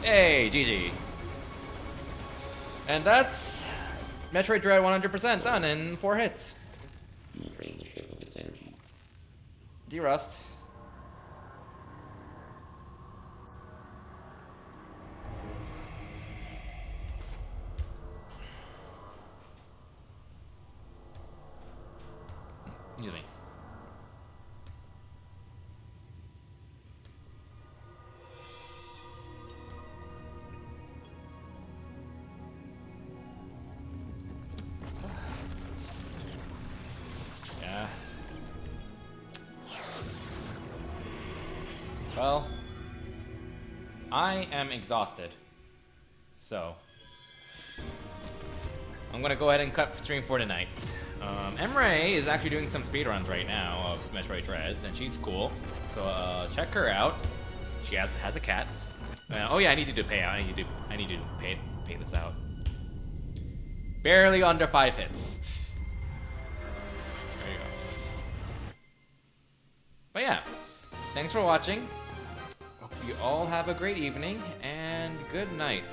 Hey, GG. And that's Metroid Dread 100% done in 4 hits. You drain the ship of its energy. Derust. Excuse me. Yeah. Well, I am exhausted. So, I'm gonna go ahead and cut stream for tonight. Emre is actually doing some speedruns right now of Metroid Dread, and she's cool. So check her out. She has a cat. Oh yeah, I need to do payout. I need to pay this out. Barely under 5 hits. There you go. But yeah, thanks for watching. Hope you all have a great evening and good night.